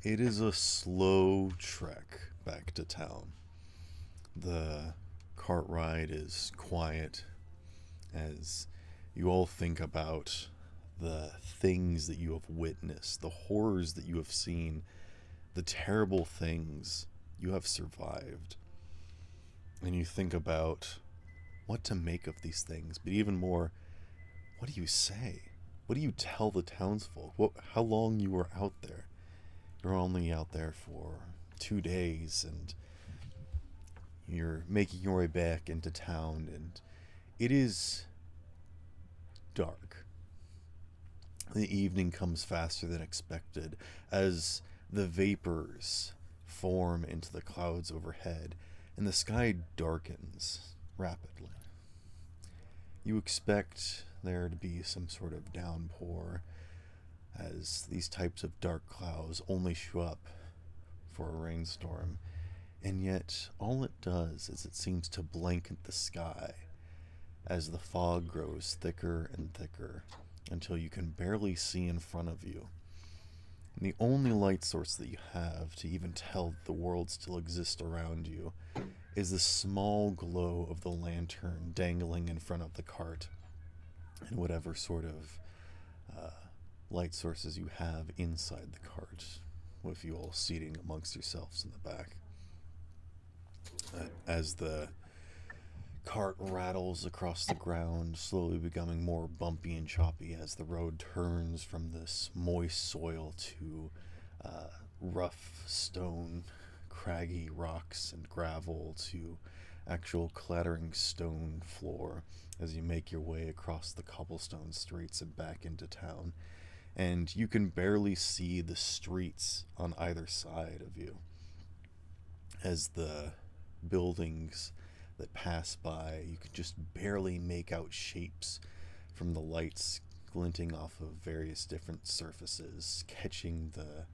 It is a slow trek back to town. The cart ride is quiet as you all think about the things that you have witnessed, the horrors that you have seen, the terrible things you have survived. And you think about what to make of these things, but even more, what do you say? What do you tell the townsfolk? How long you were out there? You're only out there for 2 days, and you're making your way back into town, and it is dark. The evening comes faster than expected as the vapors form into the clouds overhead, and the sky darkens rapidly. You expect there to be some sort of downpour, as these types of dark clouds only show up for a rainstorm, and yet all it does is it seems to blanket the sky as the fog grows thicker and thicker until you can barely see in front of you. And the only light source that you have to even tell that the world still exists around you is the small glow of the lantern dangling in front of the cart and whatever sort of uh, light sources you have inside the cart, with you all seating amongst yourselves in the back. As the cart rattles across the ground, slowly becoming more bumpy and choppy as the road turns from this moist soil to rough stone, craggy rocks and gravel to actual clattering stone floor as you make your way across the cobblestone streets and back into town. And you can barely see the streets on either side of you as the buildings that pass by, you can just barely make out shapes from the lights glinting off of various different surfaces, catching the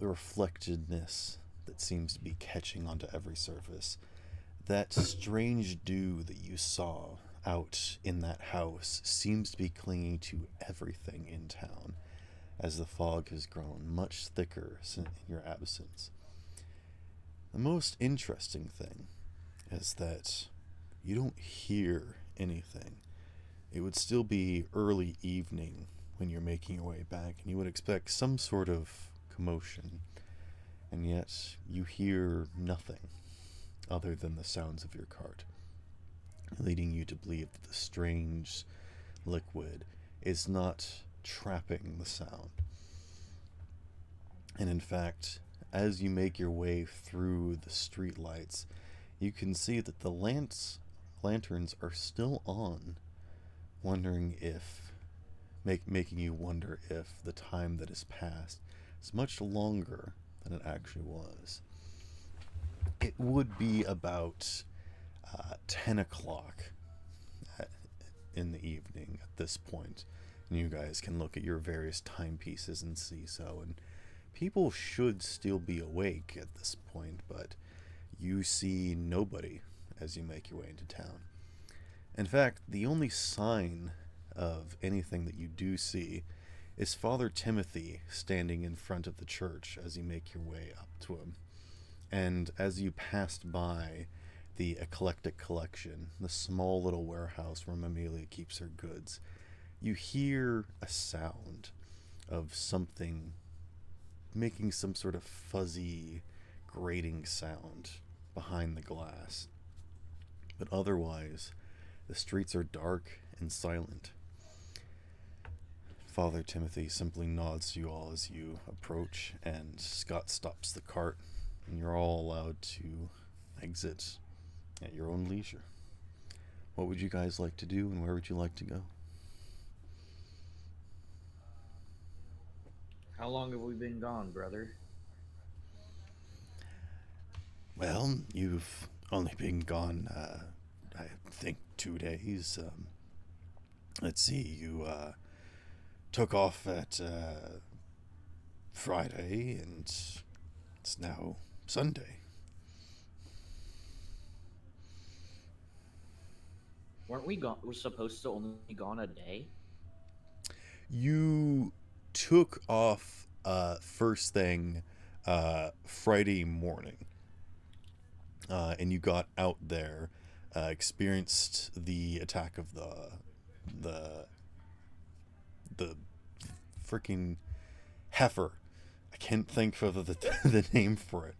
reflectedness that seems to be catching onto every surface. That strange dew that you saw out in that house seems to be clinging to everything in town as the fog has grown much thicker in your absence. The most interesting thing is that you don't hear anything. It would still be early evening when you're making your way back, and you would expect some sort of commotion, and yet you hear nothing other than the sounds of your cart, leading you to believe that the strange liquid is not trapping the sound. And in fact, as you make your way through the streetlights, you can see that the lanterns are still on, wondering if making you wonder if the time that has passed is much longer than it actually was. It would be about 10 o'clock in the evening at this point, and you guys can look at your various timepieces and see so. And people should still be awake at this point, but you see nobody as you make your way into town. In fact, the only sign of anything that you do see is Father Timothy standing in front of the church as you make your way up to him. And as you passed by the eclectic collection, the small little warehouse where Amelia keeps her goods, you hear a sound of something making some sort of fuzzy, grating sound behind the glass. But otherwise, the streets are dark and silent. Father Timothy simply nods to you all as you approach, and Scott stops the cart, and you're all allowed to exit at your own leisure. What would you guys like to do, and where would you like to go? How long have we been gone, brother? Well, you've only been gone, I think, 2 days. Let's see, you took off at Friday, and it's now Sunday. Weren't we gone? We're supposed to only gone a day. You took off first thing Friday morning, and you got out there, experienced the attack of the the freaking heifer. I can't think of the name for it.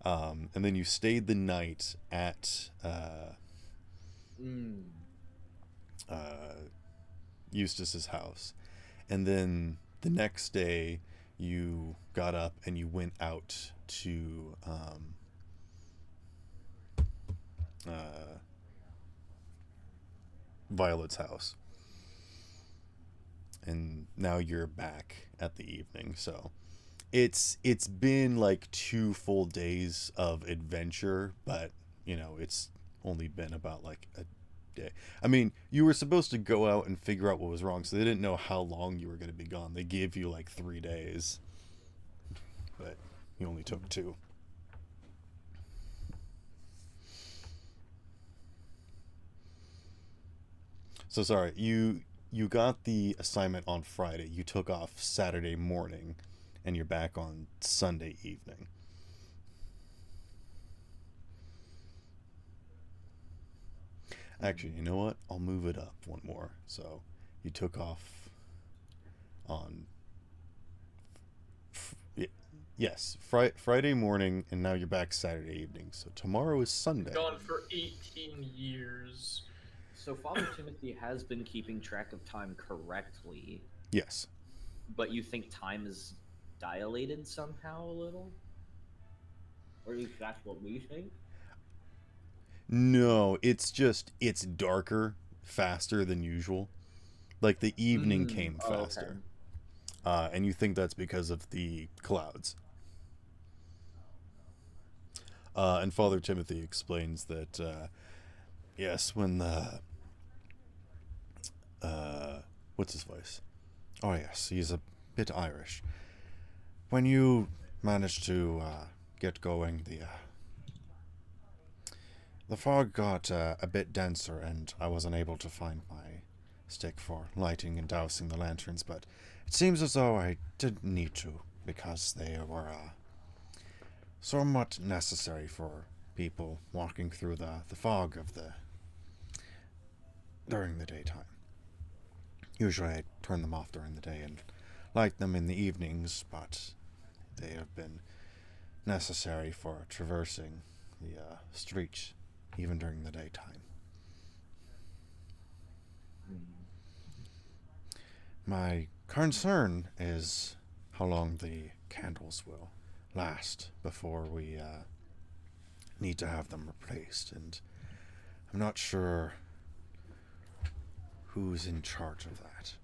And then you stayed the night at Mm. uh, Eustace's house, and then the next day you got up and you went out to uh, Violet's house, and now you're back at the evening. So it's been like 2 full days of adventure, but it's only been about like a day. I mean, you were supposed to go out and figure out what was wrong, so they didn't know how long you were going to be gone. They gave you like 3 days, but you only took two. So sorry, you got the assignment on Friday. You took off Saturday morning, and you're back on Sunday evening. Actually, you know what? I'll move it up one more. So you took off on yes, Friday morning, and now you're back Saturday evening. So tomorrow is Sunday. Gone for 18 years. So Father Timothy has been keeping track of time correctly, Yes. but you think time is dilated somehow a little? Or at least that's what we think? No, it's darker faster than usual. Like the evening came Oh, okay. faster, and you think that's because of the clouds. And Father Timothy explains that yes, when the what's his voice? Oh yes, he's a bit Irish. When you managed to get going, the fog got a bit denser, and I was unable to find my stick for lighting and dousing the lanterns. But it seems as though I didn't need to, because they were somewhat necessary for people walking through the fog of the during the daytime. Usually I turn them off during the day and light them in the evenings, but they have been necessary for traversing the streets even during the daytime. My concern is how long the candles will last before we need to have them replaced, and I'm not sure who's in charge of that.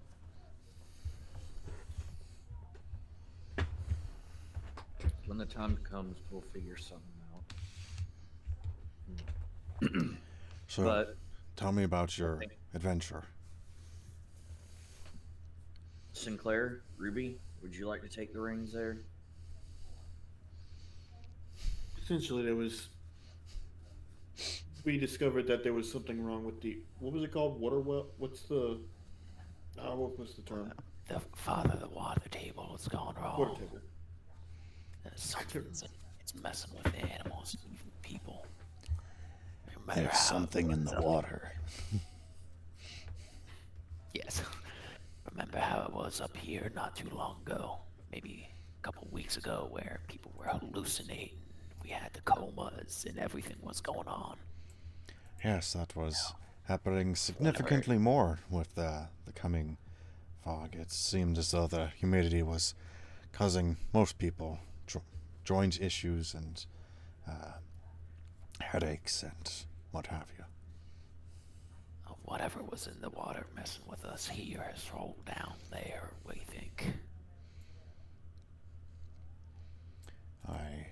When the time comes, we'll figure something out. So, But tell me about I your think adventure. Sinclair, Ruby, would you like to take the reins there? Essentially, we discovered that there was something wrong with the what was it called? Water well? What's the what was the term? The father, the water table, what's going Water wrong? table. There's something, it's messing with the animals, even people. Remember There's how it something in was the up- water. Yes. Remember how it was up here not too long ago, maybe a couple weeks ago, where people were hallucinating. We had the comas and everything was going on. Yes, that was happening significantly more with the coming fog. It seemed as though the humidity was causing most people joint issues and uh, headaches and what have you. Whatever was in the water messing with us here has rolled down there, we think. I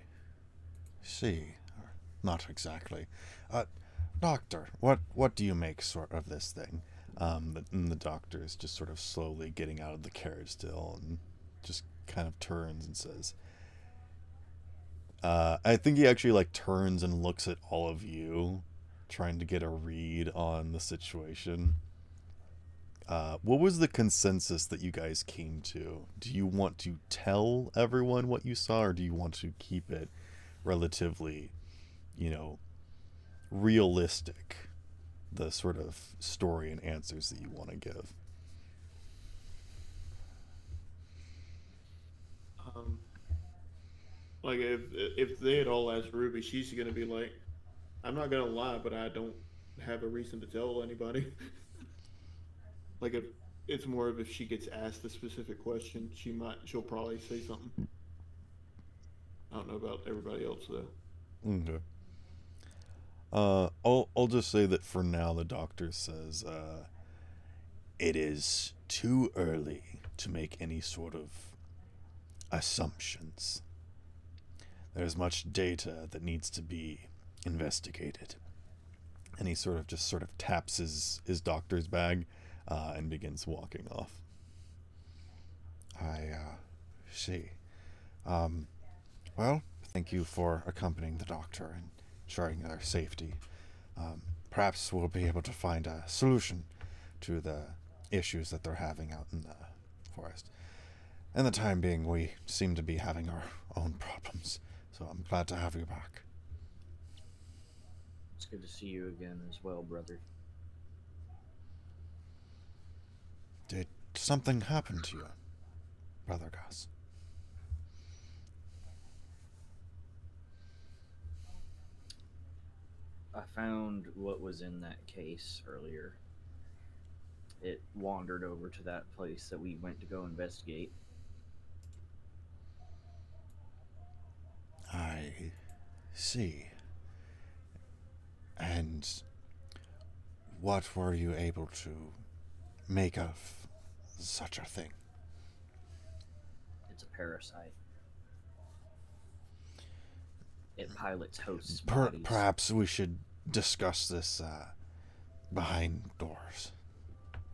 see. Not exactly. Doctor, what do you make sort of this thing? And the doctor is just sort of slowly getting out of the carriage still and just kind of turns and says, I think he actually like turns and looks at all of you, trying to get a read on the situation. what was the consensus that you guys came to? Do you want to tell everyone what you saw, or do you want to keep it relatively, realistic? The sort of story and answers that you want to give. Like if they had all asked Ruby, she's gonna be like, I'm not gonna lie, but I don't have a reason to tell anybody. Like if it's more of if she gets asked a specific question, she'll probably say something. I don't know about everybody else though. Okay. I'll just say that for now the doctor says it is too early to make any sort of assumptions. There's much data that needs to be investigated. And he sort of taps his doctor's bag and begins walking off. I see. Well, thank you for accompanying the doctor and ensuring their safety. Perhaps we'll be able to find a solution to the issues that they're having out in the forest. In the time being, we seem to be having our own problems, so I'm glad to have you back. It's good to see you again as well, brother. Did something happen to you, Brother Gus? I found what was in that case earlier. It wandered over to that place that we went to go investigate. I see. And what were you able to make of such a thing? It's a parasite. It pilots hosts' bodies. Perhaps we should discuss this behind doors.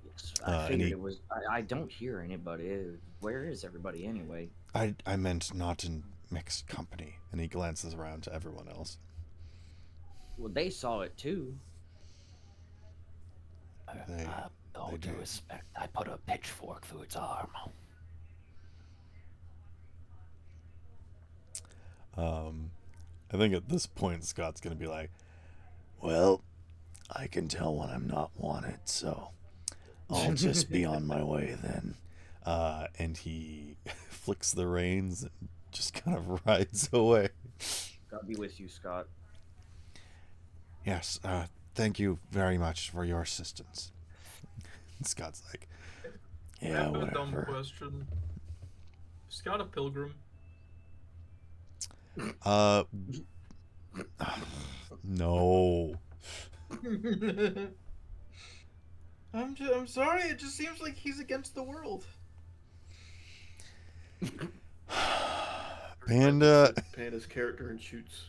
Yes, I figured it was. I don't hear anybody. Where is everybody anyway? I meant not in mixed company. And he glances around to everyone else. Well, they saw it too. All due respect, I put a pitchfork through its arm. I think at this point Scott's gonna be like, well, I can tell when I'm not wanted, so I'll just be on my way then. And he flicks the reins and just kind of rides away. God be with you, Scott. Yes, thank you very much for your assistance. Scott's like, I yeah, have a dumb whatever. question. Is Scott a pilgrim? No. I'm sorry. It just seems like he's against the world. Panda's character and shoots.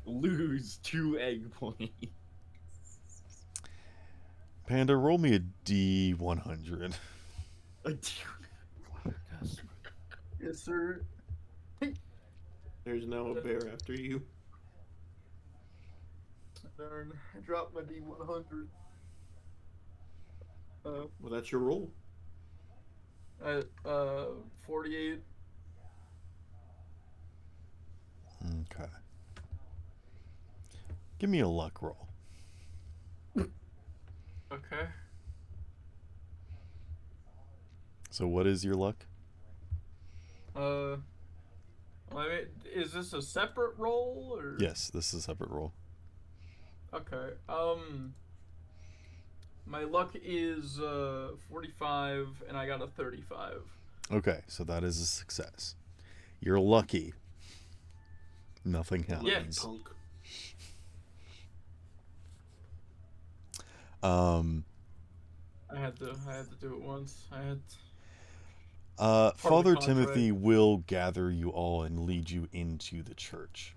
Lose 2 egg points. Panda, roll me a D100. Yes, sir. There's now a bear after you. Darn, I dropped my D100. Well, that's your roll. 48. Okay. Give me a luck roll. Okay. So what is your luck? I mean, is this a separate roll or? Yes, this is a separate roll. Okay. My luck is 45, and I got a 35. Okay, so that is a success. You're lucky. Nothing happens. Punk. I had to do it once. Father contract. Timothy will gather you all and lead you into the church.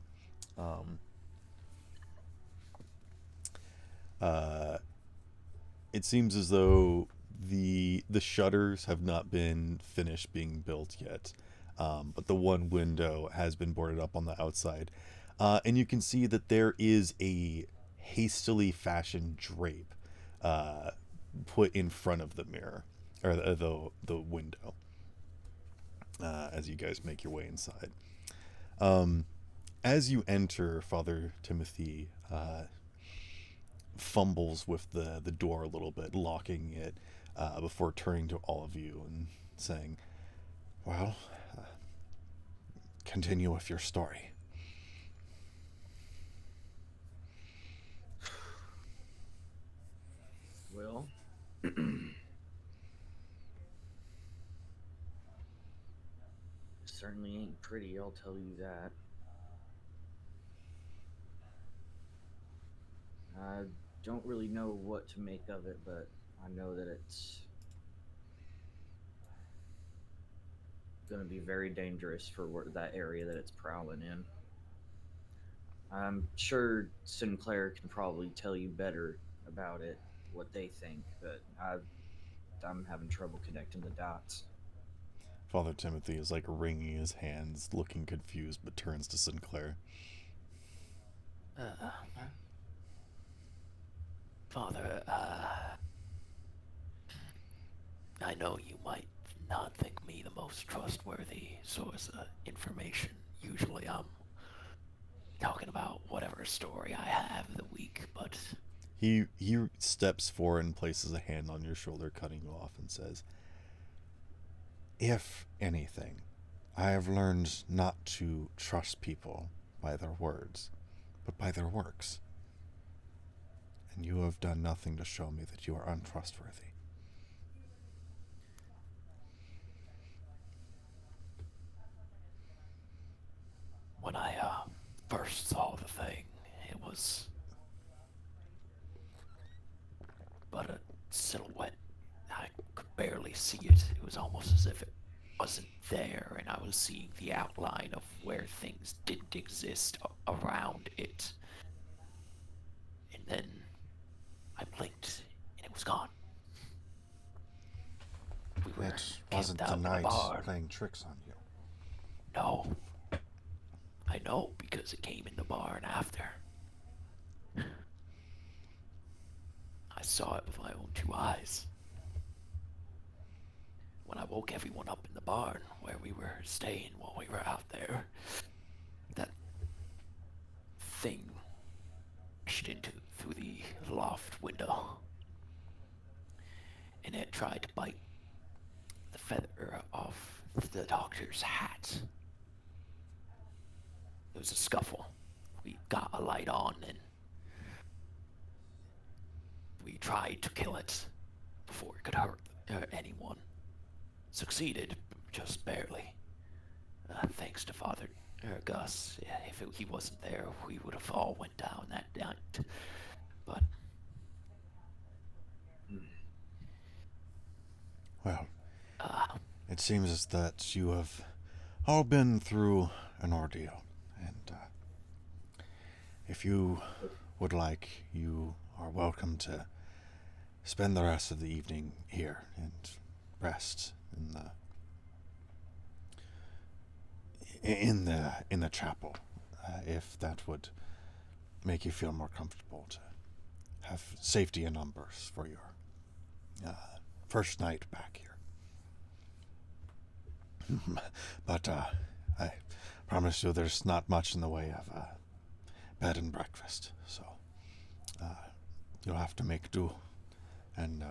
It seems as though the shutters have not been finished being built yet, but the one window has been boarded up on the outside, and you can see that there is a hastily fashioned drape put in front of the mirror, or the window, as you guys make your way inside. As you enter, Father Timothy fumbles with the door a little bit, locking it before turning to all of you and saying, "Well, continue with your story." Well, certainly ain't pretty, I'll tell you that. I don't really know what to make of it, but I know that it's going to be very dangerous for that area that it's prowling in. I'm sure Sinclair can probably tell you better about it, what they think, but I'm having trouble connecting the dots. Father Timothy is like wringing his hands, looking confused, but turns to Sinclair. Father, I know you might not think me the most trustworthy source of information. Usually I'm talking about whatever story I have of the week, but He steps forward and places a hand on your shoulder, cutting you off, and says, "If anything, I have learned not to trust people by their words, but by their works. And you have done nothing to show me that you are untrustworthy." when I first saw the thing, it was but a silhouette. I could barely see it. It was almost as if it wasn't there, and I was seeing the outline of where things didn't exist around it. And then I blinked, and it was gone. We were It wasn't camped out the in a night barn. playing tricks on you. No. I know, because it came in the barn after. I saw it with my own two eyes. When I woke everyone up in the barn where we were staying while we were out there, that thing pushed into through the loft window, and it tried to bite the feather off the doctor's hat. There was a scuffle. We got a light on and we tried to kill it before it could hurt anyone. Succeeded, just barely. Thanks to Father Gus. If he wasn't there, we would have all went down that night. But Well, it seems as that you have all been through an ordeal, and if you would like, you are welcome to spend the rest of the evening here and rest in the chapel, if that would make you feel more comfortable to have safety in numbers for your first night back here. But I promise you there's not much in the way of bed and breakfast, so you'll have to make do. And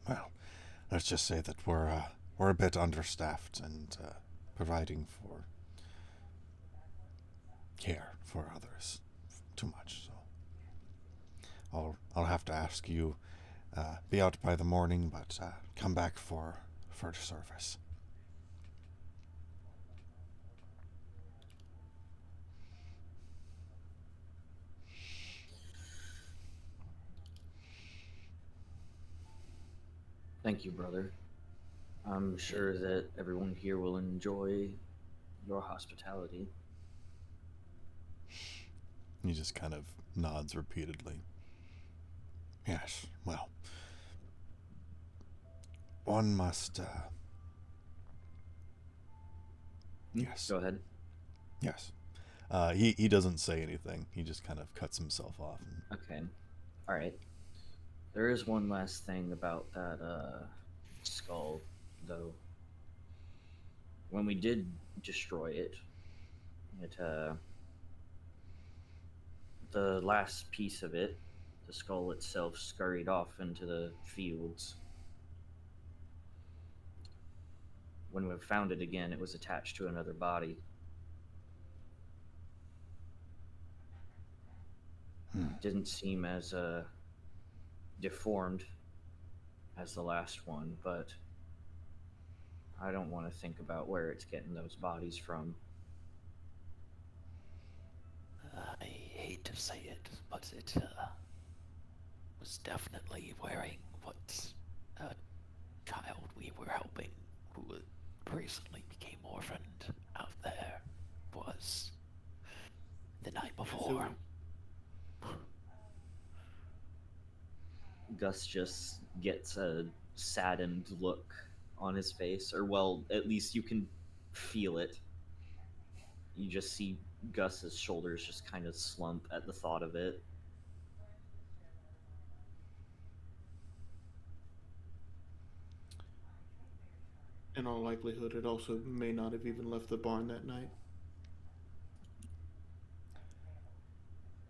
well, let's just say that we're a bit understaffed and providing for care for others too much. So I'll have to ask you be out by the morning, but come back for first service. Thank you, brother. I'm sure that everyone here will enjoy your hospitality. He just kind of nods repeatedly. Yes, well, one must, yes, Go ahead. yes. He doesn't say anything. He just kind of cuts himself off. And Okay. All right. There is one last thing about that skull, though. When we did destroy it, it the last piece of it, the skull itself, scurried off into the fields. When we found it again, it was attached to another body. Didn't seem as deformed as the last one, but I don't want to think about where it's getting those bodies from. I hate to say it, but it was definitely wearing what a child we were helping, who recently became orphaned out there, was the night before. Gus just gets a saddened look on his face, or well, at least you can feel it. You just see Gus's shoulders just kind of slump at the thought of it. In all likelihood, it also may not have even left the barn that night.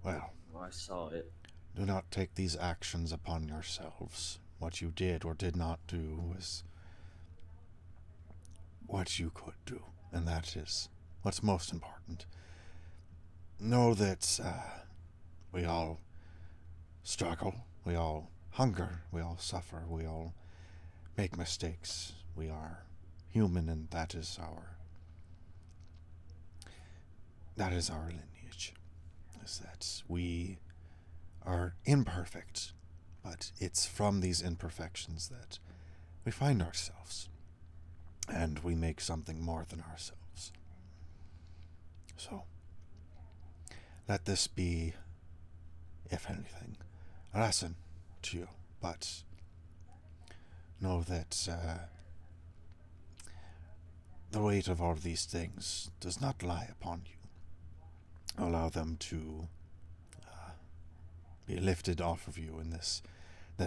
Well, Oh, I saw it. do not take these actions upon yourselves. What you did or did not do was what you could do, and that is what's most important. Know that we all struggle, we all hunger, we all suffer, we all make mistakes. We are human, and that is our lineage. Is that we are imperfect, but it's from these imperfections that we find ourselves, and we make something more than ourselves. So, let this be, if anything, a lesson to you, but know that the weight of all these things does not lie upon you. Allow them to be lifted off of you in this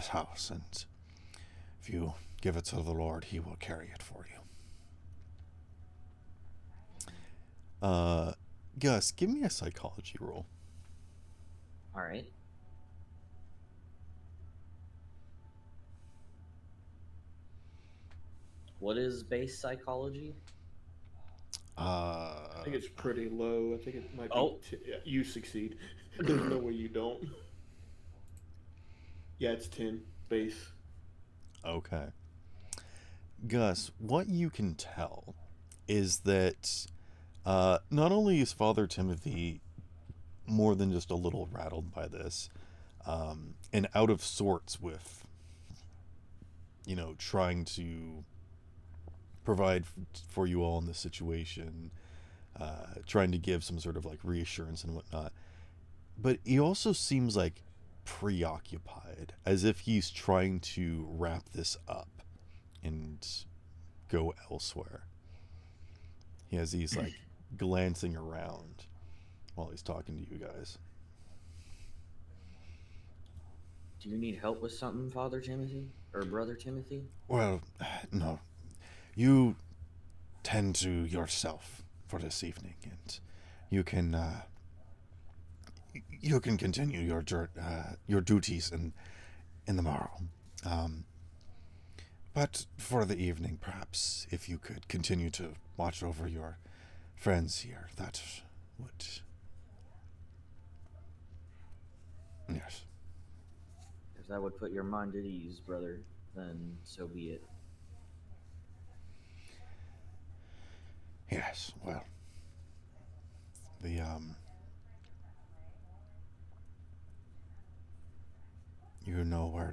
house, and if you give it to the Lord, He will carry it for you. Gus, give me a psychology roll. All right. What is base psychology? I think it's pretty low. I think it might be. Oh. Yeah, you succeed. There's no way you don't. Yeah, it's 10 base. Okay. Gus, what you can tell is that not only is Father Timothy more than just a little rattled by this, and out of sorts with, trying to provide for you all in this situation, trying to give some sort of like reassurance and whatnot, but he also seems like preoccupied, as if he's trying to wrap this up and go elsewhere. He has these like glancing around while he's talking to you guys. Do you need help with something, Father Timothy? Or Brother Timothy? Well, no. You tend to yourself for this evening, and you can continue your duties in the morrow. But for the evening, perhaps if you could continue to watch over your friends here, that would. Yes. If that would put your mind at ease, brother, then so be it. Yes, well. You know where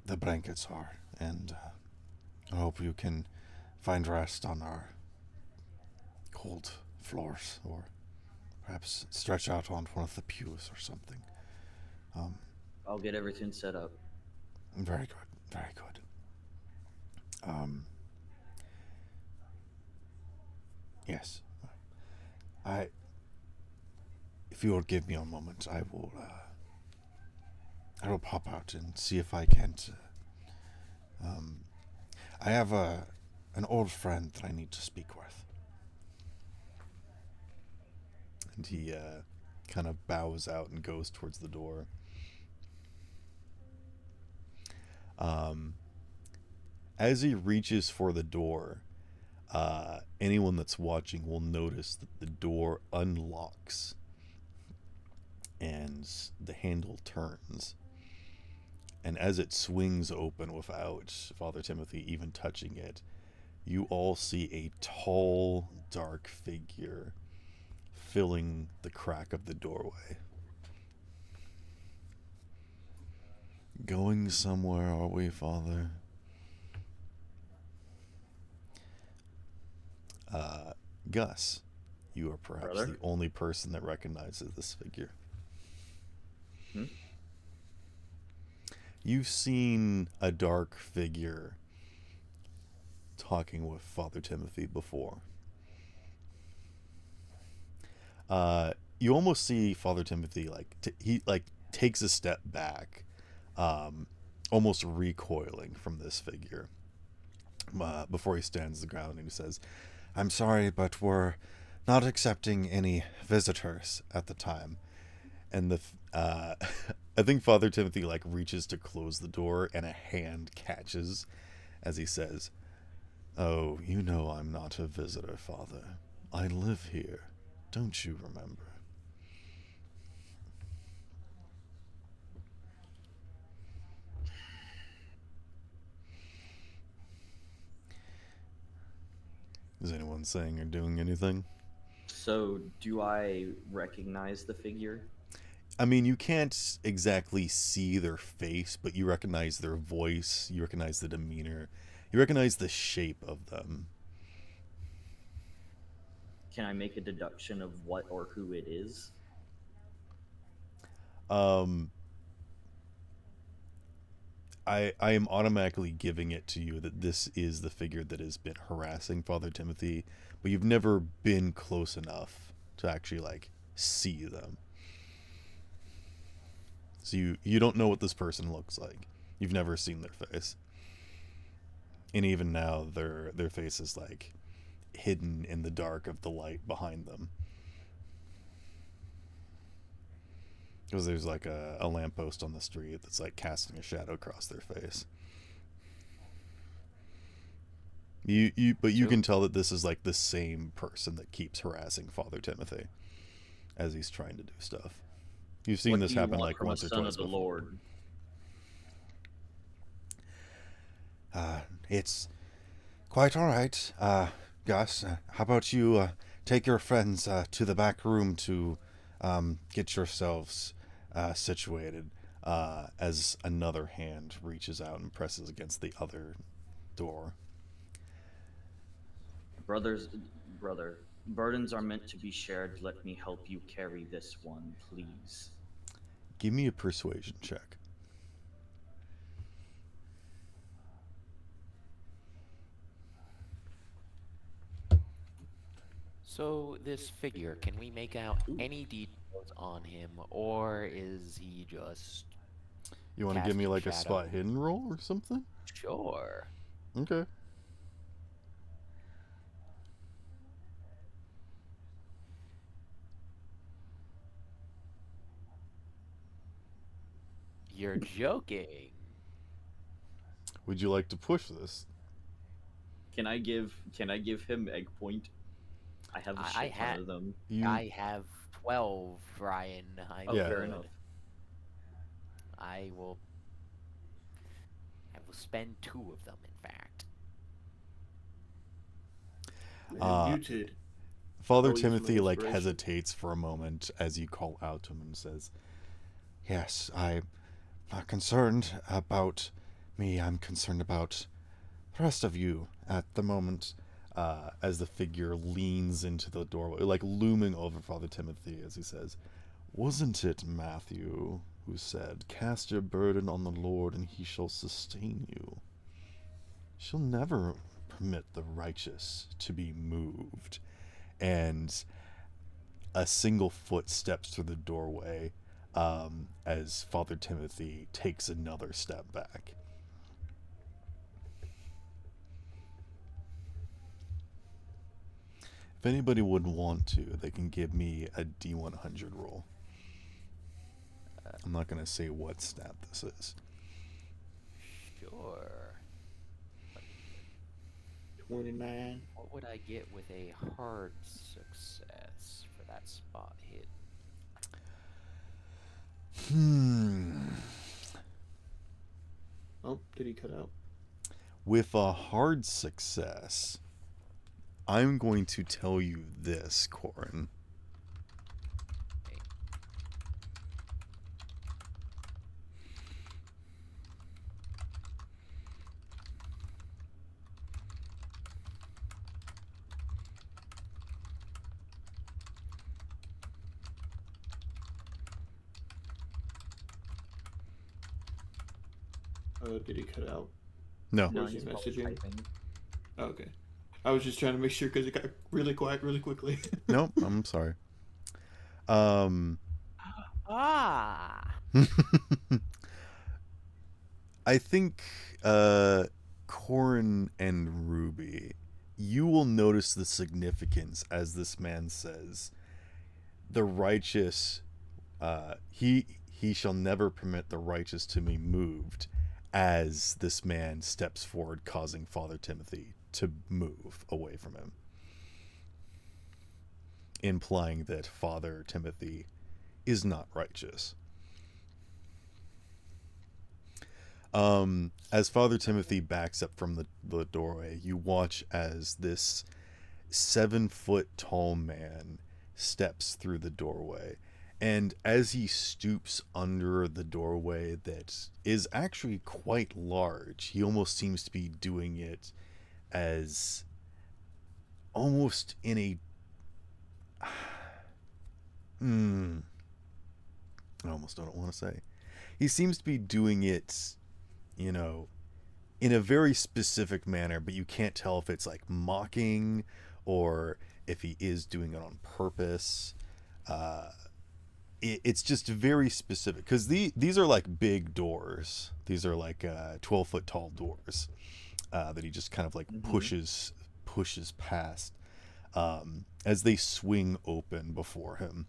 the blankets are, and I hope you can find rest on our cold floors, or perhaps stretch out on one of the pews or something. I'll get everything set up. Very good, very good. Yes. If you will give me a moment, I will I will pop out and see if I can't. I have an old friend that I need to speak with. And he kind of bows out and goes towards the door. As he reaches for the door, anyone that's watching will notice that the door unlocks and the handle turns. And as it swings open without Father Timothy even touching it, you all see a tall, dark figure filling the crack of the doorway. Going somewhere, are we, Father? Gus, you are perhaps Brother? the only person that recognizes this figure. Hmm? You've seen a dark figure talking with Father Timothy before. You almost see Father Timothy he takes a step back, almost recoiling from this figure. Before he stands the ground and he says, "I'm sorry, but we're not accepting any visitors at the time." And I think Father Timothy reaches to close the door, and a hand catches as he says, "Oh, you know I'm not a visitor, Father. I live here. Don't you remember?" Is anyone saying or doing anything? So, do I recognize the figure? I mean, you can't exactly see their face, but you recognize their voice, you recognize the demeanor, you recognize the shape of them. Can I make a deduction of what or who it is? I am automatically giving it to you that this is the figure that has been harassing Father Timothy, but you've never been close enough to actually see them. So you don't know what this person looks like. You've never seen their face. And even now their face is hidden in the dark of the light behind them. Because there's a lamppost on the street that's casting a shadow across their face. But you can tell that this is the same person that keeps harassing Father Timothy as he's trying to do stuff. You've seen What this do you happen want from once a or son twice of the before. Lord? It's quite all right, Gus. How about you take your friends to the back room to get yourselves situated, as another hand reaches out and presses against the other door. Brother, burdens are meant to be shared. Let me help you carry this one, please. Give me a persuasion check. So this figure, can we make out any details on him, or is he just You want to give me casting a spot shadow? hidden roll or something? Sure. Okay. You're joking. Would you like to push this? Can I give him egg point? I have a I shit ton had of them. I have 12, Ryan. Oh, Yeah. fair enough. I will spend 2 of them, in fact. Muted. Father I'll use my Timothy inspiration. hesitates for a moment as you call out to him and says, "Yes, I'm not concerned about me. I'm concerned about the rest of you at the moment." As the figure leans into the doorway, looming over Father Timothy, as he says, "Wasn't it Matthew who said, 'Cast your burden on the Lord, and he shall sustain you'? She'll never permit the righteous to be moved." And a single foot steps through the doorway, as Father Timothy takes another step back. If anybody would want to, they can give me a D100 roll. I'm not going to say what stat this is. Sure. 29. What would I get with a hard success for that spot hit? Oh, did he cut out? With a hard success, I'm going to tell you this, Corin. Did he cut out? No. No, Was he he's probably messaging? typing. Oh, okay. I was just trying to make sure because it got really quiet really quickly. Nope, I'm sorry. I think Corin and Ruby, you will notice the significance as this man says, the righteous, he shall never permit the righteous to be moved, as this man steps forward, causing Father Timothy to move away from him, implying that Father Timothy is not righteous. As Father Timothy backs up from the doorway, you watch as this 7-foot tall man steps through the doorway. And as he stoops under the doorway that is actually quite large, he almost seems to be doing it as almost in a... I almost don't want to say. He seems to be doing it, you know, in a very specific manner, but you can't tell if it's like mocking or if he is doing it on purpose. It's just very specific because these are like big doors. These are like 12-foot tall doors that he just kind of like pushes past as they swing open before him,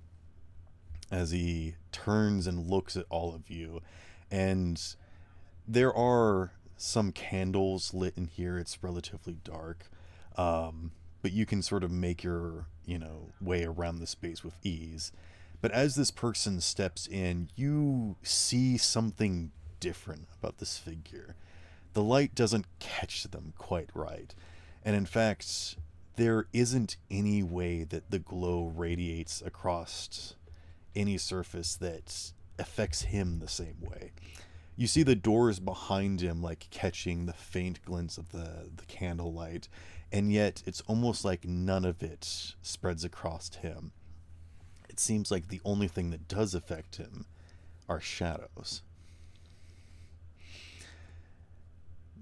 as he turns and looks at all of you. And there are some candles lit in here. It's relatively dark, but you can sort of make your way around the space with ease. But as this person steps in, you see something different about this figure. The light doesn't catch them quite right, and in fact there isn't any way that the glow radiates across any surface that affects him the same way. You see the doors behind him like catching the faint glints of the candlelight, and yet it's almost like none of it spreads across him. It seems like the only thing that does affect him are shadows.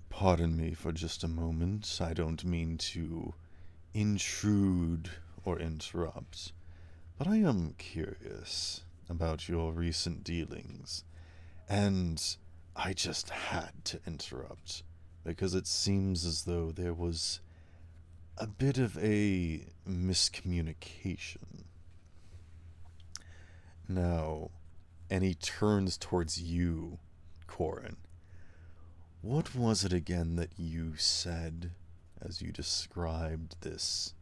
Pardon me for just a moment. I don't mean to intrude or interrupt, but I am curious about your recent dealings, and I just had to interrupt because it seems as though there was a bit of a miscommunication. Now, and he turns towards you, Corin. What was it again that you said as you described this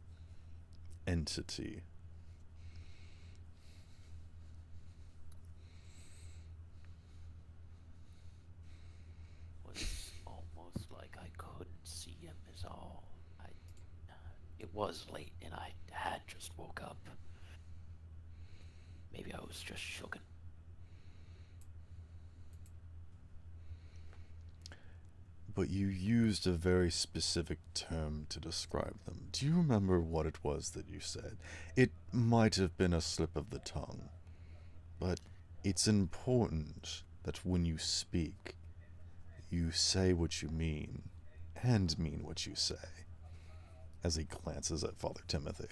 entity? Was almost like I couldn't see him is all. It was late and I had just woke up. Maybe I was just shooken. But you used a very specific term to describe them. Do you remember what it was that you said? It might have been a slip of the tongue, but it's important that when you speak, you say what you mean, and mean what you say, as he glances at Father Timothy.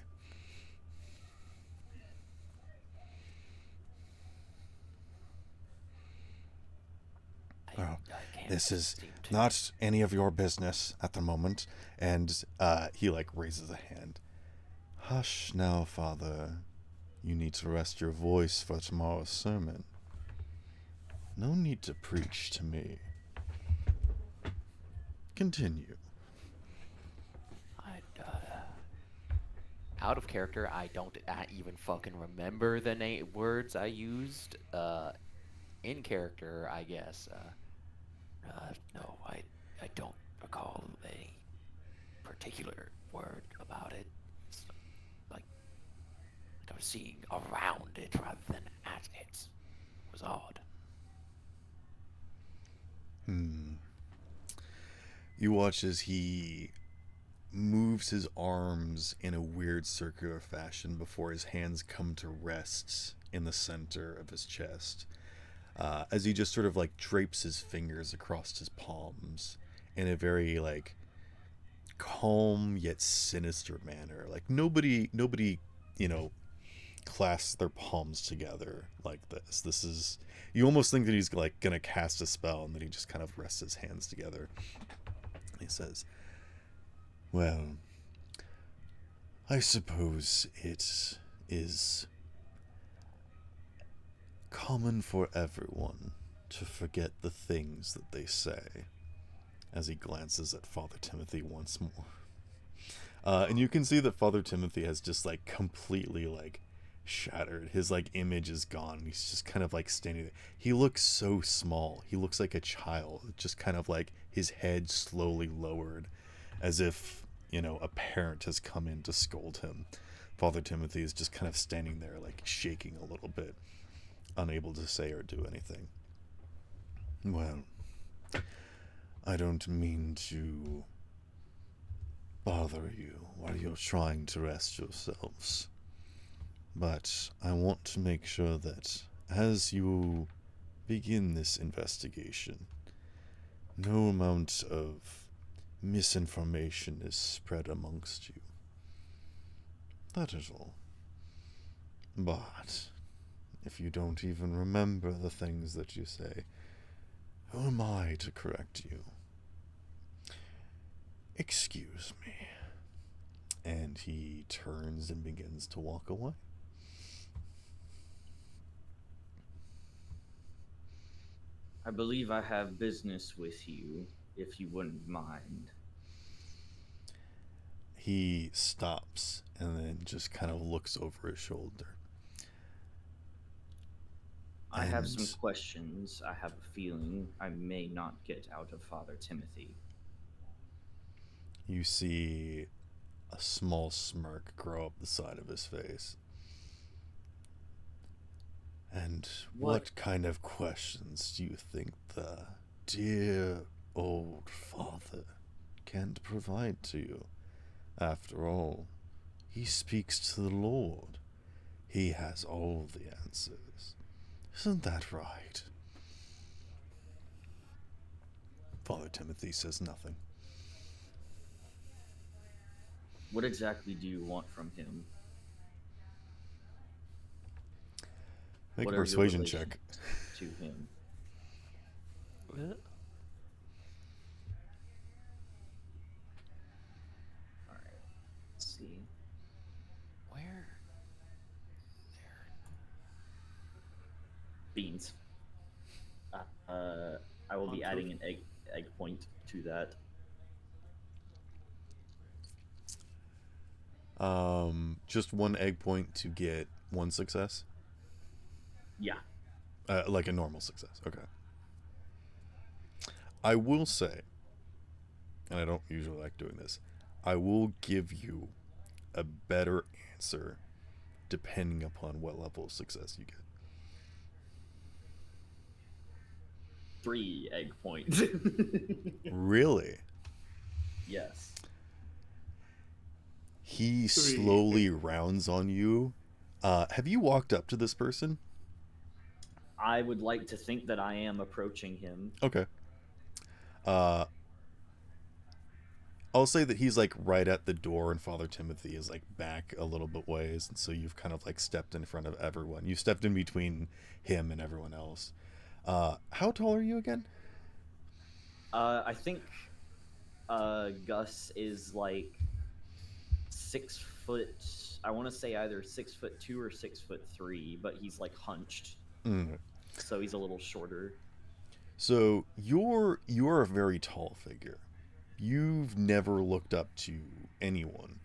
Well, I can't this is seem to. not any of your business at the moment. And he like raises a hand. Hush now, Father. You need to rest your voice for tomorrow's sermon. No need to preach to me. Continue. Out of character, I don't even fucking remember the words I used. In character, I guess. No, I don't recall any particular word about it. It's like I was seeing around it rather than at it. It was odd. You watch as he moves his arms in a weird circular fashion before his hands come to rest in the center of his chest. As he just sort of like drapes his fingers across his palms in a very like calm yet sinister manner. Like nobody, you know, clasps their palms together like this. This is, you almost think that he's like gonna cast a spell, and then he just kind of rests his hands together. He says, "Well, I suppose it is common for everyone to forget the things that they say," as he glances at Father Timothy once more. And you can see that Father Timothy has just like completely like shattered. His like image is gone. He's just kind of like standing there. He looks so small. He looks like a child, just kind of like his head slowly lowered, as if, you know, a parent has come in to scold him. Father Timothy is just kind of standing there like shaking a little bit, unable to say or do anything. Well, I don't mean to bother you while you're trying to rest yourselves, but I want to make sure that as you begin this investigation, no amount of misinformation is spread amongst you. That is all. But if you don't even remember the things that you say, who am I to correct you? Excuse me. And he turns and begins to walk away. I believe I have business with you, if you wouldn't mind. He stops and then just kind of looks over his shoulder. I have some And questions I have a feeling I may not get out of Father Timothy. you see a small smirk grow up the side of his face. And what kind of questions do you think the dear old father can't provide to you? After all, he speaks to the Lord. He has all the answers. Isn't that right? Father Timothy says nothing. What exactly do you want from him? Make What a are your persuasion check. relations to him? Alright, let's see. Where? Beans. I will be adding an egg point to that. Just one egg point to get one success? Yeah. Like a normal success. Okay. I will say, and I don't usually like doing this, I will give you a better answer depending upon what level of success you get. 3 egg points. Really? Yes. He 3. slowly rounds on you. Have you walked up to this person? I would like to think that I am approaching him. Okay. I'll say that he's like right at the door, and Father Timothy is like back a little bit ways, and so you've kind of like stepped in front of everyone. You stepped in between him and everyone else. How tall are you again? I think Gus is like 6 foot. I want to say either 6'2" or 6'3", but he's like hunched, Mm. so he's a little shorter. So you're a very tall figure. You've never looked up to anyone,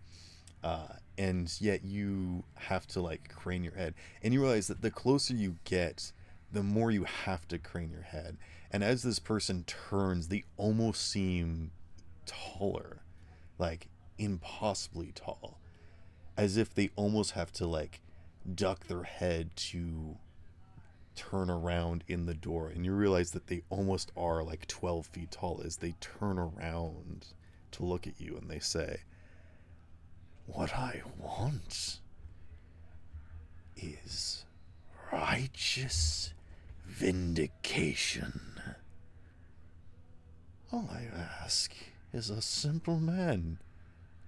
and yet you have to like crane your head, and you realize that the closer you get, the more you have to crane your head. And as this person turns, they almost seem taller, like impossibly tall, as if they almost have to like duck their head to turn around in the door, and you realize that they almost are like 12 feet tall as they turn around to look at you, and they say, "What I want is righteous vindication. All I ask is a simple man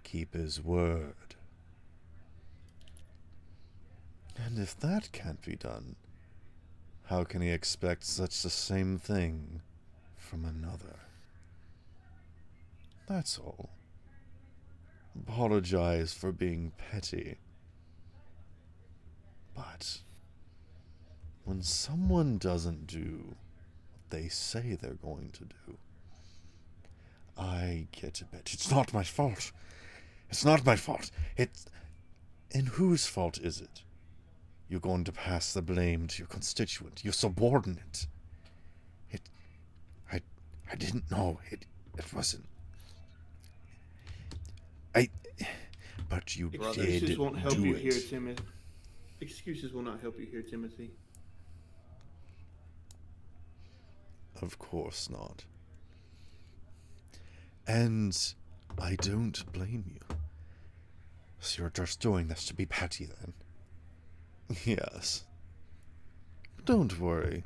keep his word. And if that can't be done, how can he expect such the same thing from another? That's all. Apologize for being petty. But when someone doesn't do what they say they're going to do, I get a bit. It's not my fault. It's not my fault. It's... And whose fault is it? You're going to pass the blame to your constituent, your subordinate. I didn't know. It wasn't... But you Excuses did won't help do you it. here, Timothy. Excuses will not help you here, Timothy. Of course not. And I don't blame you. So you're just doing this to be petty then? Yes. Don't worry.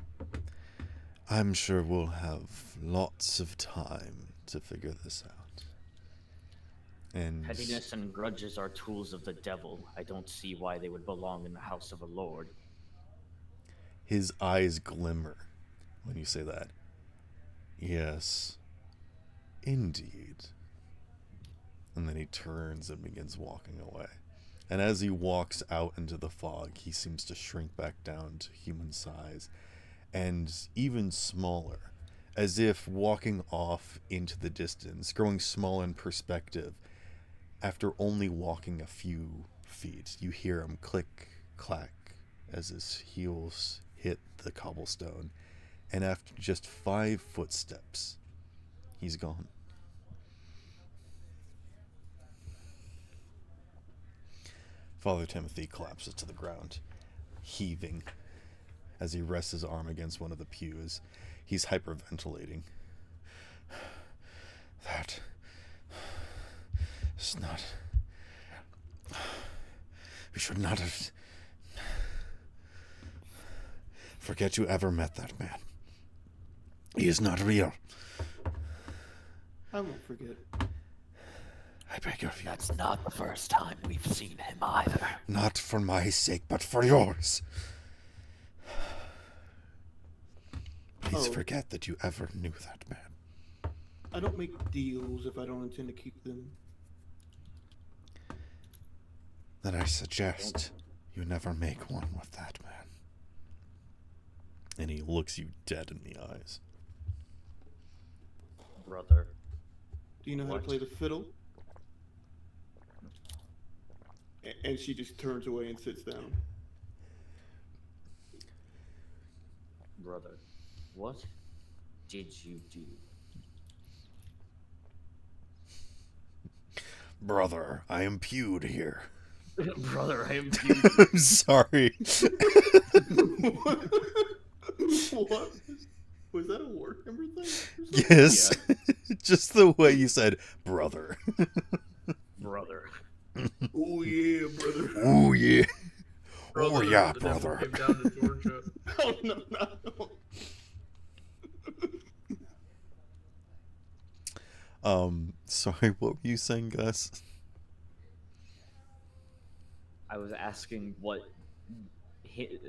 I'm sure we'll have lots of time to figure this out. And Pettiness and grudges are tools of the devil. I don't see why they would belong in the house of a lord. his eyes glimmer when you say that. Yes, indeed. And then he turns and begins walking away. And as he walks out into the fog, he seems to shrink back down to human size, and even smaller, as if walking off into the distance, growing small in perspective. After only walking a few feet, you hear him click, clack, as his heels hit the cobblestone, and after just 5 footsteps, he's gone. Father Timothy collapses to the ground, heaving as he rests his arm against one of the pews. He's hyperventilating. That is not... We should not have... Forget you ever met that man. He is not real. I won't forget. I beg of you. That's not the first time we've seen him either. Not for my sake, but for yours. Please Oh. forget that you ever knew that man. I don't make deals if I don't intend to keep them. Then I suggest you never make one with that man. And he looks you dead in the eyes. Brother. Do you know how What? to play the fiddle? And she just turns away and sits down. Brother. What did you do? Brother, I am pewed here. Brother, I am I'm sorry. What? Was that a Warhammer thing? or something? Yes. Just the way you said brother. brother. Oh yeah, brother. Oh yeah. Brother, Oh yeah, the devil brother. came down to Georgia. Oh no. Sorry, what were you saying, Gus? I was asking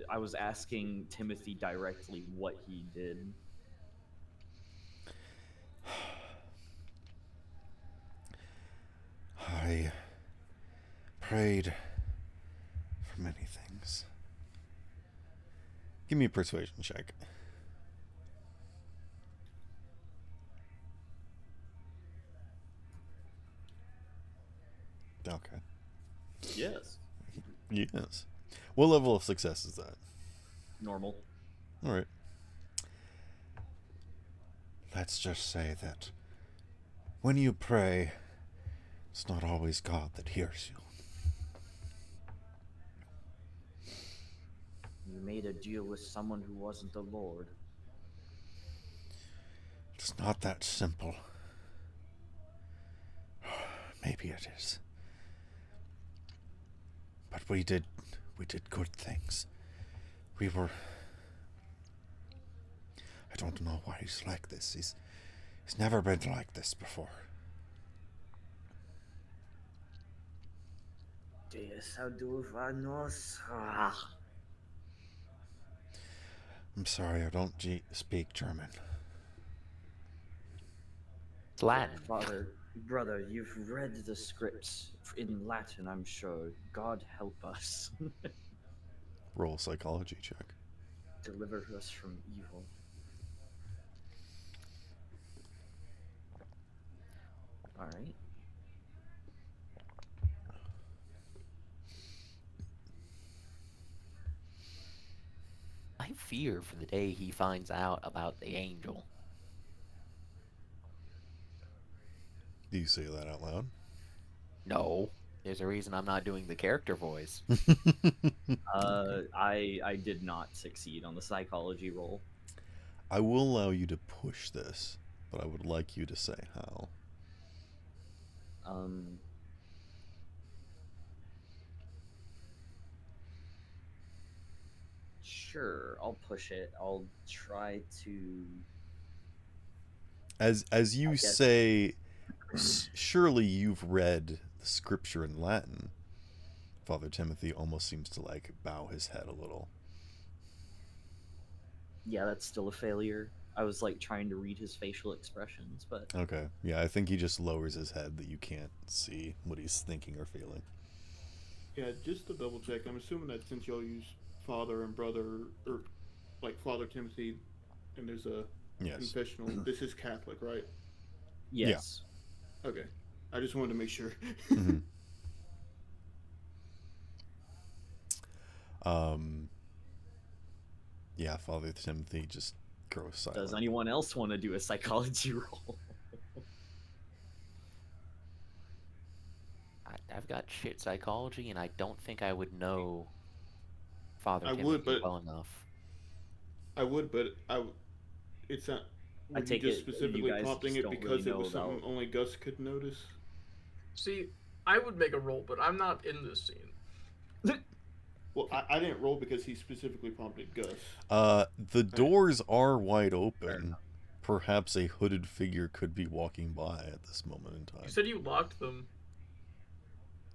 I was asking Timothy directly what he did. I prayed for many things. Give me a persuasion check. Okay. Yes. Yes. What level of success is that? Normal. All right. Let's just say that when you pray, it's not always God that hears you. You made a deal with someone who wasn't the Lord. It's not that simple. Maybe it is. But we did good things. I don't know why he's like this. He's never been like this before. Deus aduvanos. I'm sorry, I don't speak German. It's Latin. Brother, you've read the scripts in Latin, I'm sure. God help us. Roll a psychology check. Deliver us from evil. Alright. I fear for the day he finds out about the angel. Do you say that out loud? No. There's a reason I'm not doing the character voice. I did not succeed on the psychology roll. I will allow you to push this, but I would like you to say how. Sure, I'll push it. I'll try to. As you say, surely you've read the scripture in Latin. Father Timothy almost seems to like bow his head a little. Yeah, that's still a failure. I was like trying to read his facial expressions, but Okay. Yeah, I think he just lowers his head that you can't see what he's thinking or feeling. Yeah, just to double check, I'm assuming that since y'all use father and brother, or like Father Timothy, and there's a confessional, this is Catholic, right? yes. Yeah. Okay. I just wanted to make sure. Mm-hmm. Yeah, Father Timothy just grows silent. Does anyone else want to do a psychology roll? I've got shit psychology, and I don't think I would know Father I Timothy would, but well enough. it's not. I Were you take just it you specifically guys prompting just it don't because really it was know something about- only Gus could notice? See, I would make a roll, but I'm not in this scene. Well, I didn't roll because he specifically prompted Gus. The doors are wide open. Perhaps a hooded figure could be walking by at this moment in time. You said you locked them.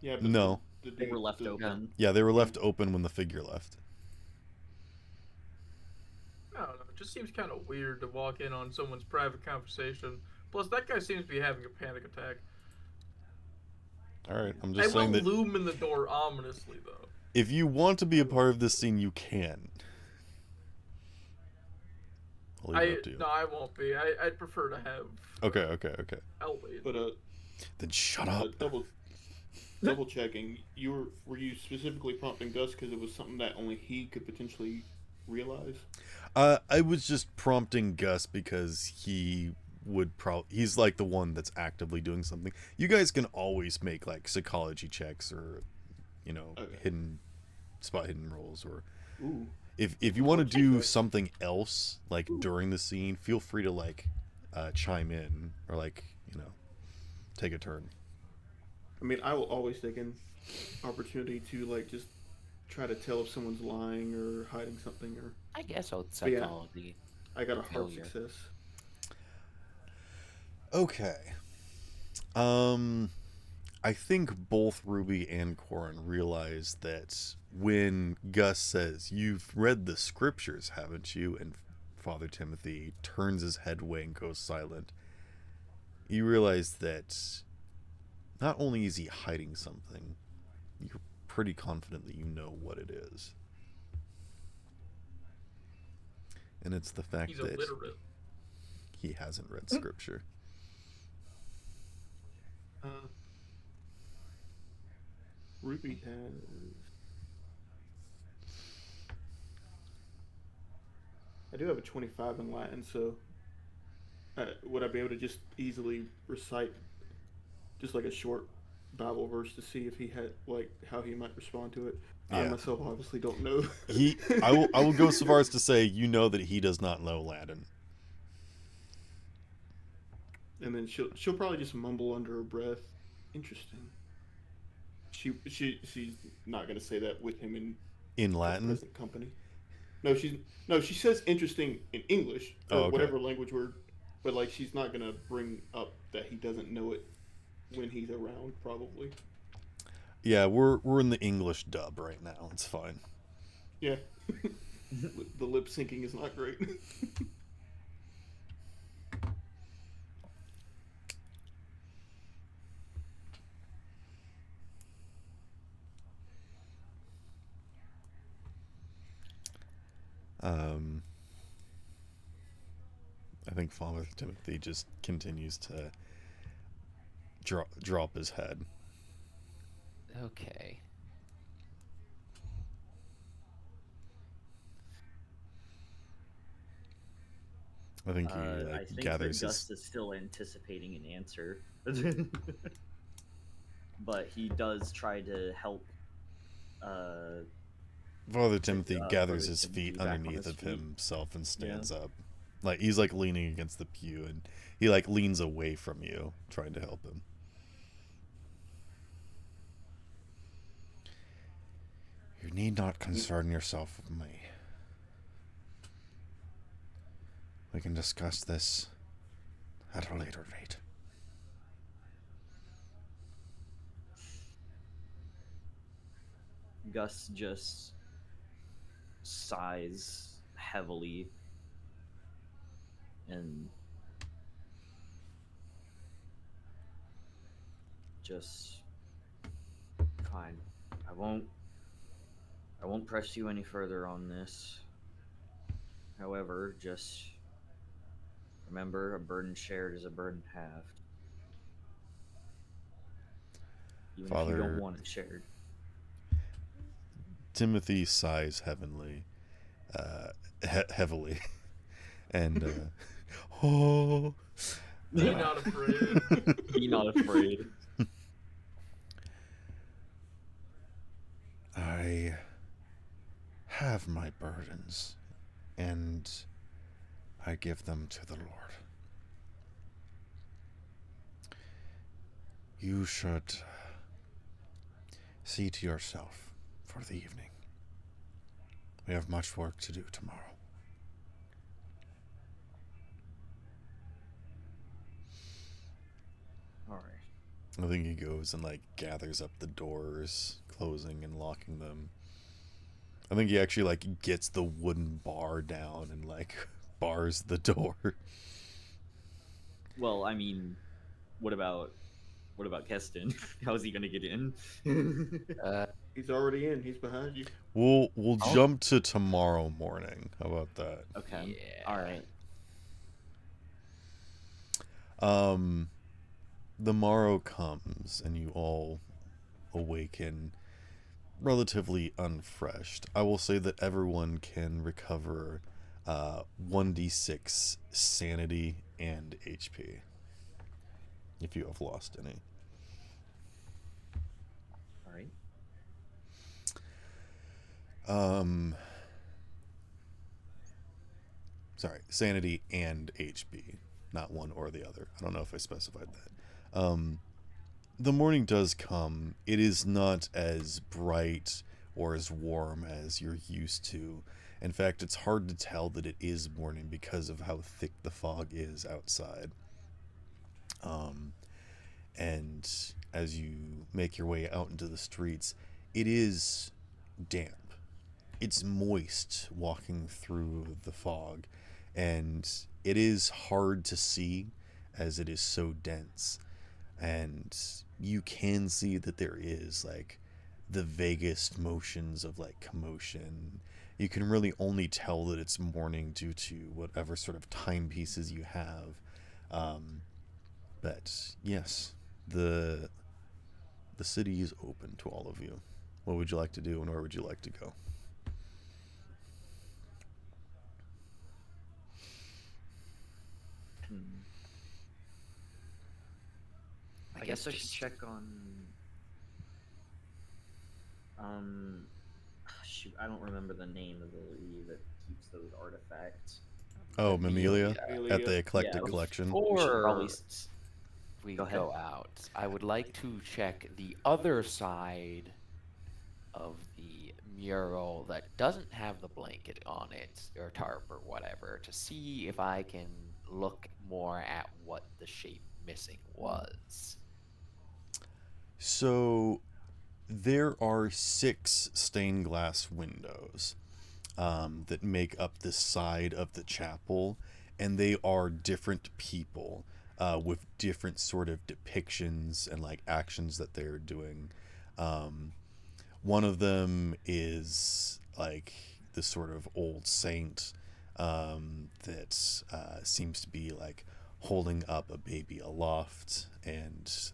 Yeah, but No. They were left open. Yeah, they were left open when the figure left. I don't know. It just seems kind of weird to walk in on someone's private conversation. Plus, that guy seems to be having a panic attack. All right, I'm I just will saying that loom in the door ominously, though. if you want to be a part of this scene, you can. I'll leave it up to you. No, I won't be. I'd prefer to have. Okay. I'll wait. But Then shut up. double checking. Were you specifically prompting Gus because it was something that only he could potentially realize? I was just prompting Gus because he would he's like the one that's actively doing something. You guys can always make like psychology checks or hidden rolls, or Ooh. if you want to do something else like during the scene, feel free to like chime in or like take a turn. I mean, I will always take an opportunity to like just try to tell if someone's lying or hiding something. Or I guess I'll psychology. Yeah, I got a hard failure. success. Okay. I think both Ruby and Corin realize that when Gus says, "You've read the scriptures, haven't you?" and Father Timothy turns his head away and goes silent, you realize that not only is he hiding something, you're pretty confident that you know what it is. And it's the fact He's that illiterate. he hasn't read scripture. Ruby has. I do have a 25 in Latin, so would I be able to just easily recite just like a short Bible verse to see if he had like how he might respond to it? I Yeah. myself obviously don't know. I will go so far as to say you know that he does not know Latin. And then she'll probably just mumble under her breath. Interesting. She's not gonna say that with him in In Latin? present company. No, she says interesting in English or Oh, okay. whatever language word, but like she's not gonna bring up that he doesn't know it when he's around, probably. Yeah, we're in the English dub right now. It's fine. Yeah. The lip syncing is not great. I think Father Timothy just continues to drop his head. Okay. I think he I think gathers that his. Gus is still anticipating an answer, but he does try to help. Father Timothy gathers Father his Timothy feet back on underneath his of feet. himself and stands up. Like he's like leaning against the pew, and he like leans away from you, trying to help him. You need not concern yourself with me. We can discuss this at a later date. Gus just sighs heavily and just fine. I won't press you any further on this. However, just remember, a burden shared is a burden halved. Even if you don't Father want it shared. Timothy sighs heavenly, heavily, and oh. Be not afraid. Be not afraid. I have my burdens, and I give them to the Lord. You should see to yourself for the evening. We have much work to do tomorrow. All right. I think he goes and like gathers up the doors, closing and locking them. I think he actually like gets the wooden bar down and like bars the door. Well, I mean, what about Keston? How is he gonna get in? He's already in. He's behind you. We'll jump to tomorrow morning. How about that? Okay. Yeah. All right. The morrow comes and you all awaken relatively unfreshed. I will say that everyone can recover 1d6 sanity and HP if you have lost any. All right. Sorry, sanity and HP, not one or the other. I don't know if I specified that. The morning does come. It is not as bright or as warm as you're used to. In fact, it's hard to tell that it is morning because of how thick the fog is outside. And as you make your way out into the streets, it is damp. It's moist walking through the fog, and it is hard to see as it is so dense. And you can see that there is like the vaguest motions of like commotion. You can really only tell that it's morning due to whatever sort of timepieces you have. But yes, the the city is open to all of you. What would you like to do, and where would you like to go? Hmm. I guess I should check on. Shoot, I don't remember the name of the lady that keeps those artifacts. Oh, Mamelia at the Amelia. Eclectic Yeah, Collection. We should probably. Before we Go ahead. go out, I would like to check the other side of the mural that doesn't have the blanket on it or tarp or whatever to see if I can look more at what the shape missing was. So there are 6 stained glass windows that make up the side of the chapel, and they are different people with different sort of depictions and like actions that they're doing. One of them is like this sort of old saint that seems to be like holding up a baby aloft and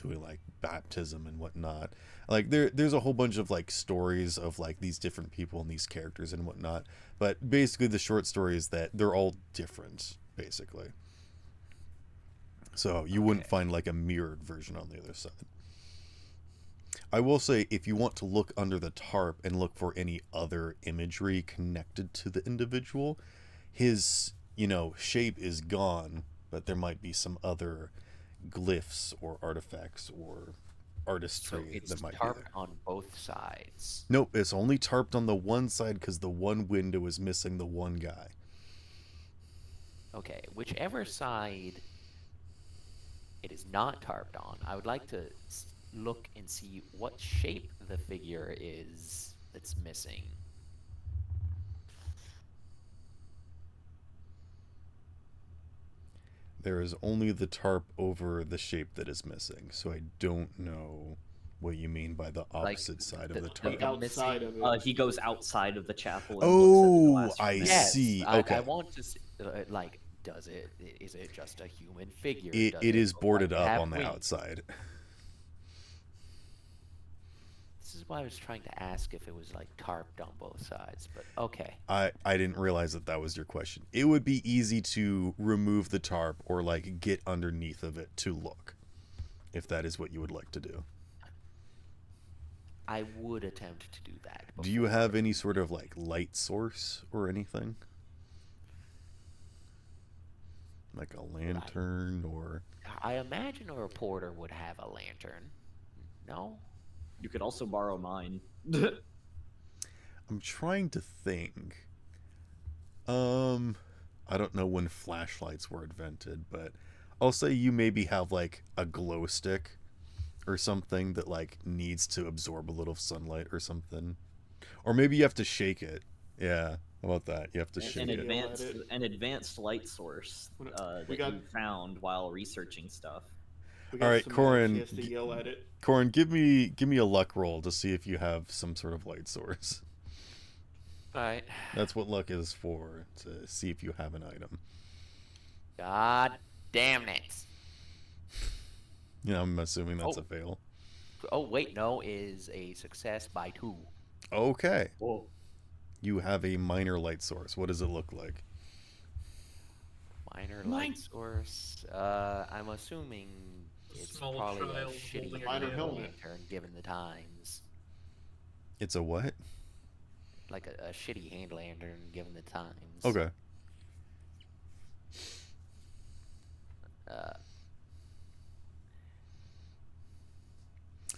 doing like baptism and whatnot. Like there's a whole bunch of like stories of like these different people and these characters and whatnot. But basically, the short story is that they're all different, basically. So you wouldn't find like a mirrored version on the other side. I will say, if you want to look under the tarp and look for any other imagery connected to the individual, his, shape is gone, but there might be some other glyphs or artifacts or So artistry it's that might be tarped there. on both sides. Nope, it's only tarped on the one side because the one window is missing the one guy. Okay, whichever side it is not tarped on, I would like to look and see what shape the figure is that's missing. There is only the tarp over the shape that is missing, so I don't know what you mean by the opposite side of the The tarp. outside of it. He goes outside of the chapel and looks at the glass. I from there. Yes, see. I Okay. want to see, is it just a human figure? It Does is look boarded like to up have on the wings? outside. This is why I was trying to ask if it was like tarped on both sides, but okay. I didn't realize that was your question. It would be easy to remove the tarp or like get underneath of it to look, if that is what you would like to do. I would attempt to do that. Do you have any sort of like light source or anything? Like a lantern or... I imagine a reporter would have a lantern. No? You could also borrow mine. I'm trying to think. I don't know when flashlights were invented, but I'll say you maybe have like a glow stick or something that like needs to absorb a little sunlight or something. Or maybe you have to shake it. Yeah, how about that? You have to shake an it. advanced light source that you found while researching stuff. All right, Corin. He has to yell at it. Corin, give me a luck roll to see if you have some sort of light source. Alright. That's what luck is for, to see if you have an item. God damn it. I'm assuming that's a fail. Oh, wait, no, is a success by 2. Okay. Whoa. You have a minor light source. What does it look like? Minor light source. I'm assuming it's Small probably a child shitty holding a minor hand helmet. lantern given the times. It's a what? Like a shitty hand lantern given the times. Okay.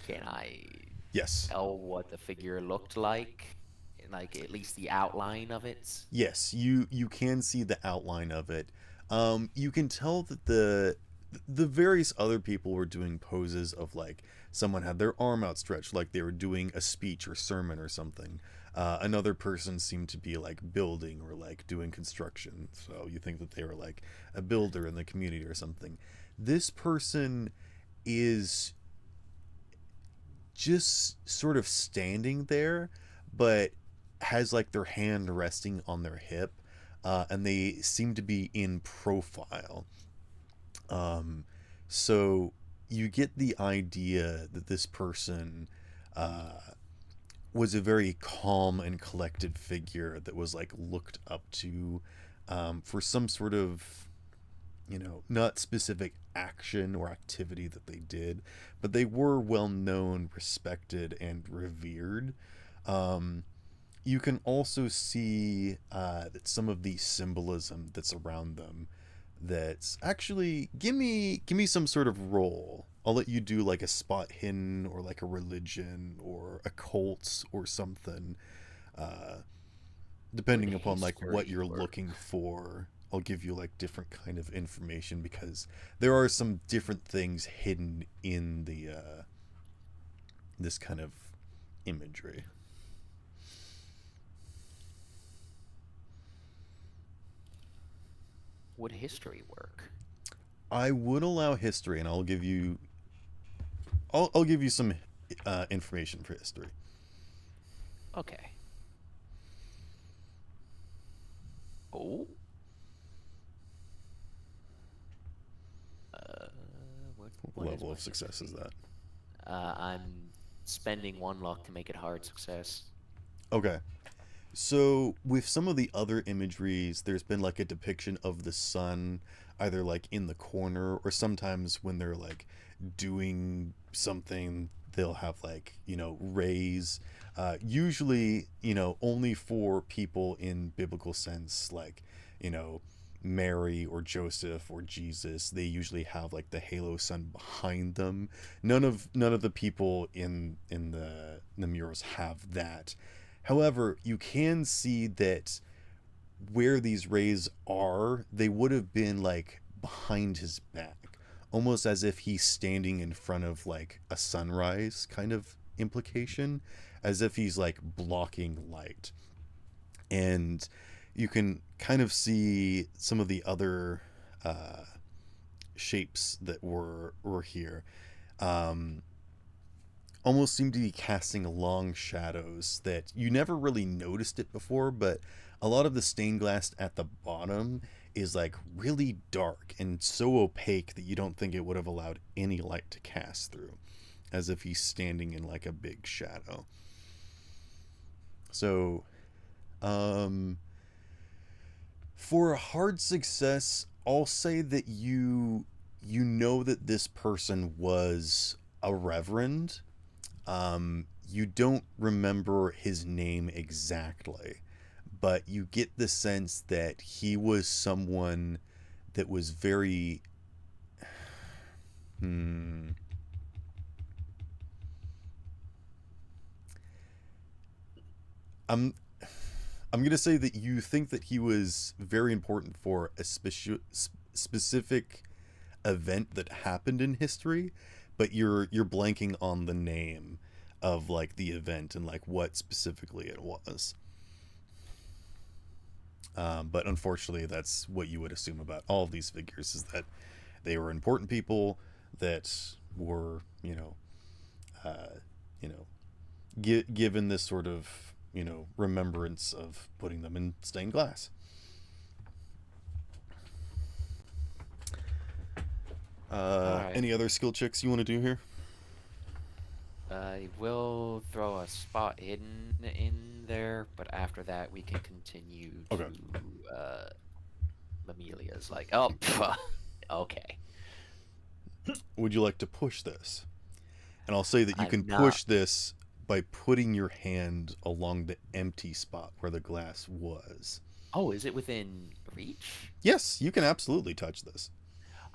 Can I Yes. tell what the figure looked like? Like at least the outline of it? Yes, you can see the outline of it. You can tell that the various other people were doing poses of like someone had their arm outstretched like they were doing a speech or sermon or something. Another person seemed to be like building or like doing construction, so you think that they were like a builder in the community or something. This person is just sort of standing there, but has like their hand resting on their hip, and they seem to be in profile. Um, so you get the idea that this person uh, was a very calm and collected figure that was like looked up to for some sort of, not specific action or activity that they did, but they were well known, respected, and revered. Um, you can also see that some of the symbolism that's around them. That's actually give me some sort of role. I'll let you do like a spot hidden or like a religion or a cult or something, uh, depending Would upon like what history you're work? looking for. I'll give you like different kind of information because there are some different things hidden in the this kind of imagery. Would history work? I would allow history, and I'll give you some information for history. Okay. Oh. Uh, What what is level my of success is history? that? I'm spending one luck to make it hard success. Okay. So with some of the other imageries, there's been like a depiction of the sun either like in the corner or sometimes when they're like doing something, they'll have like, rays. Usually, only for people in biblical sense, like, you know, Mary or Joseph or Jesus, they usually have like the halo sun behind them. None of the people in the murals have that. However, you can see that where these rays are, they would have been like behind his back, almost as if he's standing in front of like a sunrise kind of implication, as if he's like blocking light. And you can kind of see some of the other uh, shapes that were here. Um, Almost seem to be casting long shadows that you never really noticed it before, but a lot of the stained glass at the bottom is like really dark and so opaque that you don't think it would have allowed any light to cast through, as if he's standing in like a big shadow. So, um, for a hard success, I'll say that you know that this person was a reverend. You don't remember his name exactly, but you get the sense that he was someone that was very. Hmm. I'm I'm gonna say that you think that he was very important for a specific event that happened in history, but you're blanking on the name of like the event and like what specifically it was. But unfortunately, that's what you would assume about all of these figures is that they were important people that were, uh, you know, given this sort of, remembrance of putting them in stained glass. All right. Any other skill checks you want to do here? I will throw a spot hidden in there, but after that we can continue Okay. to Mamelia's like, oh, okay. Would you like to push this? And I'll say that you can I'm not. push this by putting your hand along the empty spot where the glass was. Oh, is it within reach? Yes, you can absolutely touch this.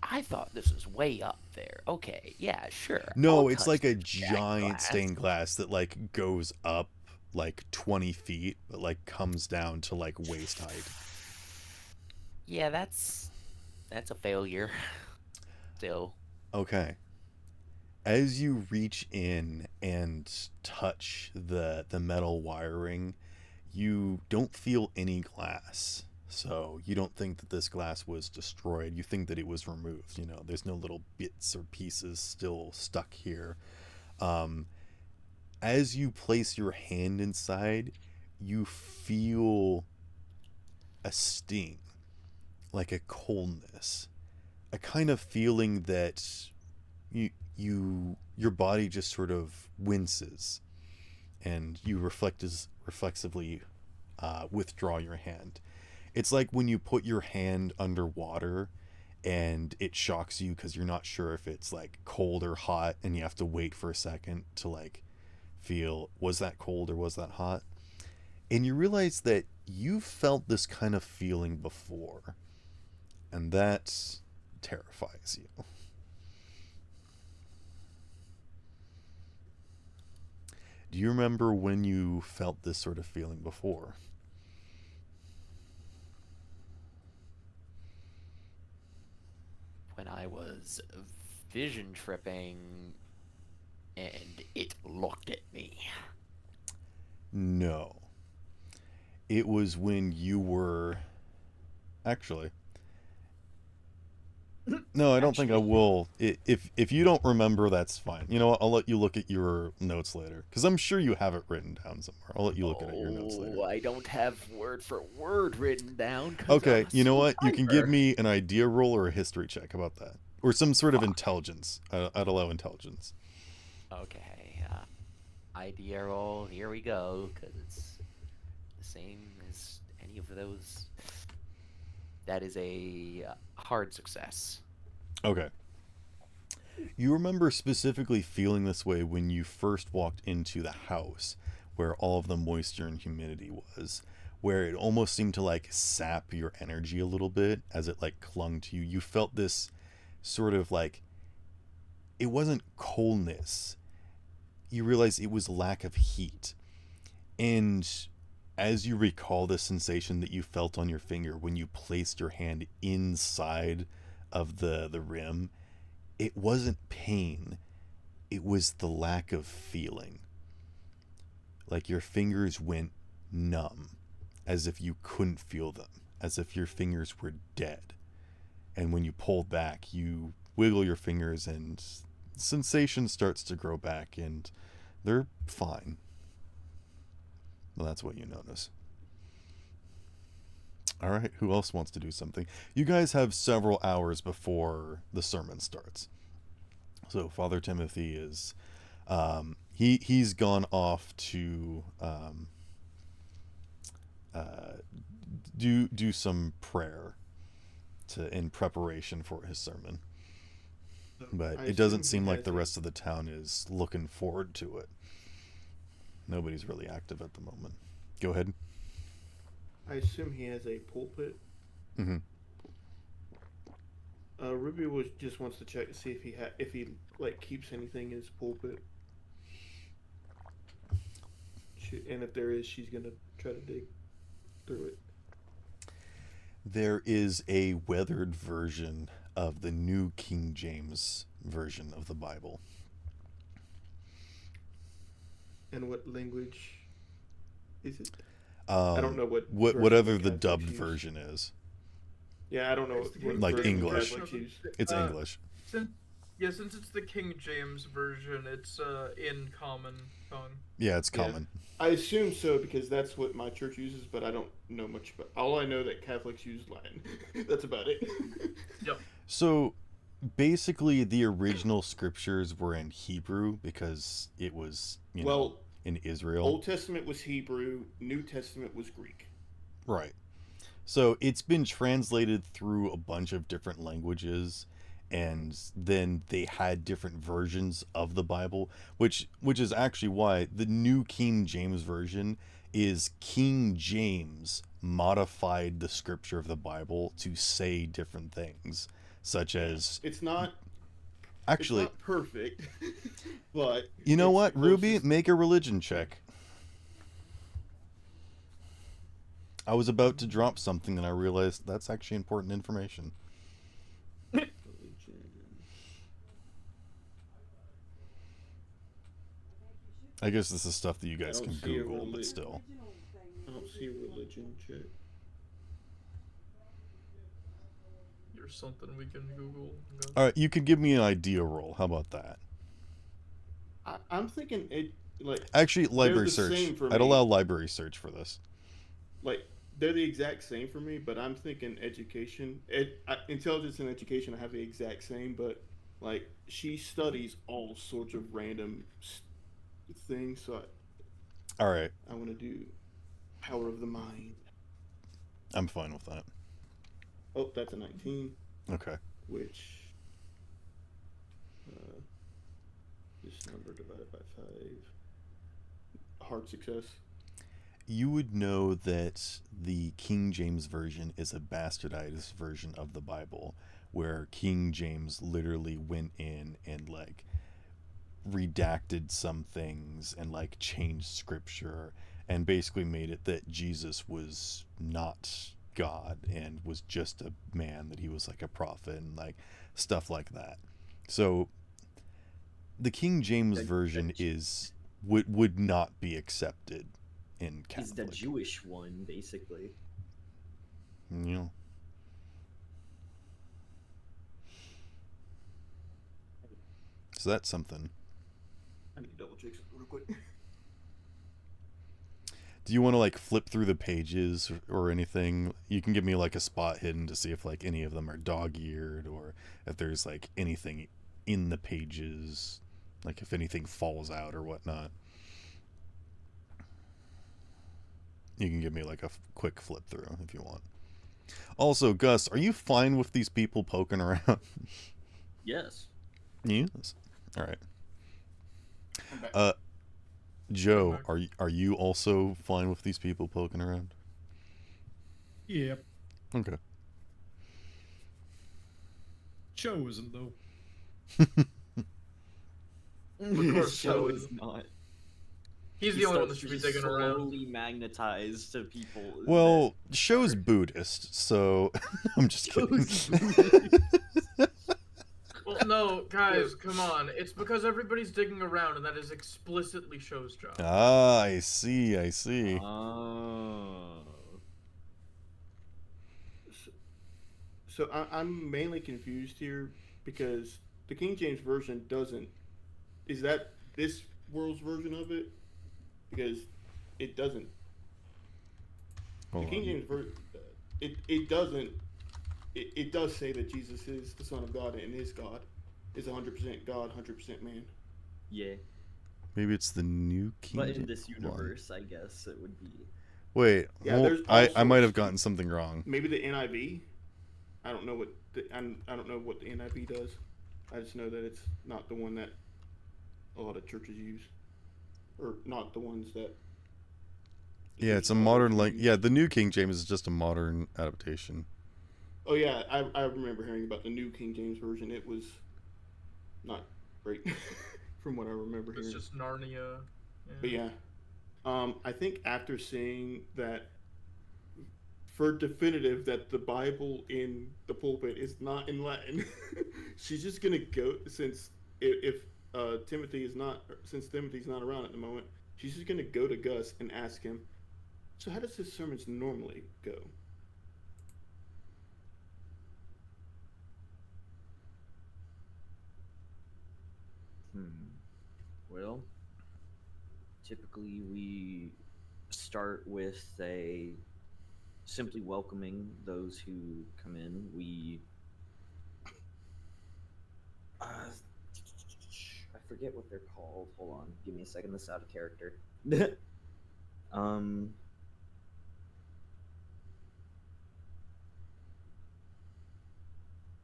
I thought this was way up there. Okay, yeah, sure. I'll No, it's touch like a this jagged giant glass. stained glass that like goes up like 20 feet, but like comes down to like waist height. Yeah, that's a failure. still. Okay. As you reach in and touch the metal wiring, you don't feel any glass. So you don't think that this glass was destroyed. You think that it was removed. You know, there's no little bits or pieces still stuck here. Um, as you place your hand inside, you feel a sting, like a coldness, a kind of feeling that your body just sort of winces, and you reflexively withdraw your hand. It's like when you put your hand underwater and it shocks you because you're not sure if it's like cold or hot, and you have to wait for a second to like feel, was that cold or was that hot? And you realize that you felt this kind of feeling before, and that terrifies you. Do you remember when you felt this sort of feeling before? When I was vision tripping and it looked at me. No. It was when you were... Actually... No, I don't think I will. If you don't remember, that's fine. You know what? I'll let you look at your notes later, because I'm sure you have it written down somewhere. I'll let you look at your notes later. I don't have word for word written down. Okay, you know what? You can give me an idea roll or a history check. How about that? Or some sort of intelligence. I'd allow intelligence. Okay, idea roll. Here we go, because it's the same as any of those. That is a hard success. Okay. You remember specifically feeling this way when you first walked into the house, where all of the moisture and humidity was, where it almost seemed to like sap your energy a little bit as it like clung to you. You felt this sort of like, it wasn't coldness. You realize it was lack of heat. And as you recall the sensation that you felt on your finger when you placed your hand inside of the rim, it wasn't pain. It was the lack of feeling. Like your fingers went numb, as if you couldn't feel them, as if your fingers were dead. And when you pulled back, you wiggle your fingers and sensation starts to grow back, and they're fine. Well, that's what you notice. All right, who else wants to do something? You guys have several hours before the sermon starts. So Father Timothy is, he's gone off to do some prayer in preparation for his sermon. But it doesn't seem like the rest of the town is looking forward to it. Nobody's really active at the moment. Go ahead. I assume he has a pulpit. Mm-hmm. Ruby just wants to check to see if he like keeps anything in his pulpit. And if there is, she's gonna try to dig through it. There is a weathered version of the New King James version of the Bible. And what language is it? I don't know whatever the dubbed version is. Yeah, I don't know what like version English. Catholics use. It's English. Since it's the King James version, it's in common tongue. Yeah, it's common. I assume so because that's what my church uses, but I don't know much about. All I know that Catholics use Latin. That's about it. Yep. So basically, the original scriptures were in Hebrew because it was in Israel. Old Testament was Hebrew. New Testament was Greek. Right. So it's been translated through a bunch of different languages, and then they had different versions of the Bible, which is actually why the New King James Version is King James modified the scripture of the Bible to say different things, such as... It's not perfect, but... You know what, Ruby? Make a religion check. I was about to drop something and I realized that's actually important information. I guess this is stuff that you guys I can don't see a Google, but reli- still. I don't see religion check. Here's something we can Google. All right, you could give me an idea roll. How about that? I'm thinking it like Actually, library the search. same for I'd me. allow library search for this. like they're the exact same for me, but I'm thinking education, intelligence and education. I have the exact same, but like she studies all sorts of random things, so All right, I want to do power of the mind. I'm fine with that. Oh, that's a 19, Okay. which this number divided by 5, hard success. You would know that the King James Version is a bastardized version of the Bible, where King James literally went in and like redacted some things and like changed scripture and basically made it that Jesus was not God and was just a man, that he was like a prophet and like stuff like that. So the King James Version is would not be accepted in Catholic. He's the Jewish one, basically. You know. So that's something. I need to double check something real quick. Do you want to like flip through the pages or anything? You can give me like a spot hidden to see if like any of them are dog-eared or if there's like anything in the pages, like if anything falls out or whatnot. You can give me like a quick flip through if you want. Also, Gus, are you fine with these people poking around? Yes. Yes. All right. Joe, are you also fine with these people poking around? Yep. Okay. Joe isn't though. Of course, Joe so is not. He's He the only one starts that to should be just digging around. slowly magnetized to people. Well, Show's Buddhist, so I'm just kidding. Well, no, guys, come on. It's because everybody's digging around, and that is explicitly Show's job. Ah, I see, I see. Oh. So I'm mainly confused here because the King James Version doesn't. Is that this world's version of it? Because it doesn't. Hold The King on. James Version, it doesn't. It does say that Jesus is the Son of God and is God, is 100% God, 100% man. Yeah. Maybe it's the new King But in James- this hold on. universe, I guess it would be. Wait, Yeah, hold- there's I also might have gotten something wrong. Maybe the NIV. I don't know what I don't know what the NIV does. I just know that it's not the one that a lot of churches use, or not the ones that. Yeah, it's a modern like yeah, the new King James is just a modern adaptation. Oh yeah, I remember hearing about the new King James Version. It was not great, from what I remember It's hearing. just Narnia. But yeah, I think after seeing that, for definitive that the Bible in the pulpit is not in Latin, she's just gonna go since if Timothy's not around at the moment, she's just gonna go to Gus and ask him. So how does his sermons normally go? Well, typically we start with simply welcoming those who come in. We I forget what they're called. Hold on, give me a second. This is out of character.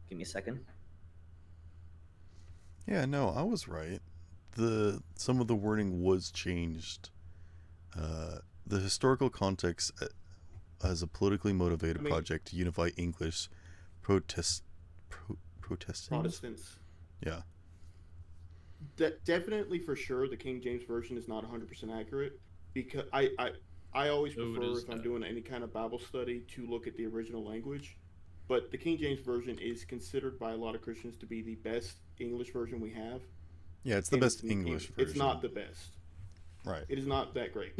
Give me a second. Yeah, no, I was right. Some of the wording was changed. The historical context as a politically motivated project to unify English Protestants. Protestants. Yeah. Definitely for sure, the King James Version is not 100% accurate because I always No, it prefer is if I'm not. doing any kind of Bible study to look at the original language. But the King James Version is considered by a lot of Christians to be the best English version we have. Yeah, it's the And best English version. It's not the best. Right. It is not that great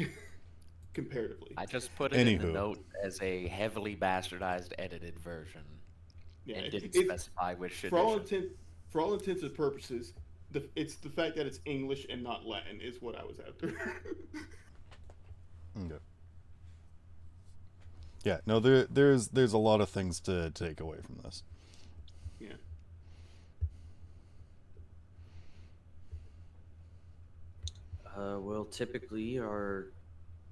comparatively. I just put it in the Anywho, note as a heavily bastardized edited version Yeah, and didn't it's specify which for all edition. for all intents and purposes, it's the fact that it's English and not Latin is what I was after. okay. Yeah, no, there's a lot of things to take away from this. Yeah. Well, typically our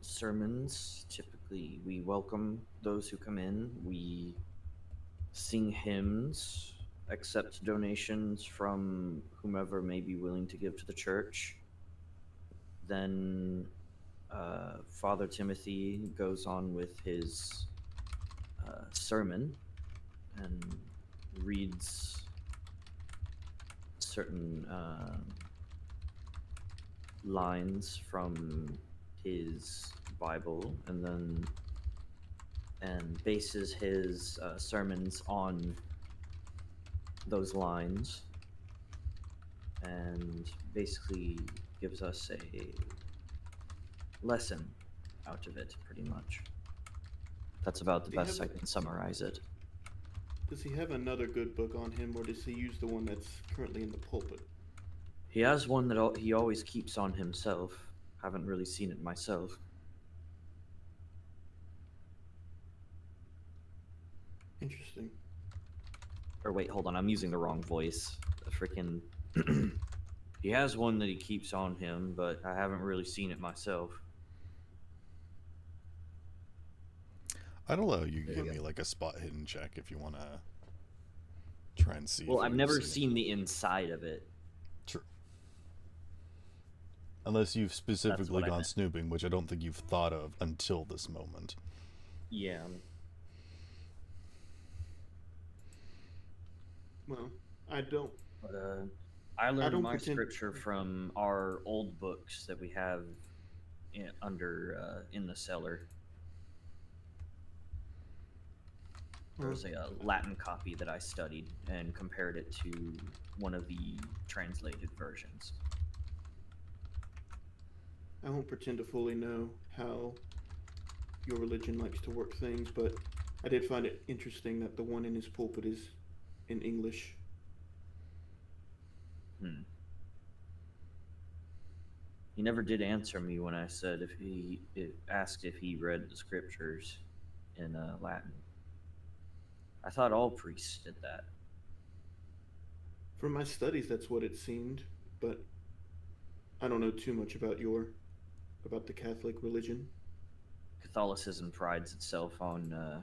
sermons, typically we welcome those who come in. We sing hymns, accept donations from whomever may be willing to give to the church. Then Father Timothy goes on with his sermon and reads certain lines from his Bible, and bases his sermons on those lines, and basically gives us a lesson out of it, pretty much. That's about the best I can summarize it. Does he have another good book on him, or does he use the one that's currently in the pulpit? He has one that he always keeps on himself. Haven't really seen it myself. Interesting. Or wait, hold on, I'm using the wrong voice. The freaking. He has one that he keeps on him, but I haven't really seen it myself. I'd allow you to There give you me go. like a spot hidden check if you want to try and see. Well, if I've you've never it. seen the inside of it. True. Unless you've specifically gone snooping, which I don't think you've thought of until this moment. Yeah. Well, I don't. But I learned don't my pretend- scripture from our old books that we have in the cellar. There was a Latin copy that I studied and compared it to one of the translated versions. I won't pretend to fully know how your religion likes to work things, but I did find it interesting that the one in his pulpit is in English. He never did answer me when I said asked if he read the scriptures in Latin. I thought all priests did that. From my studies, that's what it seemed, but I don't know too much about the Catholic religion. Catholicism prides itself on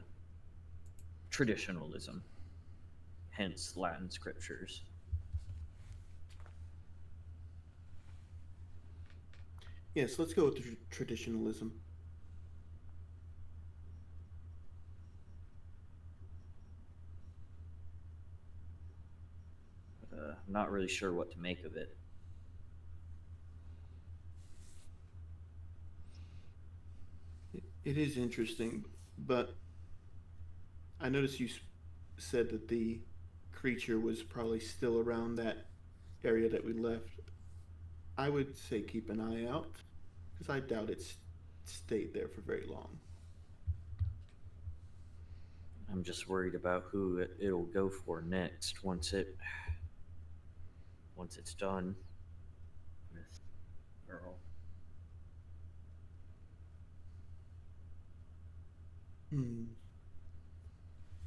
traditionalism, hence Latin scriptures. Yes, let's go with traditionalism. But, I'm not really sure what to make of it. It is interesting, but I noticed you said that the creature was probably still around that area that we left. I would say keep an eye out, because I doubt it's stayed there for very long. I'm just worried about who it'll go for next once it's done with Earl.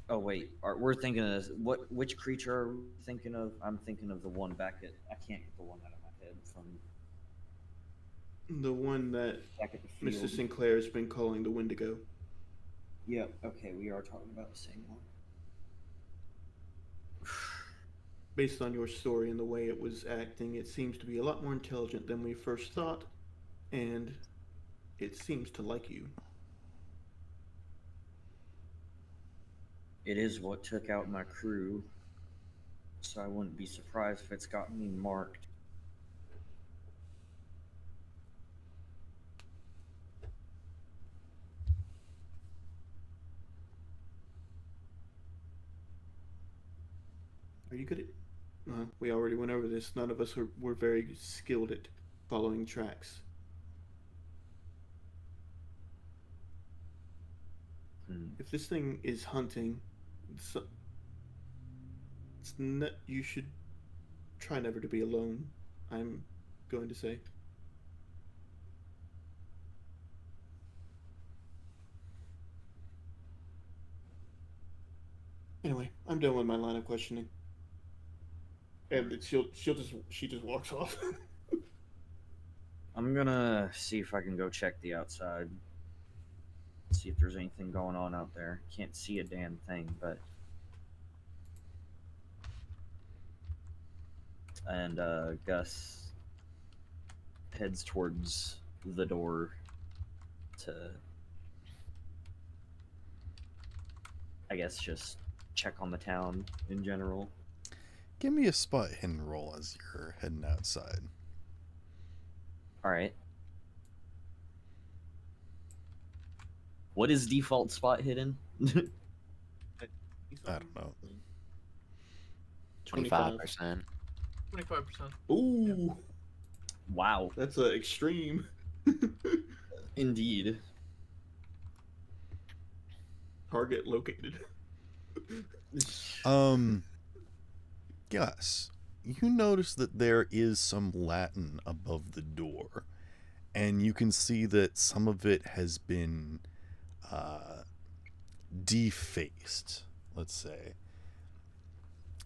Oh wait, we're thinking of this. Which creature are we thinking of? I'm thinking of the one back at. I can't get the one out of my head from The one that back at the Mr. field. Sinclair has been calling the Wendigo. Yeah. Okay, we are talking about the same one. Based on your story and the way it was acting, it seems to be a lot more intelligent than we first thought, and it seems to like you. It is what took out my crew, so I wouldn't be surprised if it's got me marked. Are you good at... we already went over this. None of us were very skilled at following tracks. If this thing is hunting, you should try never to be alone. I'm going to say. Anyway, I'm done with my line of questioning. And she just walks off. I'm gonna see if I can go check the outside. See if there's anything going on out there. Can't see a damn thing, but. And Gus heads towards the door to, I guess, just check on the town in general. Give me a spot hidden roll as you're heading outside. All right. What is default spot hidden? I don't know. 25%. 25%. Ooh, Wow. that's an extreme. Indeed. Target located. Gus, you notice that there is some Latin above the door, and you can see that some of it has been defaced, let's say.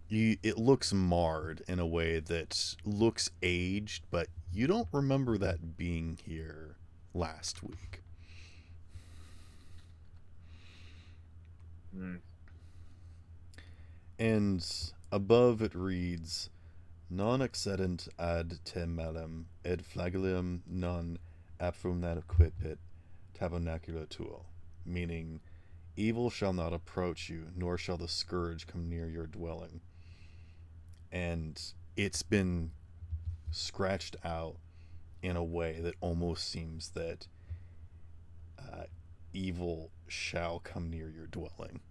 It looks marred in a way that looks aged, but you don't remember that being here last week. And above it reads, non accedent ad te malum, ed flagellum non aprum nadquipit tabernacula tuo, meaning, evil shall not approach you, nor shall the scourge come near your dwelling. And it's been scratched out in a way that almost seems that evil shall come near your dwelling.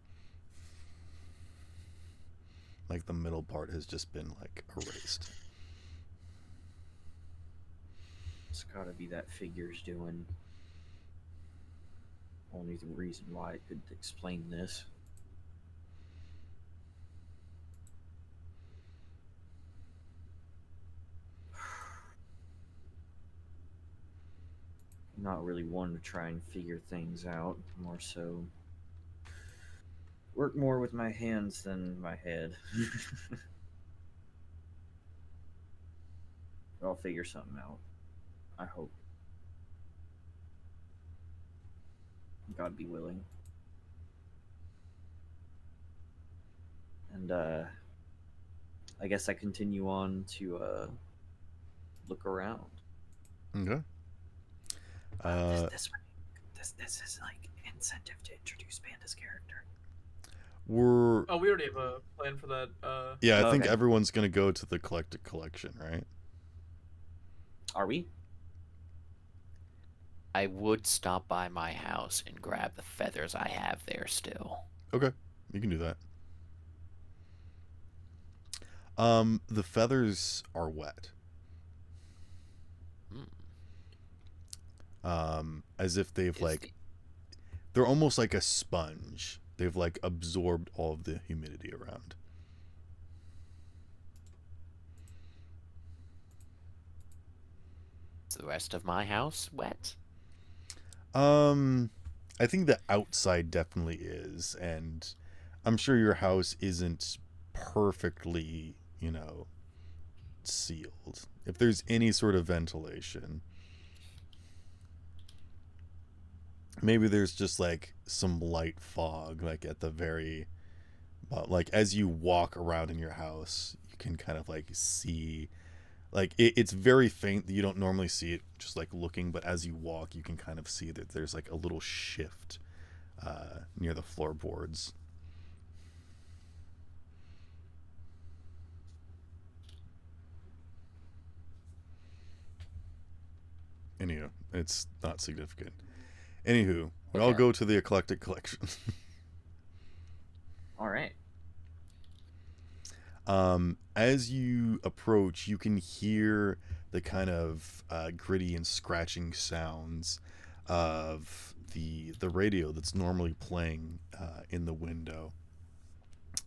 Like the middle part has just been like erased. It's gotta be that figure's doing. Only the reason why it could explain this. I'm not really one to try and figure things out, more so work more with my hands than my head. I'll figure something out. I hope. God be willing. And I guess I continue on to look around. Okay. This is like incentive to introduce Panda's character. We're Oh, we already have a plan for that. yeah, I think Okay. everyone's gonna go to the eclectic collection, right? Are we? I would stop by my house and grab the feathers I have there still. Okay, you can do that. The feathers are wet. As if they've they're almost like a sponge. They've like absorbed all of the humidity around. Is the rest of my house wet? I think the outside definitely is, and I'm sure your house isn't perfectly, sealed. If there's any sort of ventilation, maybe there's just like some light fog, like at the very, like as you walk around in your house, you can kind of like see, like it's very faint. You don't normally see it just like looking, but as you walk, you can kind of see that there's like a little shift near the floorboards. Anywho, it's not significant. Anywho, we all go to the eclectic collection. All right. As you approach, you can hear the kind of gritty and scratching sounds of the radio that's normally playing in the window.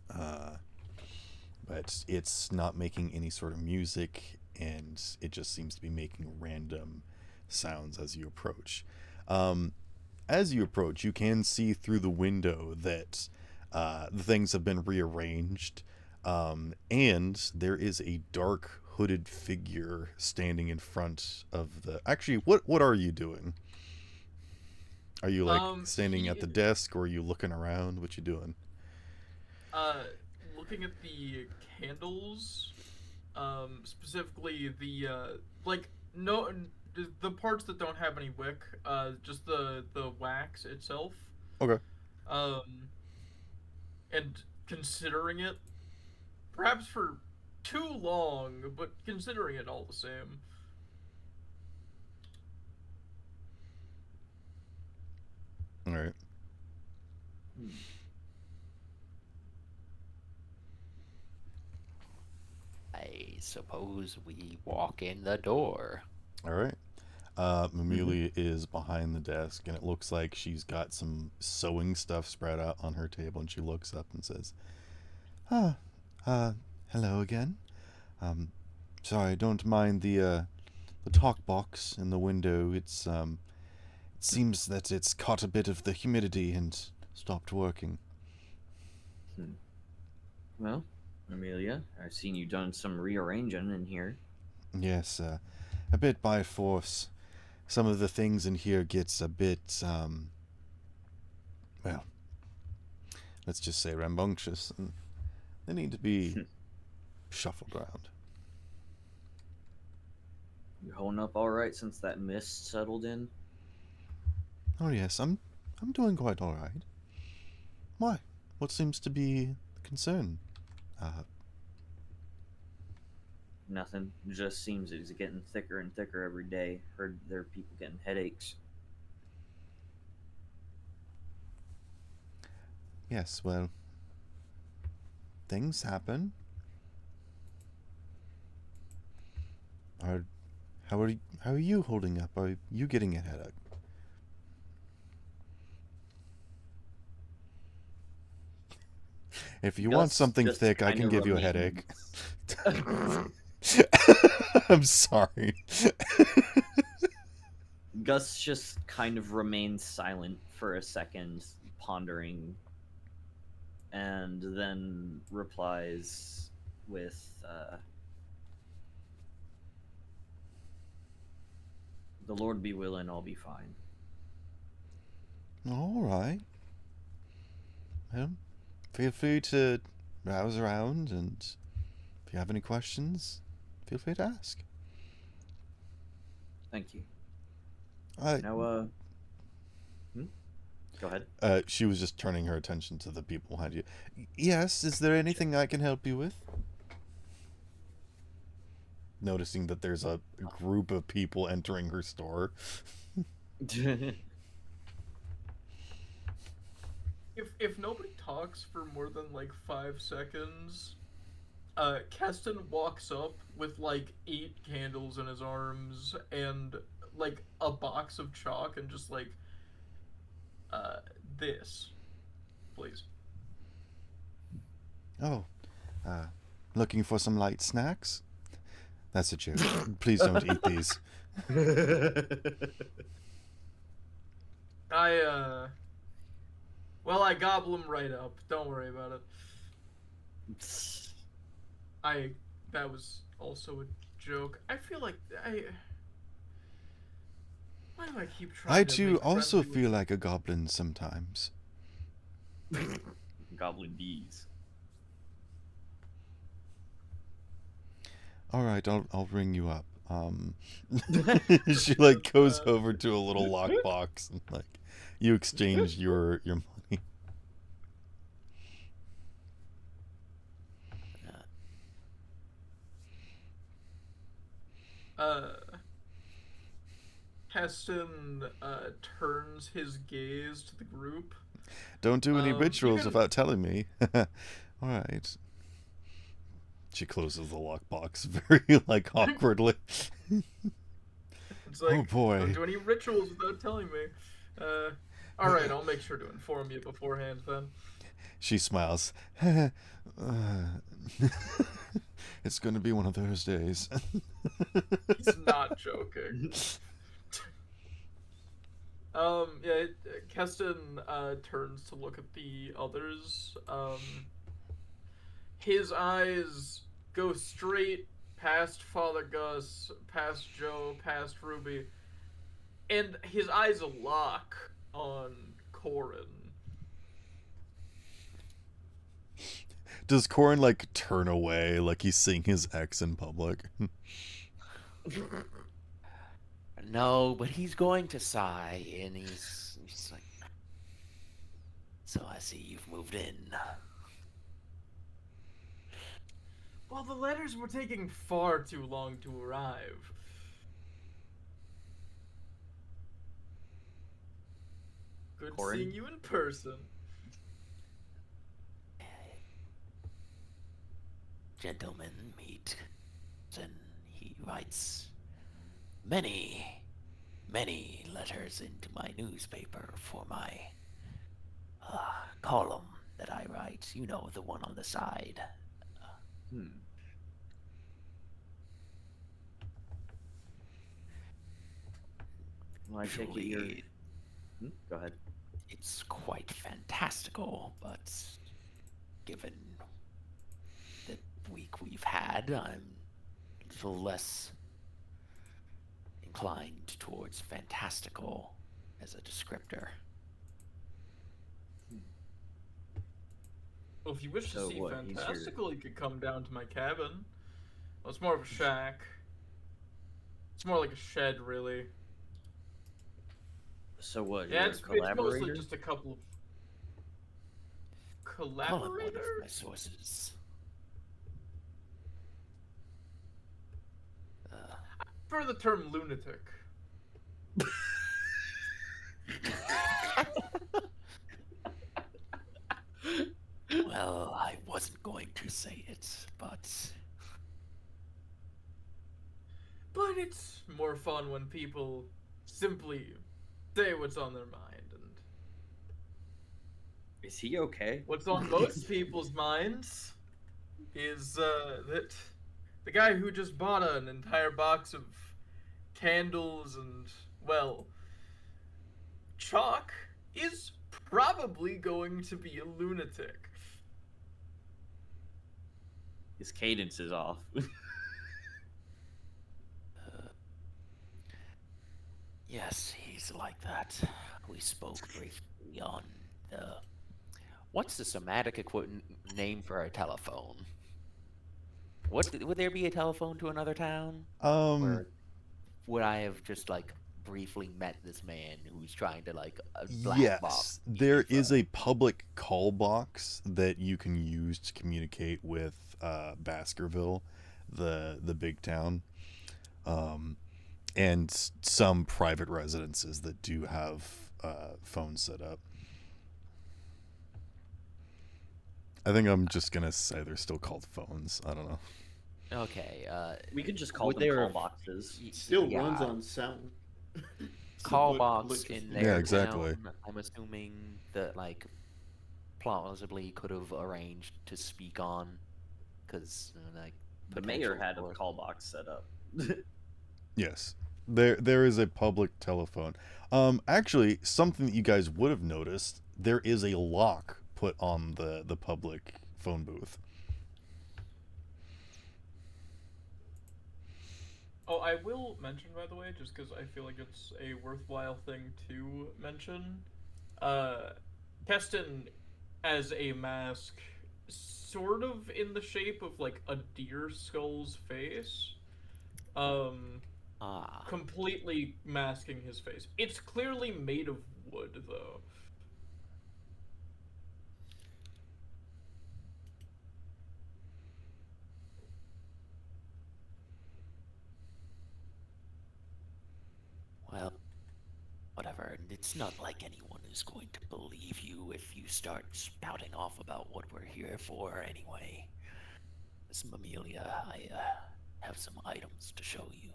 But it's not making any sort of music, and it just seems to be making random sounds as you approach. As you approach, you can see through the window that the things have been rearranged, and there is a dark hooded figure standing in front of the. Actually, what are you doing? Are you standing at the desk, or are you looking around? What you doing? Looking at the candles, specifically the no, the parts that don't have any wick, just the wax itself. Okay. And considering it, perhaps for too long, but considering it all the same. All right. I suppose we walk in the door. All right. Mamili is behind the desk, and it looks like she's got some sewing stuff spread out on her table, and she looks up and says, hello again. Sorry, don't mind the talk box in the window. It's, it seems that it's caught a bit of the humidity and stopped working. Well, Amelia, I've seen you done some rearranging in here. Yes, a bit by force. Some of the things in here gets a bit, well, let's just say rambunctious, and they need to be shuffled around. You holding up all right since that mist settled in? Oh yes, I'm doing quite all right. Why? What seems to be the concern? Nothing. It just seems it's getting thicker and thicker every day. Heard there are people getting headaches. Yes, well, things happen. How are you holding up? Are you getting a headache? If you want something thick, I can give you a headache. I'm sorry. Gus just kind of remains silent for a second, pondering, and then replies with, the Lord be willing, I'll be fine. All right. Well, feel free to browse around, and if you have any questions, feel free to ask. Thank you. Now, go ahead. She was just turning her attention to the people behind you. Yes, is there anything I can help you with? Noticing that there's a group of people entering her store. If nobody talks for more than like 5 seconds, Keston walks up with like 8 candles in his arms and like a box of chalk and just like, this, please. Oh, looking for some light snacks? That's a joke. Please don't eat these. I gobble them right up. Don't worry about it. That was also a joke. I feel like why do I keep trying I to too make also friendly feel like a goblin sometimes. Goblin bees. All right, I'll ring you up. She like goes over to a little lockbox and like you exchange your money. Keston turns his gaze to the group. Don't do any rituals can- without telling me. All right. She closes the lockbox very like awkwardly. It's Oh like, don't boy. do any rituals without telling me. All right, I'll make sure to inform you beforehand then. She smiles. It's going to be one of those days. He's not joking. Yeah, Keston turns to look at the others. His eyes go straight past Father Gus, past Joe, past Ruby, and his eyes lock on Corin. Does Corin like turn away like he's seeing his ex in public? No, but he's going to sigh, and he's like, "So I see you've moved in." Well, the letters were taking far too long to arrive. Good Corin? seeing you in person. Gentlemen meet, and he writes many, many letters into my newspaper for my column that I write. You know, the one on the side. Hmm. Well, I take it you're. Truly, Go ahead. it's quite fantastical, but given the week we've had, I'm a little less inclined towards fantastical as a descriptor. Well, if you wish to So see what, he's your- fantastical, you could come down to my cabin. Well, it's more of a shack. It's more like a shed, really. So what? Yeah, You're it's a mostly collaborator? just a couple of Call him one of my collaborators. sources. For the term lunatic. Well, I wasn't going to say it, but But it's more fun when people simply say what's on their mind. And Is he okay? what's on most people's minds is that the guy who just bought an entire box of candles and, well, chalk is probably going to be a lunatic. His cadence is off. yes, he's like that. We spoke briefly on the. What's the somatic name for a telephone? Would there be a telephone to another town? Or would I have just like briefly met this man who's trying to like a black box? Yes, there is a public call box that you can use to communicate with Baskerville, the big town, and some private residences that do have phones set up. I think I'm just gonna say they're still called phones. I don't know. Okay. We could just call Would them there- call boxes. Still yeah, runs on sound. call But box electricity- in their Yeah, exactly. town. I'm assuming that like plausibly could have arranged to speak on, because like The mayor potential had a for- call box set up. Yes, there is a public telephone. Actually, something that you guys would have noticed, there is a lock put on the public phone booth. Oh, I will mention, by the way, just because I feel like it's a worthwhile thing to mention. Keston, as a mask, sort of in the shape of like a deer skull's face. Completely masking his face. It's clearly made of wood, though. Well, whatever. It's not like anyone is going to believe you if you start spouting off about what we're here for anyway. Miss Mamelia, I have some items to show you.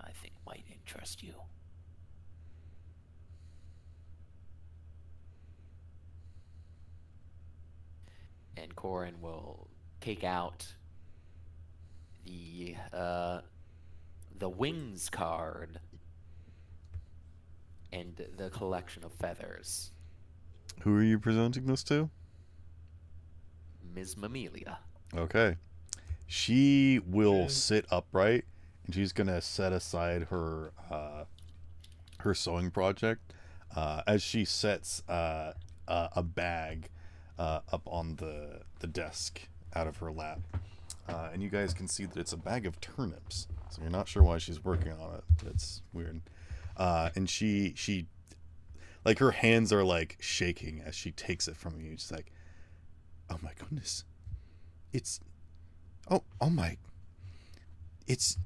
I think might interest you. And Corin will take out the wings card and the collection of feathers. Who are you presenting this to? Ms. Mammelia. Okay. She will Okay. sit upright, and she's gonna set aside her sewing project as she sets a bag up on the desk out of her lap. And you guys can see that it's a bag of turnips. So you're not sure why she's working on it. But it's weird. And she like her hands are like shaking as she takes it from you. She's like, "Oh my goodness, it's oh my, it's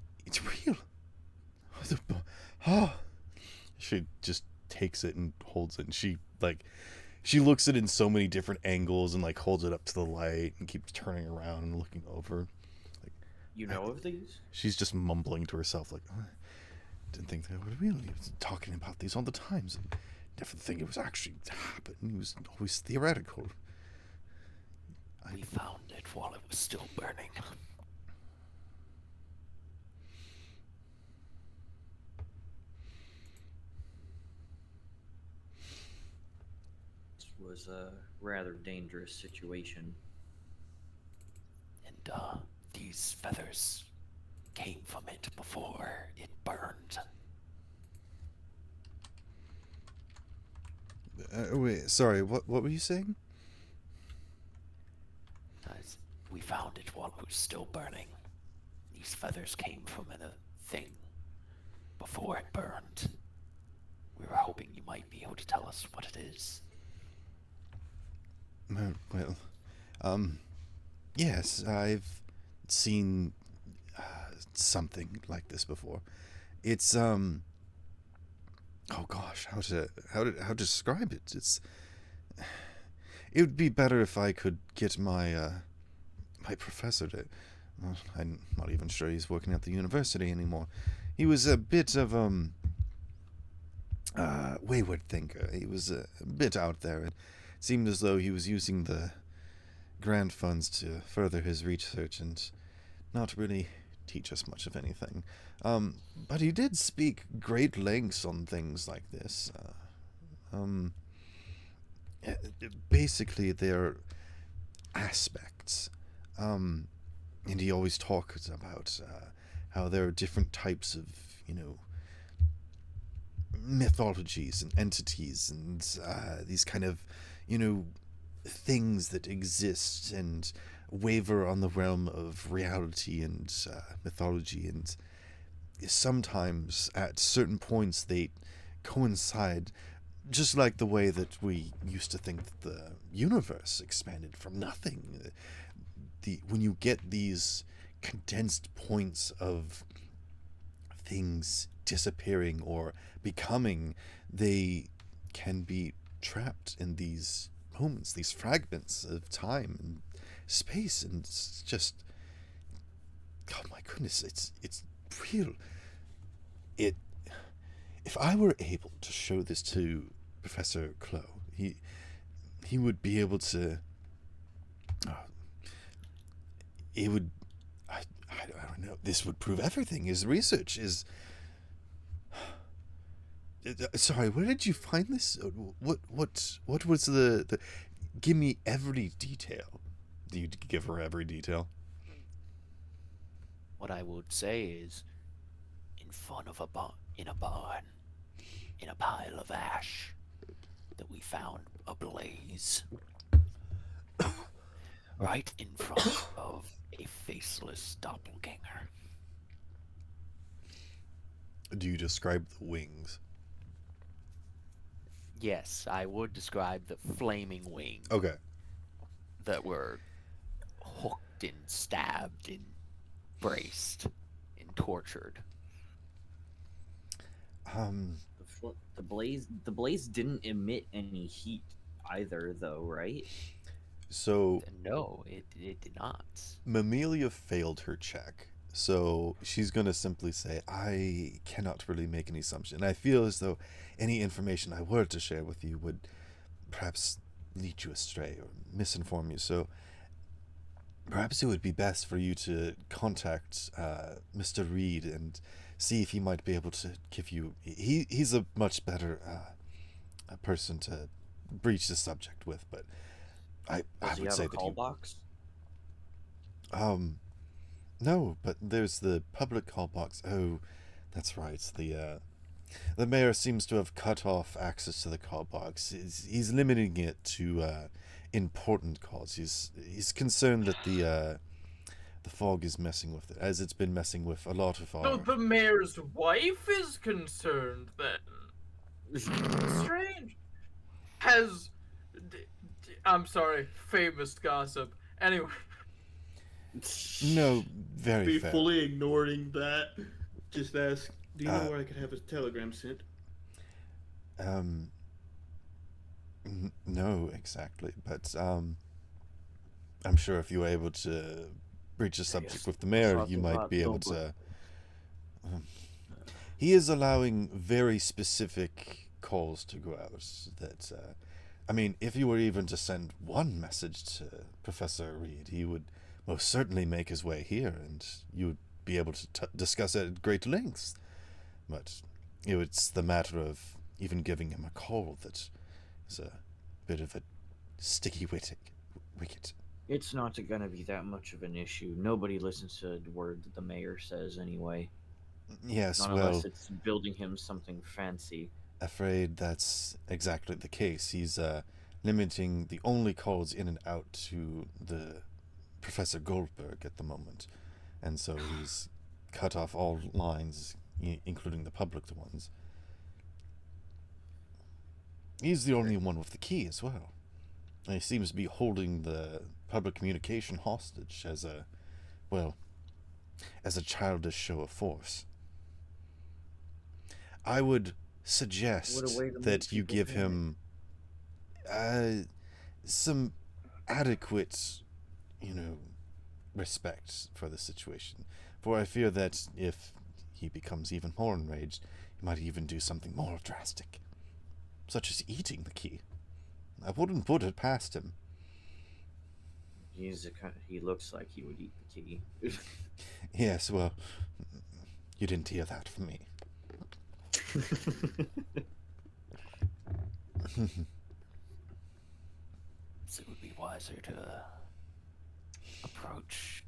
real." Oh. She just takes it and holds it, and she looks at it in so many different angles and like holds it up to the light and keeps turning around and looking over. You know of these? She's just mumbling to herself like, "Oh, didn't think they were real. He was talking about these all the times. And never think it was actually happening. It was always theoretical." We found it while it was still burning. This was a rather dangerous situation. And these feathers came from it before it burned. Wait, sorry. What were you saying? We found it while it was still burning. These feathers came from a thing before it burned. We were hoping you might be able to tell us what it is. Well, yes, I've seen something like this before. It's oh gosh, how to describe it? It would be better if I could get my my professor to. Well, I'm not even sure he's working at the university anymore. He was a bit of wayward thinker. He was a bit out there. It seemed as though he was using the grant funds to further his research and not really teach us much of anything. But he did speak great lengths on things like this. Basically, they're aspects. And he always talks about how there are different types of, mythologies and entities and these kind of, things that exist and waver on the realm of reality and mythology. And sometimes at certain points they coincide, just like the way that we used to think that the universe expanded from nothing. When you get these condensed points of things disappearing or becoming, they can be trapped in these moments, these fragments of time and space, and it's just, oh my goodness, it's real. If I were able to show this to Professor Clow, he would be able to. It would. I don't know. This would prove everything. His research is. Sorry, where did you find this? What was the? Give me every detail. Do you give her every detail? What I would say is, in front of in a barn, in a pile of ash, that we found ablaze, right in front of a faceless doppelganger. Do you describe the wings? Yes, I would describe the flaming wings Okay. that were hooked and stabbed and braced and tortured. The blaze didn't emit any heat either, though, right? So No, it did not. Mammelia failed her check So she's going to simply say, I cannot really make any assumption. I feel as though any information I were to share with you would perhaps lead you astray or misinform you. So perhaps it would be best for you to contact Mr. Reed and see if he might be able to give you. He's a much better a person to breach the subject with, but I Does he would have say a that call you. box? No, but there's the public call box. Oh, that's right. The mayor seems to have cut off access to the call box. He's limiting it to important calls. He's concerned that the fog is messing with it, as it's been messing with a lot of So our. the mayor's wife is concerned then. Strange. Has. I'm sorry, famous gossip. Anyway. No, very Be fair. fully ignoring that. Just ask, do you know Uh, where I could have a telegram sent? No, exactly, but I'm sure if you were able to breach the subject with the mayor, you might be able to. He is allowing very specific calls to go out. That, I mean, if you were even to send one message to Professor Reed, he would most certainly make his way here, and you would be able to discuss it at great lengths. But it's the matter of even giving him a call that is a bit of a sticky wicket. It's not going to be that much of an issue. Nobody listens to a word that the mayor says anyway. Yes, Not well, unless it's building him something fancy. afraid that's exactly the case. He's limiting the only calls in and out to the Professor Goldberg at the moment, and so he's cut off all lines, including the public ones. He's the only one with the key as well. And he seems to be holding the public communication hostage as a childish show of force. I would suggest What a way to that make you people give panic. him some adequate, respect for the situation. For I fear that if he becomes even more enraged, he might even do something more drastic, such as eating the key. I wouldn't put it past him. He looks like he would eat the key. Yes, well, you didn't hear that from me. So it would be wiser to approach.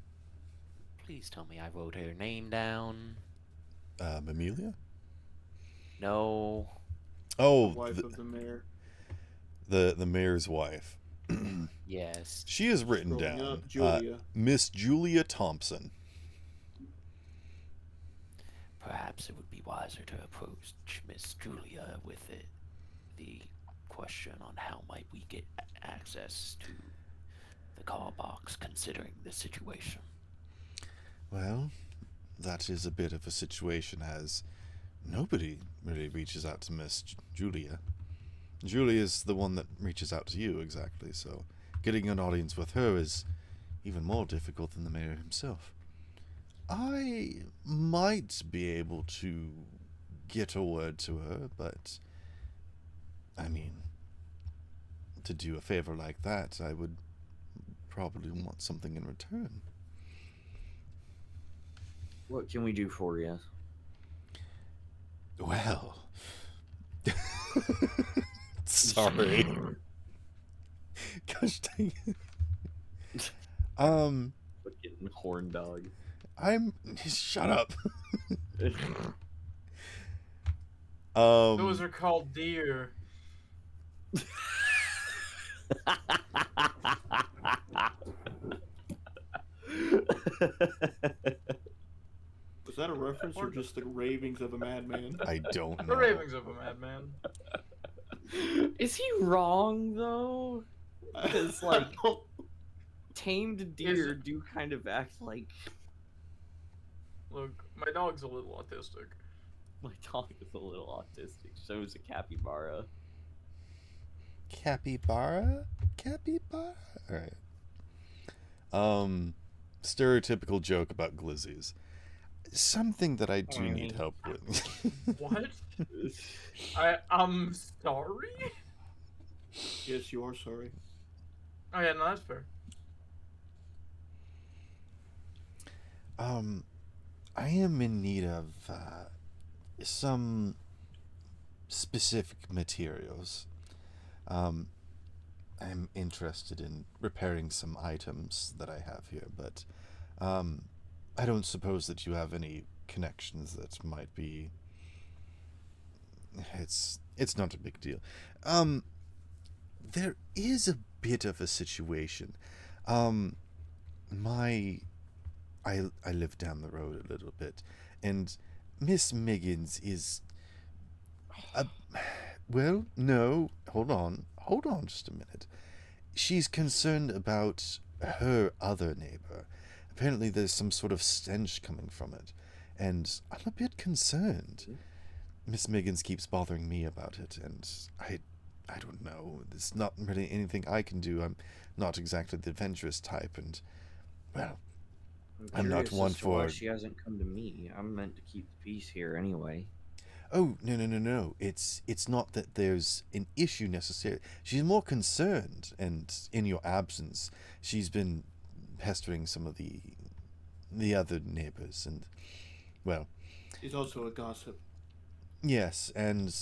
Please tell me I wrote her name down. Amelia? No. Oh, Wife of the mayor. the mayor's wife. Yes. She is written Scrolling down. up, Julia. Miss Julia Thompson. Perhaps it would be wiser to approach Miss Julia with the question on how might we get access to the call box, considering the situation. Well, that is a bit of a situation, as nobody really reaches out to Miss Julia. Julia is the one that reaches out to you, exactly, so getting an audience with her is even more difficult than the mayor himself. I might be able to get a word to her, but I mean, to do a favor like that, I would probably want something in return. What can we do for you? Well, sorry. Gosh dang it. Fucking horn dog. Shut up. Those are called deer. Was that a reference or just the ravings of a madman? I don't The know. ravings of a madman. Is he wrong though? Because like tamed deer do kind of act like Look, my dog's a little autistic. my dog is a little autistic. So is a capybara. Capybara? Alright. Stereotypical joke about glizzies. something that I do need help with. What? I'm sorry? Yes, you are sorry. Oh, yeah, no, that's fair. I am in need of some specific materials. I'm interested in repairing some items that I have here, but I don't suppose that you have any connections that might be. It's not a big deal. There is a bit of a situation. Um, my I live down the road a little bit, and Miss Miggins is. Uh, well, no, hold on just a minute. She's concerned about her other neighbor. Apparently, there's some sort of stench coming from it, and I'm a bit concerned. Miss Miggins keeps bothering me about it, and I don't know. There's not really anything I can do. I'm not exactly the adventurous type, and well, I'm not curious one as to why for. she hasn't come to me. I'm meant to keep the peace here anyway. Oh, no. It's not that there's an issue necessarily. She's more concerned, and in your absence, she's been pestering some of the other neighbors, and well, He's also a gossip. yes, and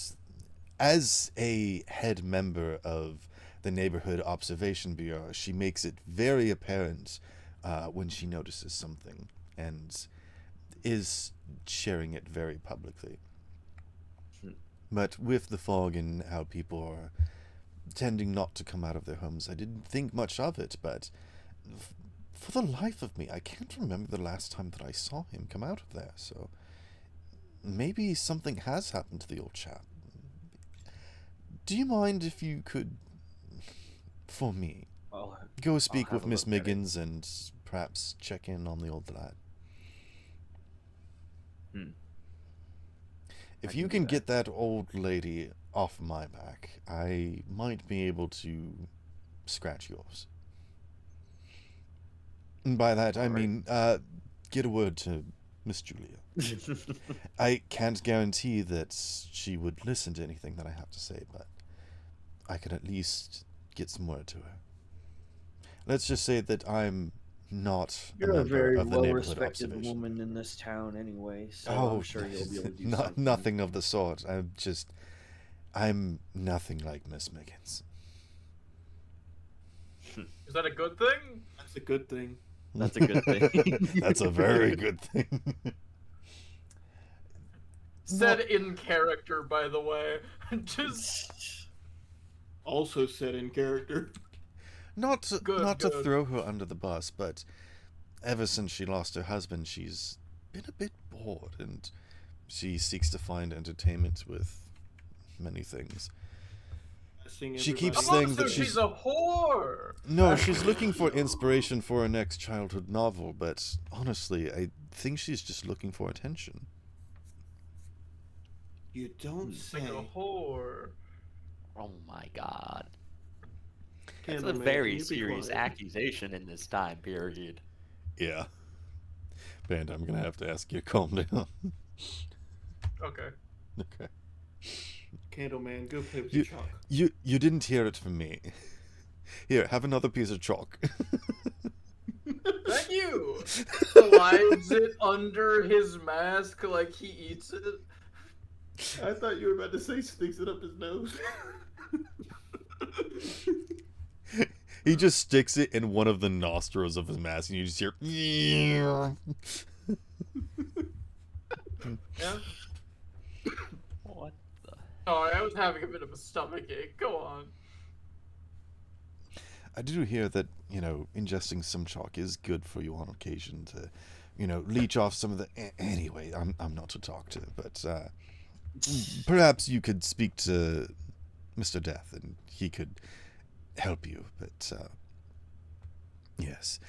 as a head member of the Neighborhood Observation Bureau, she makes it very apparent when she notices something, and is sharing it very publicly. But with the fog and how people are tending not to come out of their homes, I didn't think much of it, but for the life of me, I can't remember the last time that I saw him come out of there, so maybe something has happened to the old chap. Do you mind if you could, for me, go speak with Miss Miggins and perhaps check in on the old lad? If you can get that old lady off my back, I might be able to scratch yours. And by that, I mean, get a word to Miss Julia. I can't guarantee that she would listen to anything that I have to say, but I could at least get some word to her. Let's just say that I'm not You're a member very of the Neighborhood well-respected Observation. woman in this town anyway, so Oh, I'm sure you'll be able to do something. nothing of the sort. I'm nothing like Miss Miggins. Is that a good thing? That's a good thing. That's a good thing. That's a very good thing. Said in character, by the way. Just Also said in character. Not to Good. throw her under the bus, but ever since she lost her husband, she's been a bit bored, and she seeks to find entertainment with many things. She keeps saying that she's a whore. No, she's looking for inspiration for her next childhood novel, but honestly, I think she's just looking for attention. You don't say. Like a whore. Oh my god. That's Candleman, a very can you be serious quiet? accusation in this time period. Yeah. Band, I'm gonna have to ask you to calm down. Okay. Okay. Candleman, go play with your chalk. You didn't hear it from me. Here, have another piece of chalk. Thank you. Slides it under his mask like he eats it. I thought you were about to say sticks it up his nose. He just sticks it in one of the nostrils of his mask, and you just hear. Yeah. What the? Sorry, I was having a bit of a stomach ache. Go on. I do hear that, ingesting some chalk is good for you on occasion to, leech off some of the. Anyway, I'm not to talk to, but perhaps you could speak to Mr. Death, and he could help you. But yes,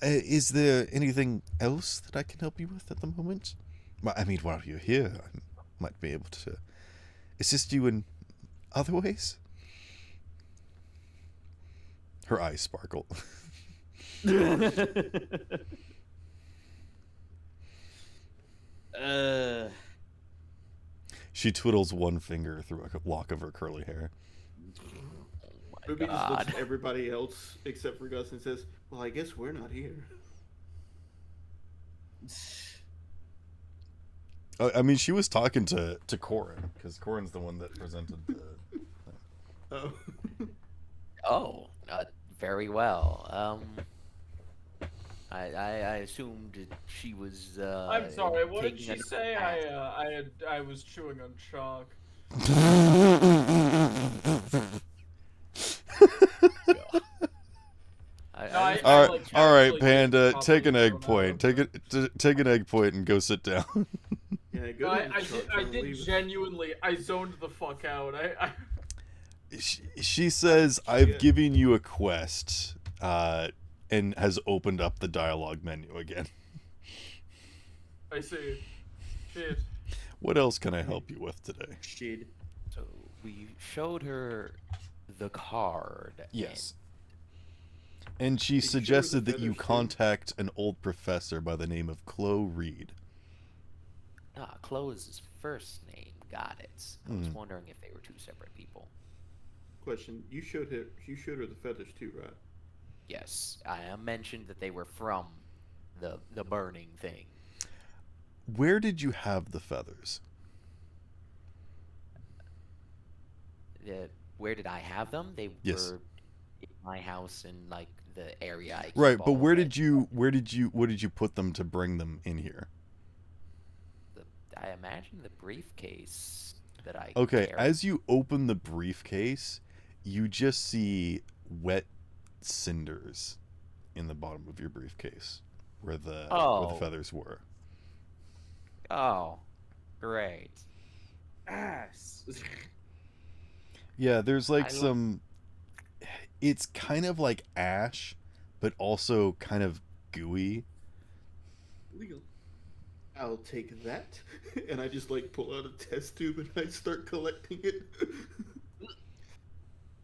is there anything else that I can help you with at the moment? Well, I mean, while you're here, I might be able to assist you in other ways. Her eyes sparkle. Uh, She twiddles one finger through a lock of her curly hair. My Ruby just looks God. at everybody else except for Gus and says, "Well, I guess we're not here." I mean, she was talking to Corin, because Corin's the one that presented the... Oh. Oh, very well. I assumed she was I'm sorry. What did taking she another say? path. I was chewing on chalk. No, I was I all right, like all right, actually did Panda, take properly an egg zone point. out. Take an egg point and go sit down. Yeah, go No, to the chart I zone, did leave us. genuinely. I zoned the fuck out. She says, "I've Yeah. given you a quest," and has opened up the dialogue menu again. I see. Shit. What else can I help you with today? shit. So we showed her the card. Yes. And she Did you show her the suggested that you feathers, too? contact an old professor by the name of Chloe Reed. Chloe is his first name. Got it. I was wondering if they were two separate people. Question: You showed her the feathers too, right? Yes, I mentioned that they were from the burning thing. Where did you have the feathers? Where did I have them? They Yes. were in my house in like the area I keep Right, but all where of it. did you what did you put them to bring them in here? I imagine the briefcase that I Okay, carry. as you open the briefcase, you just see wet cinders in the bottom of your briefcase where the Oh. feathers were. Oh, great. Ass. Yeah, there's like I lo- some it's kind of like ash, but also kind of gooey. Legal. I'll take that, and I just like pull out a test tube and I start collecting it.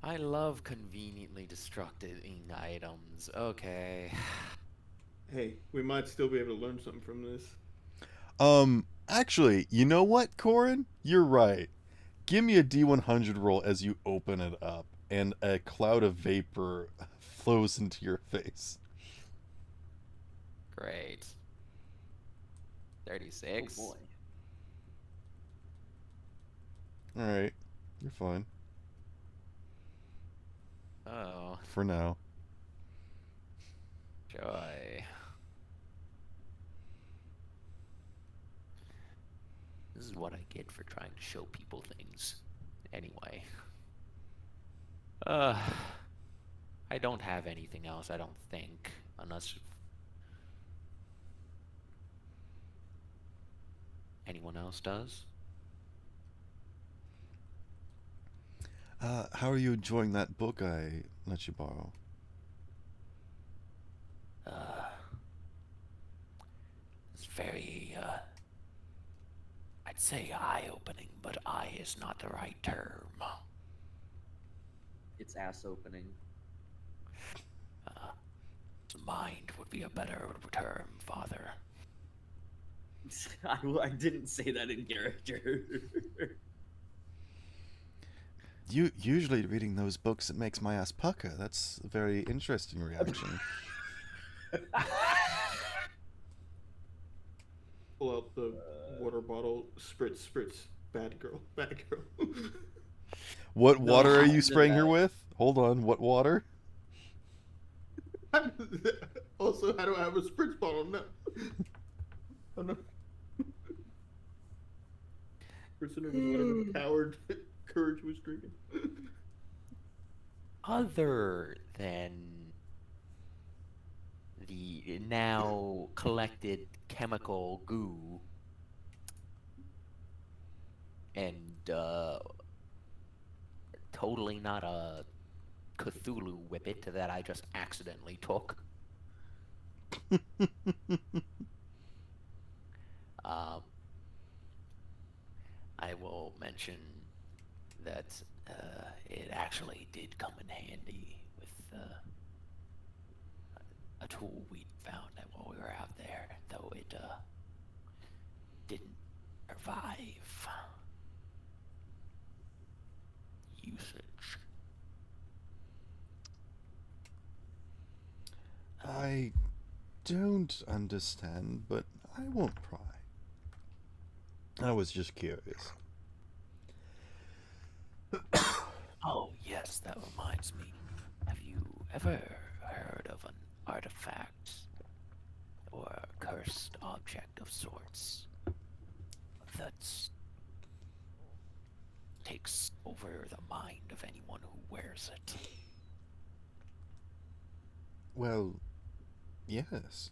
I love conveniently destructing items. Okay. Hey, we might still be able to learn something from this. Actually, you know what, Corin? You're right. Give me a D100 roll as you open it up, and a cloud of vapor flows into your face. Great. 36. Oh boy. Alright, you're fine. Oh, For now. joy. This is what I get for trying to show people things. Anyway. I don't have anything else, I don't think. Unless anyone else does. How are you enjoying that book I let you borrow? It's very, I'd say eye-opening, but eye is not the right term. It's ass opening. Mind would be a better term, Father. I didn't say that in character. You usually reading those books, it makes my ass pucker. That's a very interesting reaction. Pull out the water bottle, spritz, spritz. Bad girl, bad girl. What No, water are I you did spraying her that. with? Hold on, what water? Also, how do I have a spritz bottle now? Oh no. Prisoner was whatever coward courage was drinking. Other than the now collected chemical goo and totally not a Cthulhu whippet that I just accidentally took. I will mention that it actually did come in handy with a tool we found while we were out there, though it didn't 5. Usage. I don't understand, but I won't pry. I was just curious. Oh, yes, that reminds me. Have you ever heard of an artifact or a cursed object of sorts that takes over the mind of anyone who wears it? Well, yes.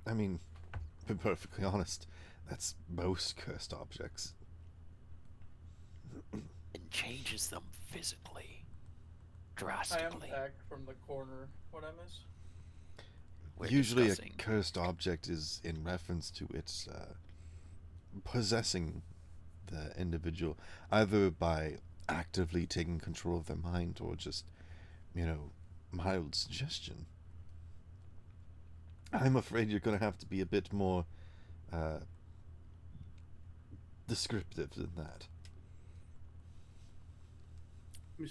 I mean, to be perfectly honest, that's most cursed objects. And changes them physically, I am drastically. back from the corner. What I miss? We're Usually discussing. a cursed object is in reference to its possessing the individual, either by actively taking control of their mind or just, mild suggestion. I'm afraid you're going to have to be a bit more descriptive than that.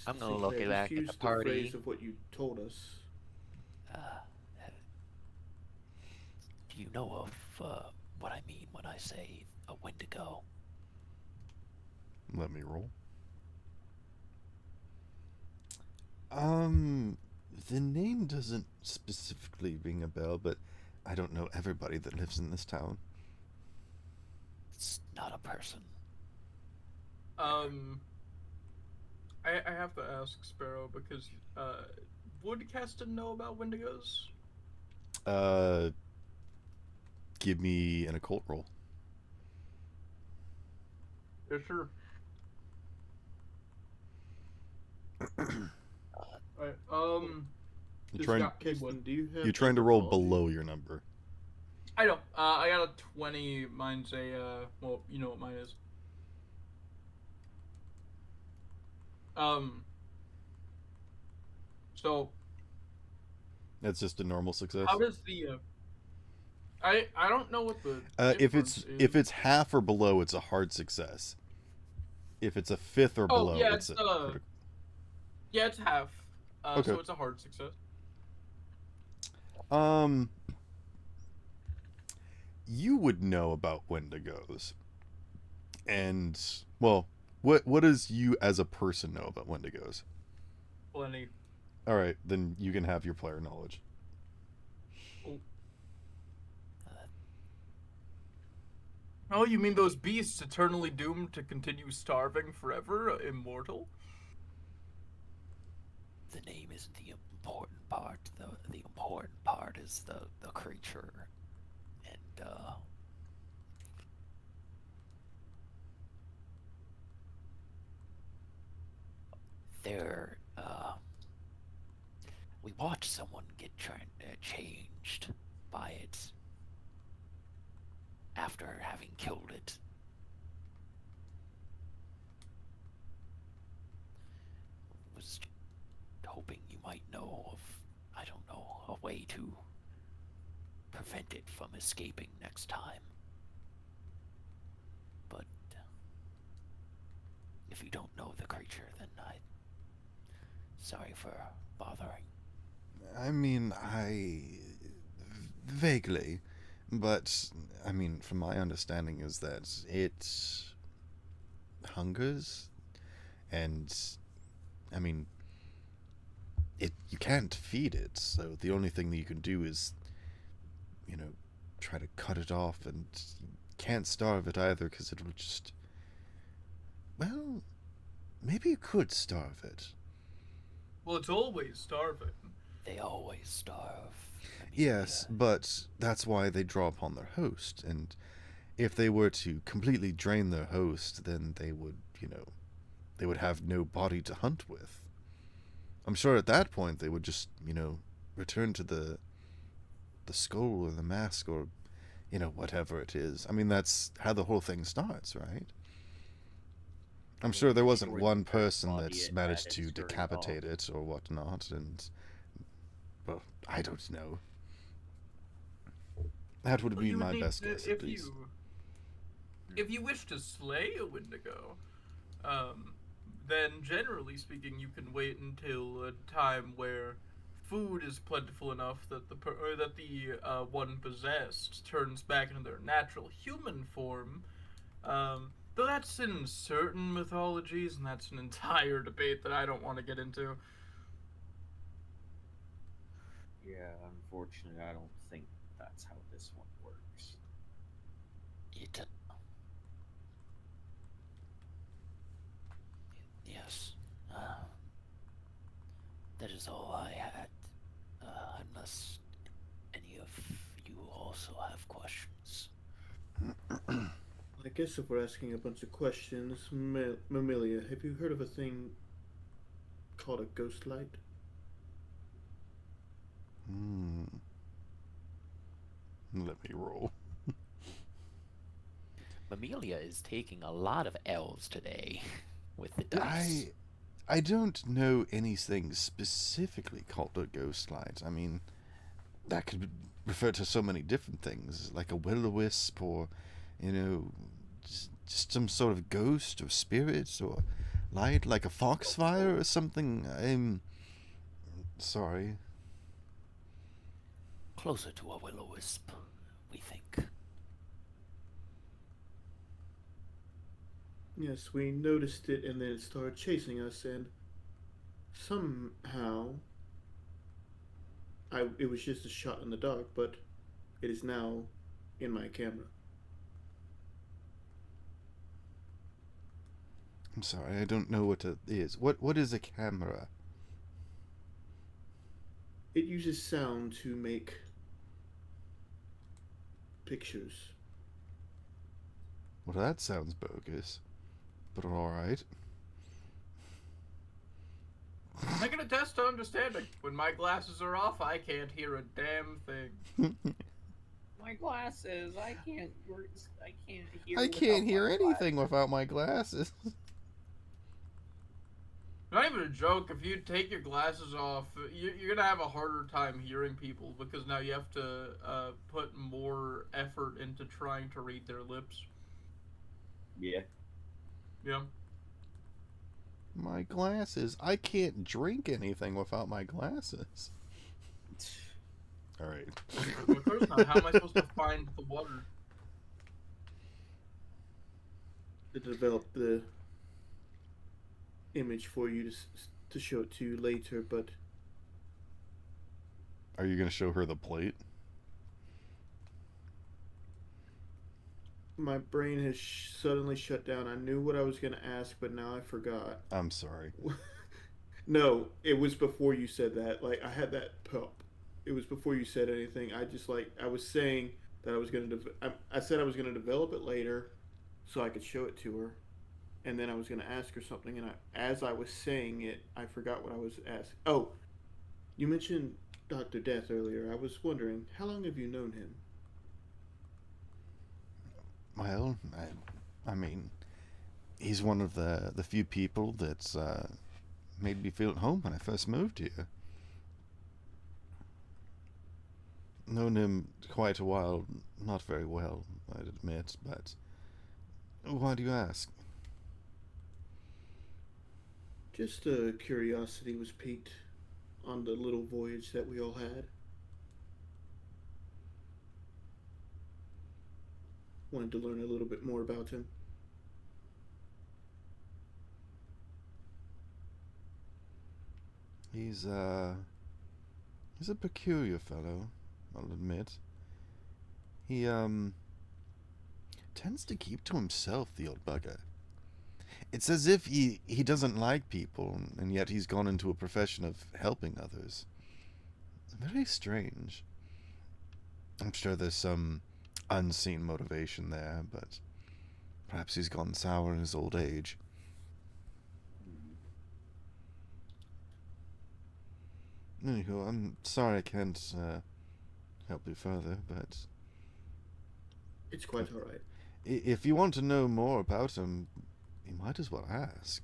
I'm gonna look Sinclair, back just at use the party. phrase of what you told us. Do you know of what I mean when I say a Wendigo? Let me roll. The name doesn't specifically ring a bell, but I don't know everybody that lives in this town. It's not a person. I have to ask Sparrow because would Keston know about Wendigos? Give me an occult roll. Yeah, sure. Alright, You're trying. Keston, do you have You're trying to roll anthropology? below your number. I know. I got a 20. Mine's a well, you know what mine is. So That's just a normal success. how does the I don't know what the If difference if is. it's half or below, it's a hard success. If it's a fifth or below, yeah, it's a critical. Yeah, it's half. Okay. So it's a hard success. You would know about Wendigos, and well, what does you as a person know about Wendigos? Plenty. All right, then you can have your player knowledge. Oh, you mean those beasts eternally doomed to continue starving forever, immortal? The name isn't the important part. The important part is the creature. And they're we watched someone get changed by it after having killed it. Was hoping you might know of, I don't know, a way to prevent it from escaping next time. But if you don't know the creature, then sorry for bothering. I mean, vaguely, but I mean, from my understanding is that it hungers, and I mean, you can't feed it, so the only thing that you can do is, try to cut it off, and can't starve it either because it will just. Well, maybe you could starve it. Well, it's always starving. They always starve. Yes, but that's why they draw upon their host, and if they were to completely drain their host, then they would, they would have no body to hunt with. I'm sure at that point they would just, return to the skull or the mask or, whatever it is. I mean, that's how the whole thing starts, right? I'm sure there wasn't one person that's managed to decapitate it or whatnot, and, well, I don't know. That would be my best guess, at least. If you wish to slay a Wendigo, um, then generally speaking, you can wait until a time where food is plentiful enough that the one possessed turns back into their natural human form. Though that's in certain mythologies, and that's an entire debate that I don't want to get into. Yeah, unfortunately, I don't think that's how this one works. It, yes. Uh, that is all I had. Unless any of you also have questions. I guess if we're asking a bunch of questions, Mamilia, have you heard of a thing called a ghost light? Hmm. Let me roll. Amelia is taking a lot of L's today with the dice. I don't know anything specifically called a ghost light. I mean, that could refer to so many different things, like a will-o-wisp, or you know, just some sort of ghost or spirit or light, like a foxfire or something. I'm sorry. Closer to a will-o-wisp, we think. Yes, we noticed it and then it started chasing us, and somehow it was just a shot in the dark, but it is now in my camera. I'm sorry. I don't know what it is. What is a camera? It uses sound to make pictures. Well, that sounds bogus, but all right. Making a test to understanding. When my glasses are off, I can't hear a damn thing. My glasses, I can't hear. I can't hear anything without my glasses. Not even a joke. If you take your glasses off, you're gonna have a harder time hearing people because now you have to put more effort into trying to read their lips. Yeah. Yeah. My glasses. I can't drink anything without my glasses. All right. Of course not. How am I supposed to find the water? To develop the image for you to show it to you later, but Are you gonna show her the plate? my brain has suddenly shut down. I knew what I was going to ask, but now I forgot. I'm sorry. No, it was before you said that. Like, I had that pop. It was before you said anything. I just, like, I was saying that I was going to, I said I was going to develop it later so I could show it to her. And then I was going to ask her something. And as I was saying it, I forgot what I was asking. Oh, you mentioned Dr. Death earlier. I was wondering, how long have you known him? Well, I mean, he's one of the few people that's made me feel at home when I first moved here. Known him quite a while, not very well, I'd admit, but why do you ask? Just curiosity was piqued on the little voyage that we all had. Wanted to learn a little bit more about him. He's a peculiar fellow, I'll admit. He tends to keep to himself, the old bugger. It's as if he doesn't like people, and yet he's gone into a profession of helping others. Very strange. I'm sure there's some unseen motivation there, but perhaps he's gone sour in his old age. Anywho, I'm sorry I can't help you further, but It's quite all right. if you want to know more about him, you might as well ask.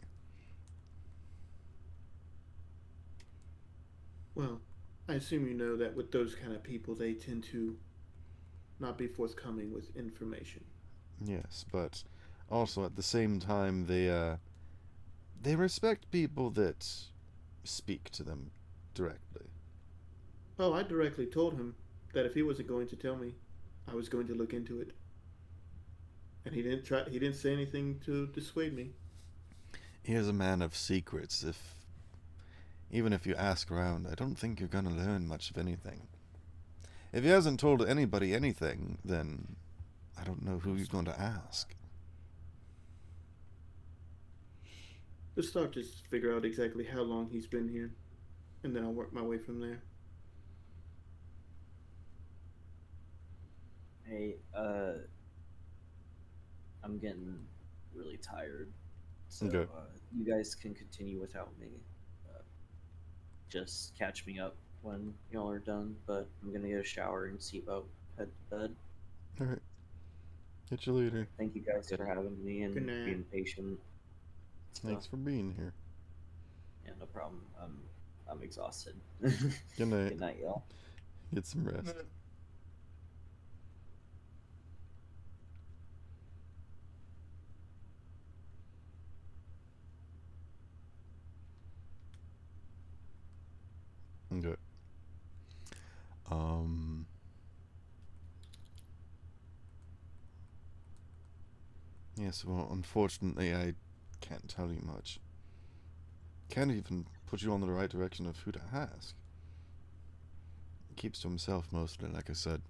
Well, I assume you know that with those kind of people, they tend to not be forthcoming with information. Yes, but also at the same time, they respect people that speak to them directly. Oh, I directly told him that if he wasn't going to tell me, I was going to look into it, and he didn't try. He didn't say anything to dissuade me. He is a man of secrets. If even if you ask around, I don't think you're gonna learn much of anything. If he hasn't told anybody anything, then I don't know who you're going to ask. Let's start to figure out exactly how long he's been here, and then I'll work my way from there. Hey, I'm getting really tired, so Okay. you guys can continue without me. Uh, just catch me up when y'all are done. But I'm gonna get a shower and see about head to bed. All right. Catch you later. Thank you guys Good. for having me Good and night. being patient. Stuff. Thanks for being here. Yeah, no problem. I'm exhausted. Good night. Good night, y'all. Get some rest. Okay. Um. Yes. Well, unfortunately, I can't tell you much. Can't even put you on the right direction of who to ask. He keeps to himself mostly, like I said.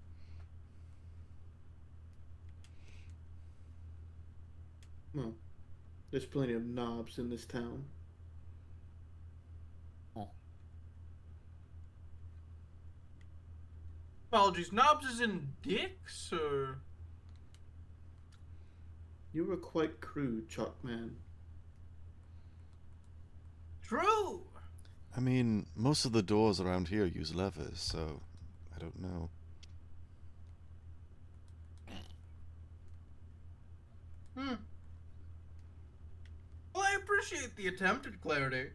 Well, there's plenty of knobs in this town. Oh, Apologies, knobs is in dicks, or You were quite crude, Chalkman. true. I mean, most of the doors around here use levers, so I don't know. Hmm. Well, I appreciate the attempt at clarity.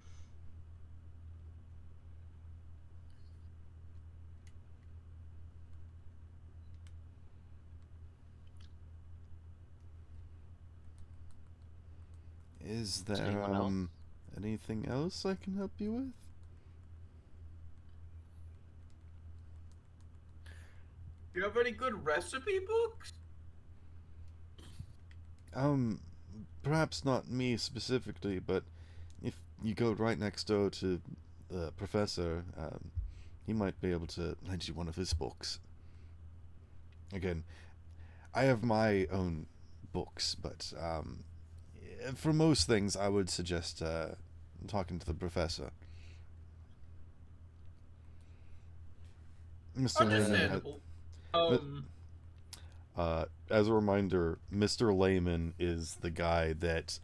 Is Is there anyone else? anything else I can help you with? Do you have any good recipe books? Um, perhaps not me specifically, but if you go right next door to the professor, he might be able to lend you one of his books. Again, I have my own books, but for most things, I would suggest talking to the professor. Mr. Layman had. Understandable. mi- Um, As a reminder, Mr. Layman is the guy that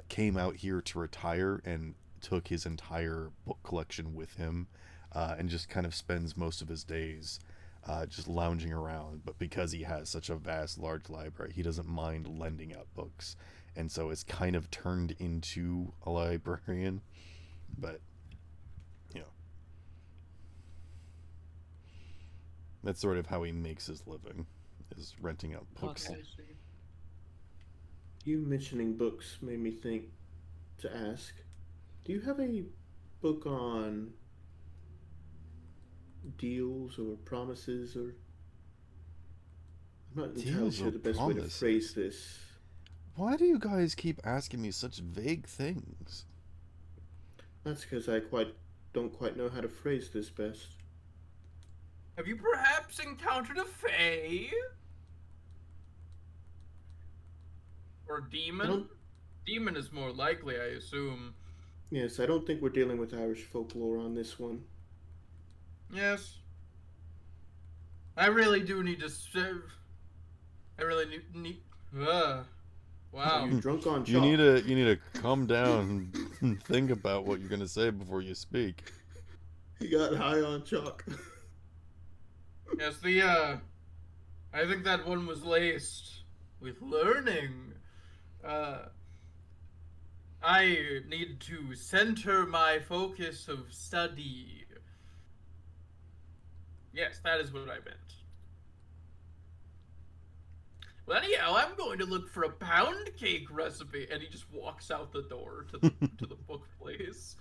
came out here to retire and took his entire book collection with him, and just kind of spends most of his days just lounging around. But because he has such a vast, large library, he doesn't mind lending out books, and so it's kind of turned into a librarian. But you know, that's sort of how he makes his living, is renting out books. Okay. You mentioning books made me think to ask, do you have a book on deals or promises or I'm not entirely Deals sure or the best way to promises? phrase this. Why do you guys keep asking me such vague things? That's because I quite don't quite know how to phrase this best. have you perhaps encountered a fae? Or I demon? don't Demon is more likely, I assume. Yes, I don't think we're dealing with Irish folklore on this one. Yes. I really do need to save. I really need. Are Wow. you drunk on You chalk? need to calm down and think about what you're gonna say before you speak. He got high on chalk. Yes, I think that one was laced with learning. Uh. I need to center my focus of study. Yes, that is what I meant. Well, anyhow, I'm going to look for a pound cake recipe, and he just walks out the door to the book place.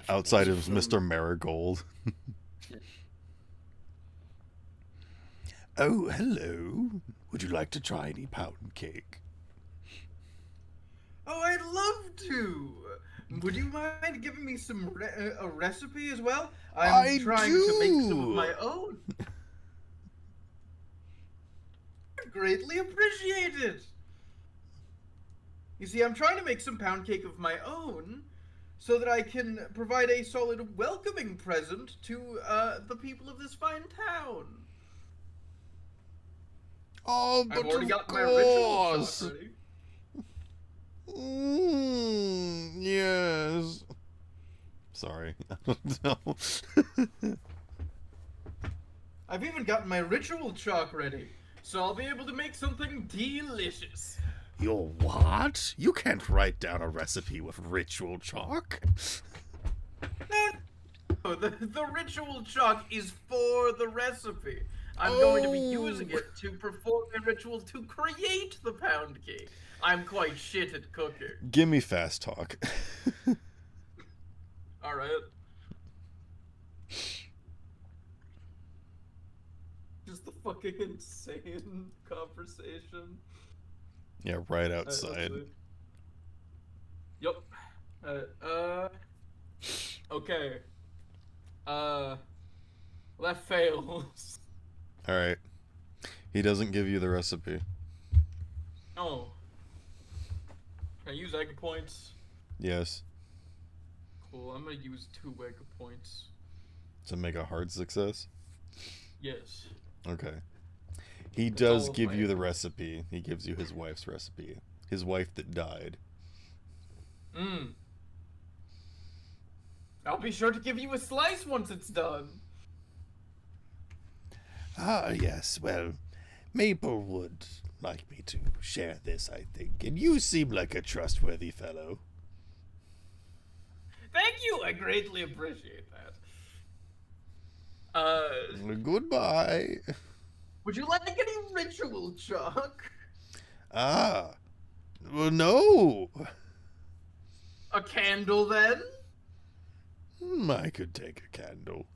Outside of Mr. Marigold. Oh, hello. Would you like to try any pound cake? Oh, I'd love to. Would you mind giving me a recipe as well? I'm trying to make some of my own. Greatly appreciated. You see, I'm trying to make some pound cake of my own so that I can provide a solid welcoming present to the people of this fine town. Oh, but I've already of got my course. ritual shot ready. Yes. Sorry. I don't know. I've even gotten my ritual chalk ready, so I'll be able to make something delicious. Your what? You can't write down a recipe with ritual chalk. No, the ritual chalk is for the recipe. I'm going to be using it to perform a ritual to create the pound cake. I'm quite shit at cooking. Give me fast talk. Alright. Just the fucking insane conversation. Yeah, right outside. Yep. Okay. That fails. Alright. He doesn't give you the recipe. Oh. Can I use egg points? Yes. Cool, I'm gonna use 2 egg points. To make a hard success? Yes. Okay. He That's does all of give my you the egg. recipe. He gives you his wife's recipe. His wife that died. I'll be sure to give you a slice once it's done. Ah, yes. Well, Maple would like me to share this, I think. And you seem like a trustworthy fellow. Thank you, I greatly appreciate that. Goodbye. Would you like any ritual chalk? Ah. Well, no. A candle, then? I could take a candle.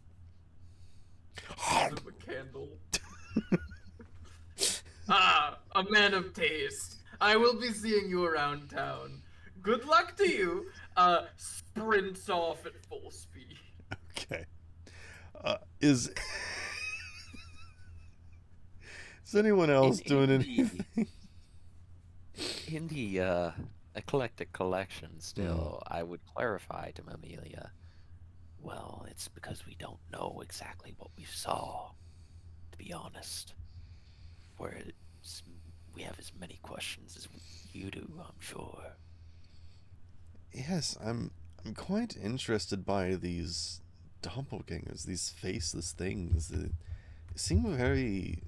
Out of a candle. Ah, a man of taste. I will be seeing you around town. Good luck to you. Sprints off at full speed. Okay. Is anyone else doing anything? In the eclectic collection still, I would clarify to Amelia, well, it's because we don't know exactly what we saw, to be honest. We have as many questions as you do, I'm sure. Yes, I'm quite interested by these doppelgangers, these faceless things. They seem very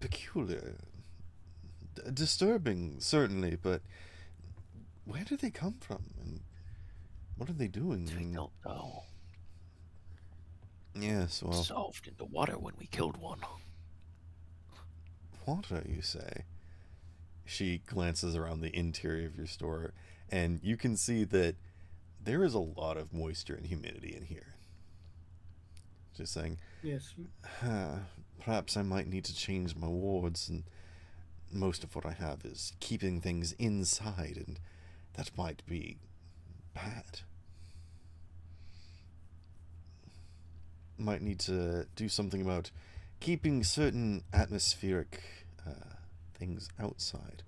peculiar. Disturbing, certainly, but where do they come from? And what are they doing? We don't know. Yes, well... Dissolved into water when we killed one. Water, you say? She glances around the interior of your store, and you can see that there is a lot of moisture and humidity in here. Just saying, Yes. perhaps I might need to change my wards, and most of what I have is keeping things inside, and that might be bad. Might need to do something about keeping certain atmospheric things outside.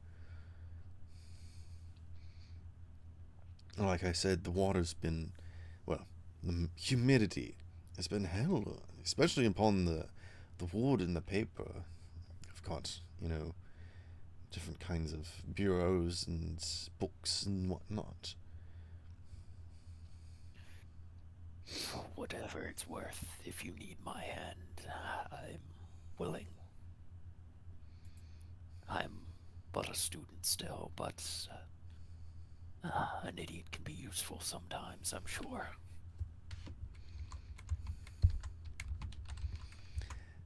Like I said, the water's been, well, the humidity has been hell, especially upon the wood and the paper. I've got, different kinds of bureaus and books and whatnot. For whatever it's worth, if you need my hand, I'm willing. I'm but a student still, but an idiot can be useful sometimes, I'm sure.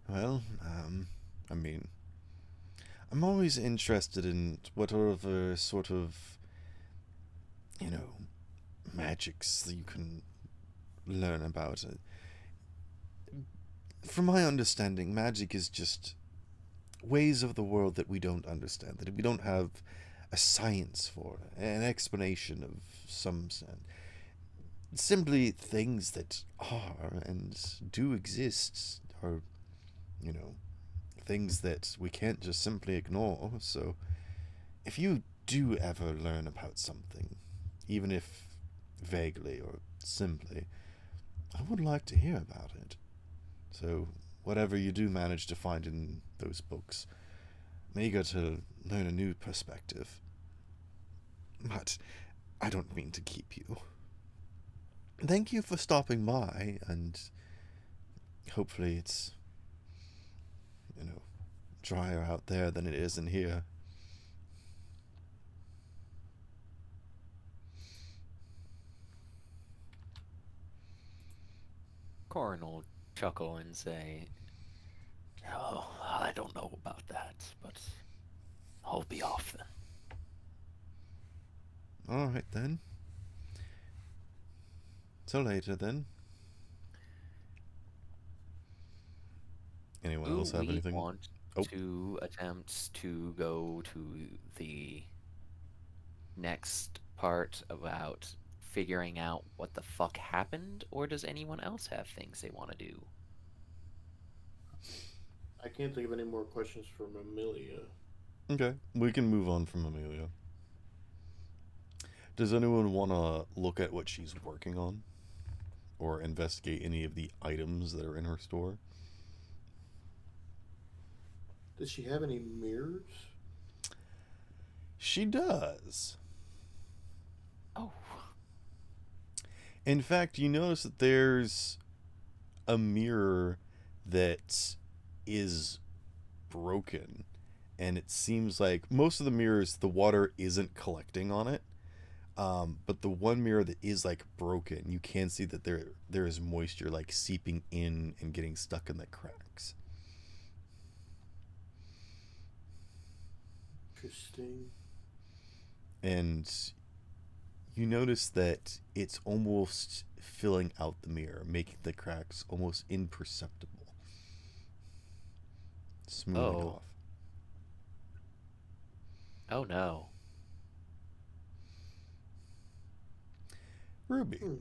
Well, I mean, I'm always interested in whatever sort of, you know, magics that you can learn about. From my understanding, magic is just ways of the world that we don't understand, that we don't have a science for, an explanation of some sense. Simply things that are and do exist, or, you know, things that we can't just simply ignore. So, if you do ever learn about something, even if vaguely or simply, I would like to hear about it. So, whatever you do manage to find in those books, I'm eager to learn a new perspective. But I don't mean to keep you. Thank you for stopping by, and hopefully it's, you know, drier out there than it is in here. Corin will chuckle and say, "Oh, I don't know about that, but I'll be off then." Alright then. Till later then. Anyone Do else have we anything? want Oh. to attempt to go to the next part about figuring out what the fuck happened, or does anyone else have things they want to do? I can't think of any more questions from Amelia. Okay, we can move on from Amelia. Does anyone want to look at what she's working on? Or investigate any of the items that are in her store? Does she have any mirrors? She does. Oh, In fact, you notice that there's a mirror that is broken. And it seems like most of the mirrors, the water isn't collecting on it. But the one mirror that is like broken, you can see that there is moisture like seeping in and getting stuck in the cracks. Interesting. And you notice that it's almost filling out the mirror, making the cracks almost imperceptible, smoothing Oh. off. oh no. Ruby, Hmm.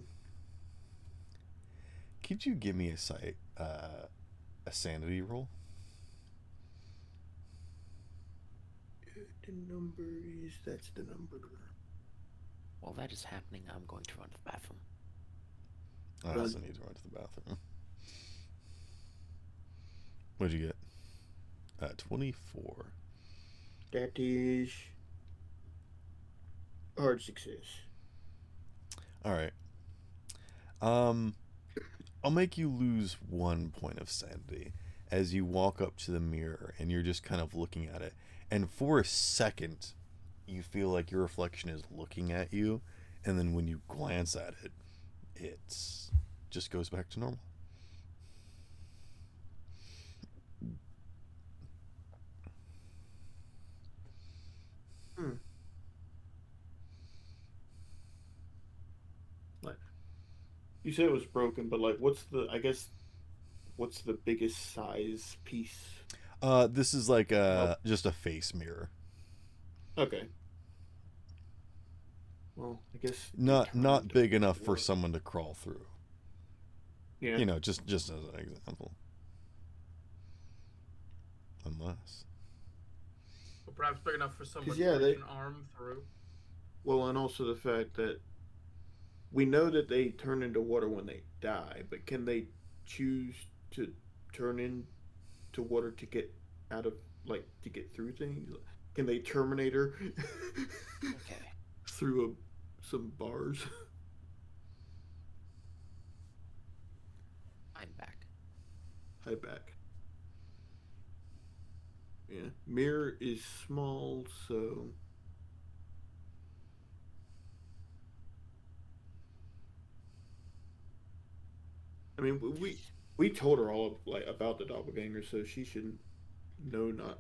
could you give me a sanity roll? The number is, that's the number. While that is happening, I'm going to run to the bathroom. I Run. also need to run to the bathroom. What'd you get? 24. That is hard success. Alright. I'll make you lose 1 point of sanity as you walk up to the mirror and you're just kind of looking at it. And for a second, you feel like your reflection is looking at you, and then when you glance at it, it's just goes back to normal. Hmm. Like, you said it was broken, but like, what's the? I guess, what's the biggest size piece? This is like just a face mirror. Okay. Well, I guess Not big enough for work. someone to crawl through. Yeah. You know, just as an example. Unless. Or perhaps big enough for someone yeah, to they- reach an arm through. Well, and also the fact that we know that they turn into water when they die, but can they choose to turn into water to get out of, like, to get through things? Can they Terminator Okay. through some bars? I'm back. Hi back. Yeah, mirror is small, so I mean we We told her all like about the doppelganger, so she should know not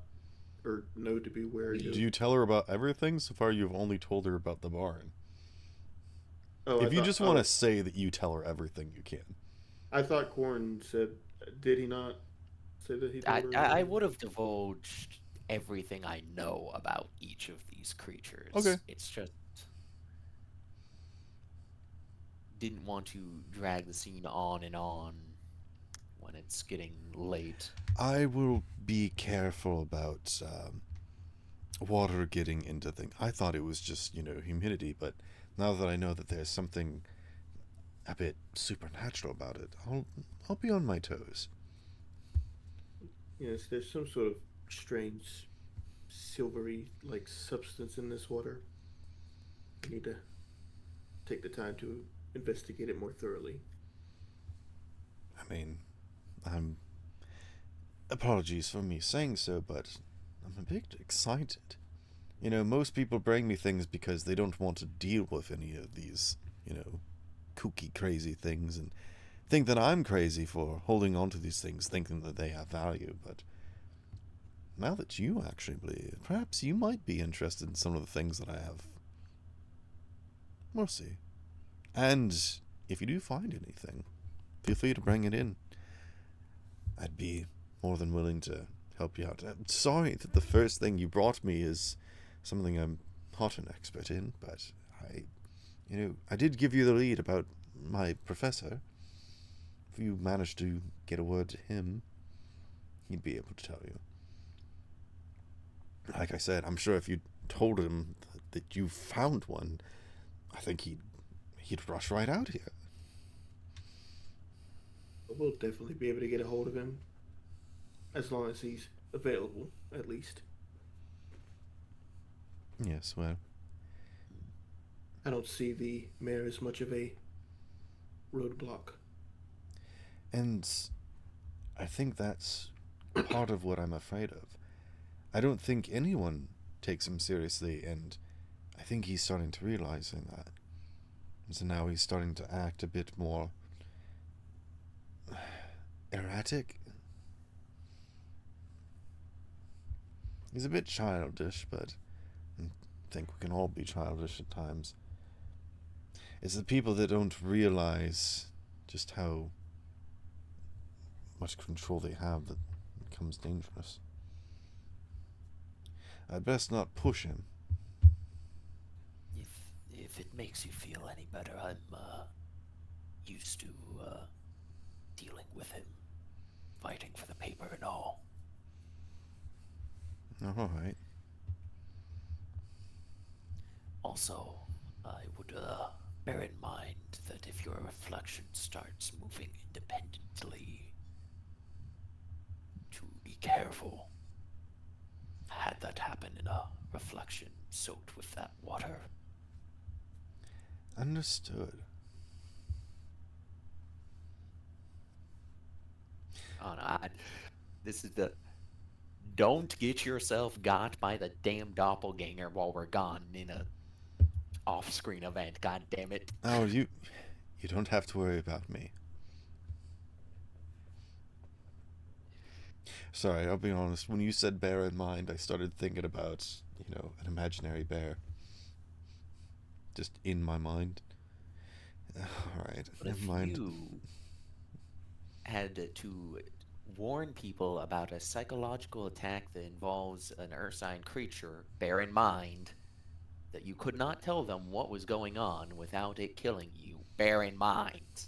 or know to be wary Do of. you tell her about everything? So far, you've only told her about the barn. Oh, I If you thought just want to say that you tell her everything, you can. I thought Corn said, did he not say that he told her I everything? would have divulged everything I know about each of these Okay. creatures. It's just didn't want to drag the scene on and on when it's getting late. I will be careful about water getting into things. I thought it was just, humidity, but now that I know that there's something a bit supernatural about it, I'll be on my toes. Yes, there's some sort of strange silvery like substance in this water. I need to take the time to investigate it more thoroughly. I mean, I'm apologies for me saying so, but I'm a bit excited. Most people bring me things because they don't want to deal with any of these, kooky, crazy things, and think that I'm crazy for holding on to these things, thinking that they have value. But now that you actually believe, perhaps you might be interested in some of the things that I have. We'll see. And if you do find anything, feel free to bring it in. I'd be more than willing to help you out. I'm sorry that the first thing you brought me is something I'm not an expert in, but I did give you the lead about my professor. If you manage to get a word to him, he'd be able to tell you. Like I said, I'm sure if you told him that you found one, I think he'd rush right out here. But we'll definitely be able to get a hold of him as long as he's available, at least. Yes, well, I don't see the mayor as much of a roadblock. and I think that's part of what I'm afraid of. I don't think anyone takes him seriously, and I think he's starting to realize that. So now he's starting to act a bit more erratic. He's a bit childish, but I think we can all be childish at times. It's the people that don't realize just how much control they have that becomes dangerous. I'd best not push him. If if it makes you feel any better, I'm used to dealing with him, fighting for the paper and all. All right. Also, I would bear in mind that if your reflection starts moving independently, to be careful. Had that happen in a reflection soaked with that water. Understood. Oh, no, this is the don't get yourself got by the damn doppelganger while we're gone in a off-screen event. God damn it! Oh, you don't have to worry about me. Sorry, I'll be honest. When you said bear in mind, I started thinking about, an imaginary bear. Just in my mind. Alright, But never if mind. you had to warn people about a psychological attack that involves an Ursine creature, bear in mind that you could not tell them what was going on without it killing you. Bear in mind.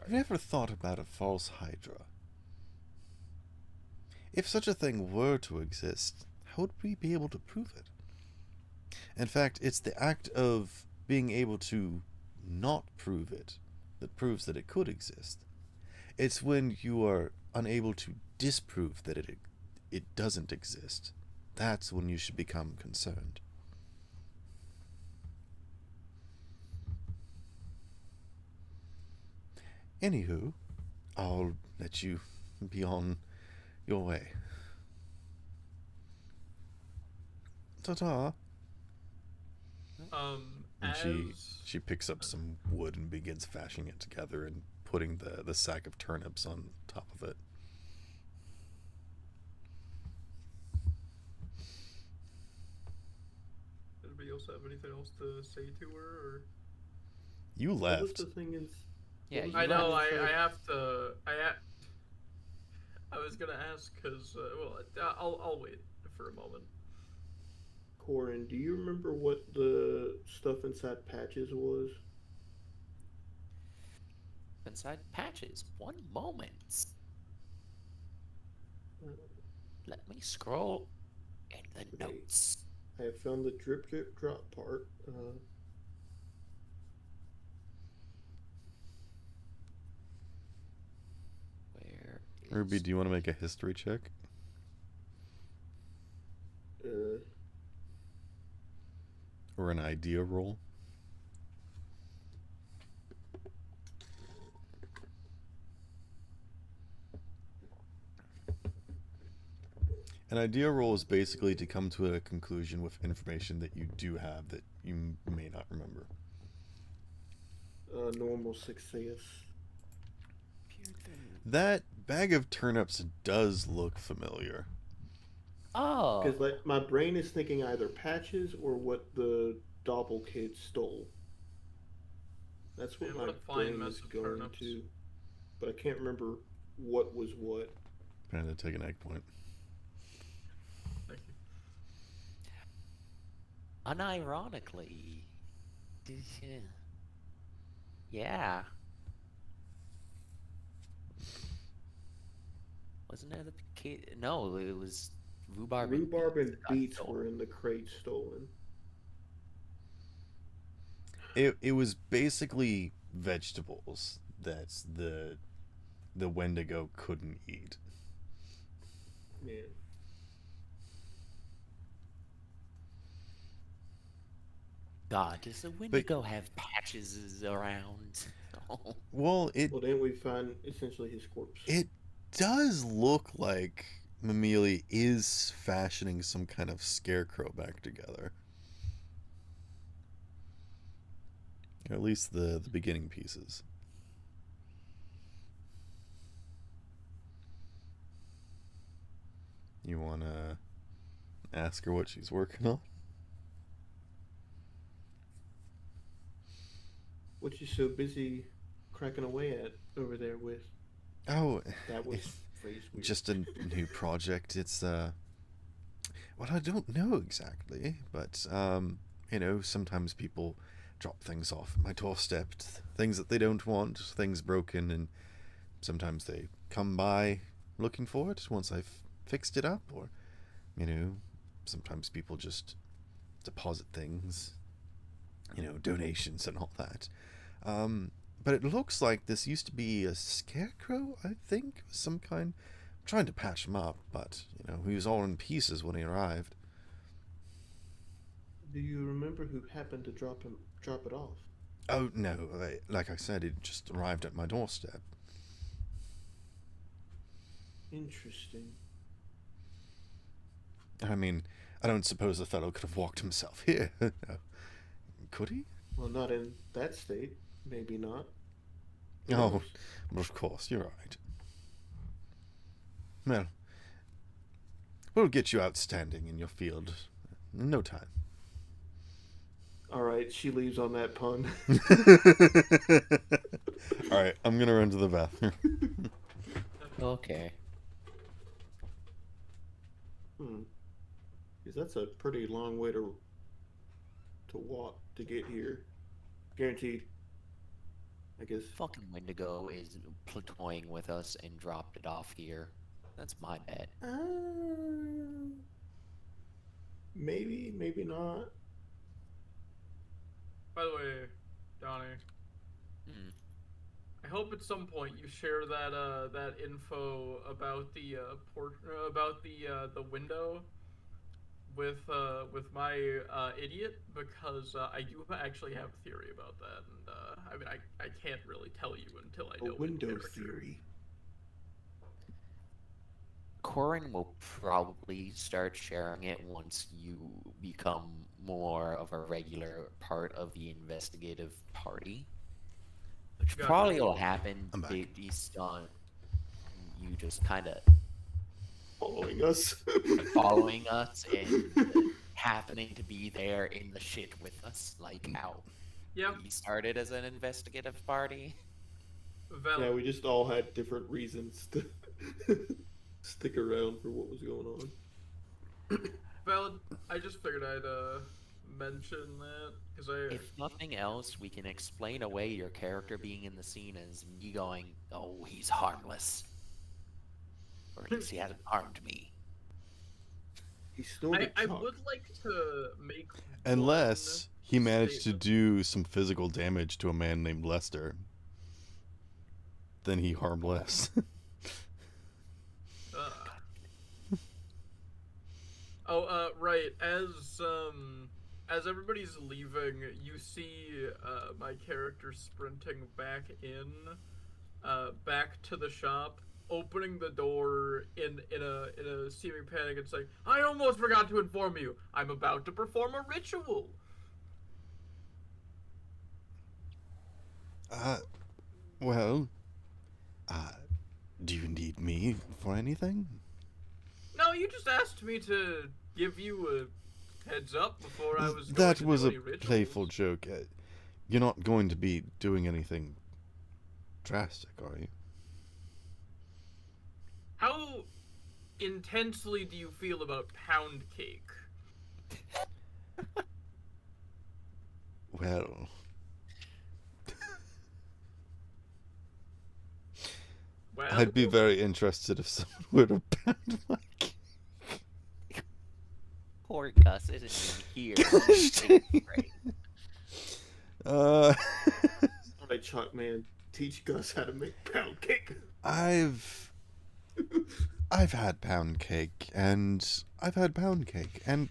Have Sorry. you ever thought about a false hydra? If such a thing were to exist, how would we be able to prove it? In fact, it's the act of being able to not prove it that proves that it could exist. It's when you are unable to disprove that it doesn't exist. That's when you should become concerned. Anywho, I'll let you be on your way. Ta-ta. And As she picks up some wood and begins fashioning it together and putting the sack of turnips on top of it. anybody else have anything else to say to her? Or You What was left. the thing is? Yeah, what was you I the know thing left. I inside? have to I was gonna ask because well I'll wait for a moment. Corin, do you remember what the stuff inside Patches was? Inside patches. One moment. Uh, Let me scroll in the okay, notes. I have found the drip drip drop part. Where Ruby, is do you want to make a history check? Uh, Or an idea roll? An idea roll is basically to come to a conclusion with information that you do have that you may not remember. normal success. That bag of turnips does look familiar. Because Oh, like my brain is thinking either Patches or what the Doppel kid stole. That's what Man, my what a fine brain is mess of going turnips. to, but I can't remember what was what. Panda, take an egg point. Thank you. unironically. Yeah. Wasn't it the kid? No, it was rhubarb and Rhubarb beets and that got beets were stolen. in the crate stolen. It was basically vegetables that the Wendigo couldn't eat. Yeah. God, does the But Wendigo have patches around? Oh, well, Well, didn't we find essentially his corpse? it does look like Mamili is fashioning some kind of scarecrow back together. Or at least the beginning pieces. You wanna ask her what she's working on? What you so busy cracking away at over there with? Oh, That was it's phrased weird. just a new project. It's well, I don't know exactly, but sometimes people drop things off at my doorstep, things that they don't want, things broken, and sometimes they come by looking for it once I've fixed it up, or you know, sometimes people just deposit things, donations and all that. Um, but it looks like this used to be a scarecrow, I think, some kind. I'm trying to patch him up, but he was all in pieces when he arrived. Do you remember who happened to drop it off? Oh no, like I said, it just arrived at my doorstep. Interesting. I mean, I don't suppose the fellow could have walked himself here. Could he? Well, not in that state. Maybe not. Who Oh, knows? but of course, you're right. Well, we'll get you outstanding in your field in no time. All right, she leaves on that pun. All right, I'm gonna run to the bathroom. okay. Because that's a pretty long way to walk to get here. Guaranteed. I guess. Fucking Wendigo is platoying with us and dropped it off here. That's my bet. Maybe, maybe not. By the way, Donnie, Hmm. I hope at some point you share that info about the about the window with my idiot because I do actually have a theory about that, and I mean I can't really tell you until I A know in window character. theory. Corin will probably start sharing it once you become more of a regular part of the investigative party. Which Gotcha. probably will happen I'm back. based on you just kind of Following us. following us and happening to be there in the shit with us, like how Yeah, we started as an investigative party. valid. Yeah, we just all had different reasons to stick around for what was going on. Valid. I just figured I'd mention that because If nothing else, we can explain away your character being in the scene as me going, "Oh, he's harmless," or at least he hasn't harmed me. He snorted I chalk. would like to make Unless he managed to statement. do some physical damage to a man named Lester, then he harmless. Right. As everybody's leaving, you see my character sprinting back back to the shop, opening the door in a seeming panic and saying, "I almost forgot to inform you. I'm about to perform a ritual." uh, well, uh, do you need me for anything? No, you just asked me to give you a heads up before I was going That to was do a any rituals. playful joke. You're not going to be doing anything drastic, are you? How intensely do you feel about pound cake? Well, Well, I'd be very interested if someone were to pound my cake. Poor Gus isn't even here. Gosh dang. Right. Uh, Alright, Chalk Man, teach Gus how to make pound cake. I've had pound cake, and I've had pound cake, and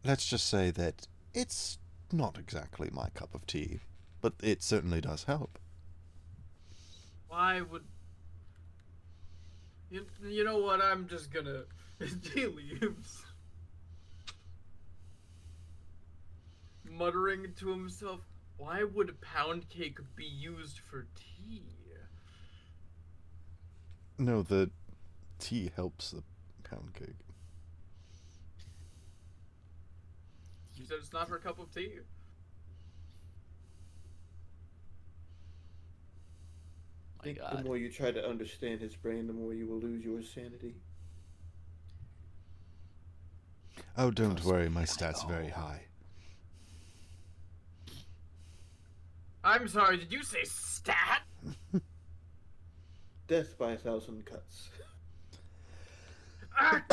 let's just say that it's not exactly my cup of tea, but it certainly does help. why would you know what? I'm just gonna. He leaves, muttering to himself. Why would pound cake be used for tea? No, the tea helps the pound cake. He said it's not her cup of tea. I think God. the more you try to understand his brain, the more you will lose your sanity. Oh, don't Trust worry, me, my I stats very know. high. I'm sorry. Did you say stat? Death by 1,000 cuts. Ah!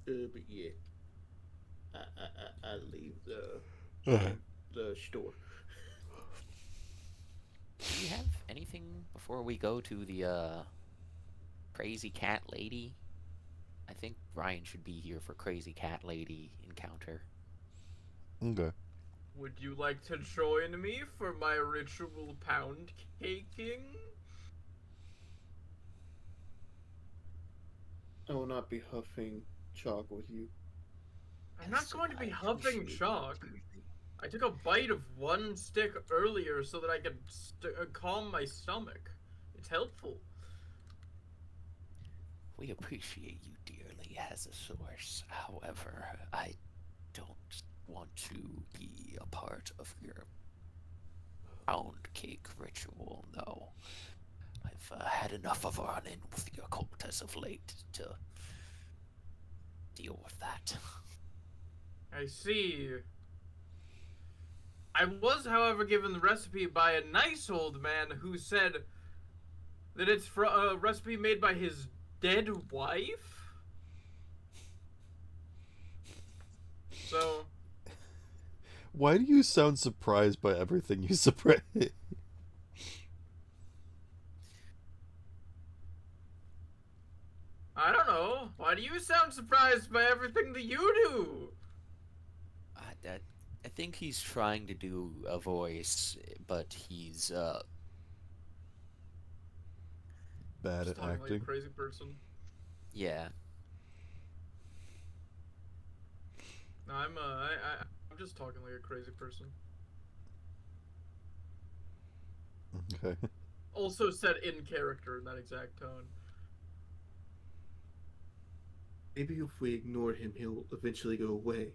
But yeah, I leave Uh, the store. Do you have anything before we go to the crazy cat lady? I think Ryan should be here for crazy cat lady encounter. okay. Would you like to join me for my ritual pound caking? I will not be huffing chalk with you. I'm not Yes, going to be I huffing appreciate chalk. you. I took a bite of one stick earlier so that I could calm my stomach. It's helpful. We appreciate you dearly as a source. However, I don't want to be a part of your pound cake ritual, no. I've had enough of running with the occult as of late to deal with that. I see. I was, however, given the recipe by a nice old man who said that it's a recipe made by his dead wife. So, Why do you sound surprised by everything you surprise? I don't know. Why do you sound surprised by everything that you do? I think he's trying to do a voice, but he's Bad Just at talking like a acting. crazy person. yeah. No, I'm just talking like a crazy person. Okay. Also said in character in that exact tone. Maybe if we ignore him, he'll eventually go away.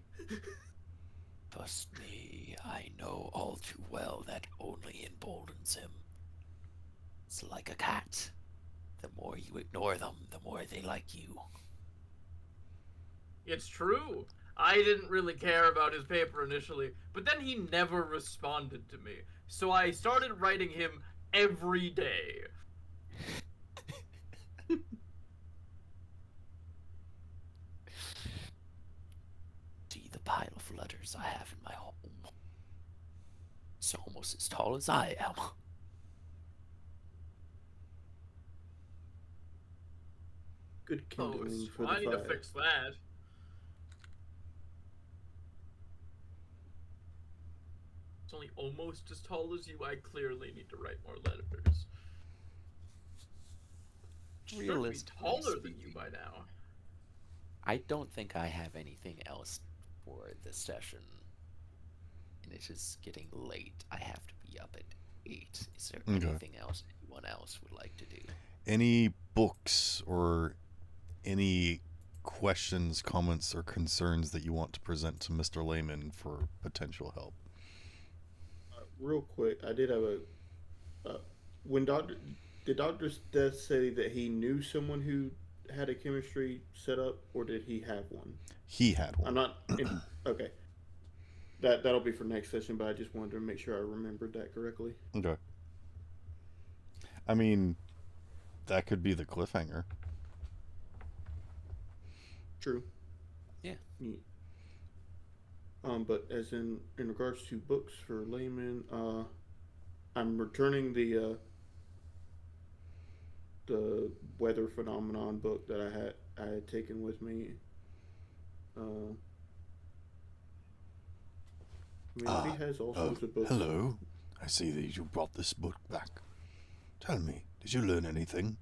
Trust me, I know all too well that only emboldens him. It's like a cat. The more you ignore them, the more they like you. It's true. I didn't really care about his paper initially, but then he never responded to me. So I started writing him every day. See the pile of letters I have in my home. It's almost as tall as I am. Good Oh, kindling for well, the I need to fire. fix that. It's only almost as tall as you. I clearly need to write more letters. Should be Realistically taller than you speaking, by now. I don't think I have anything else for this session. And it's just getting late. I have to be up at 8. Is there Okay. anything else anyone else would like to do? Any books or any questions, comments, or concerns that you want to present to Mr. Lehman for potential help? Real quick, I did have a. When Doctor Death say that he knew someone who had a chemistry set up, or did he have one? He had I'm one. not. Okay. That'll be for next session, but I just wanted to make sure I remembered that correctly. Okay. I mean, that could be the cliffhanger. True. Yeah. But as in regards to books for laymen, I'm returning the weather phenomenon book that I had taken with me. I mean, if he has all sorts of books. Hello. I see that you brought this book back. Tell me, did you learn anything?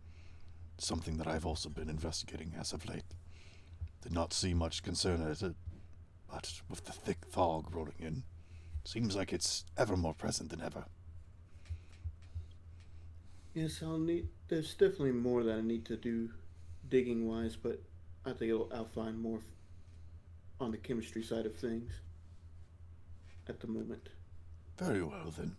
Something that I've also been investigating as of late. Did not see much concern at it, but with the thick fog rolling in, seems like it's ever more present than ever. Yes, I'll need. There's definitely more that I need to do, digging wise, but I think I'll find more on the chemistry side of things at the moment. Very well then.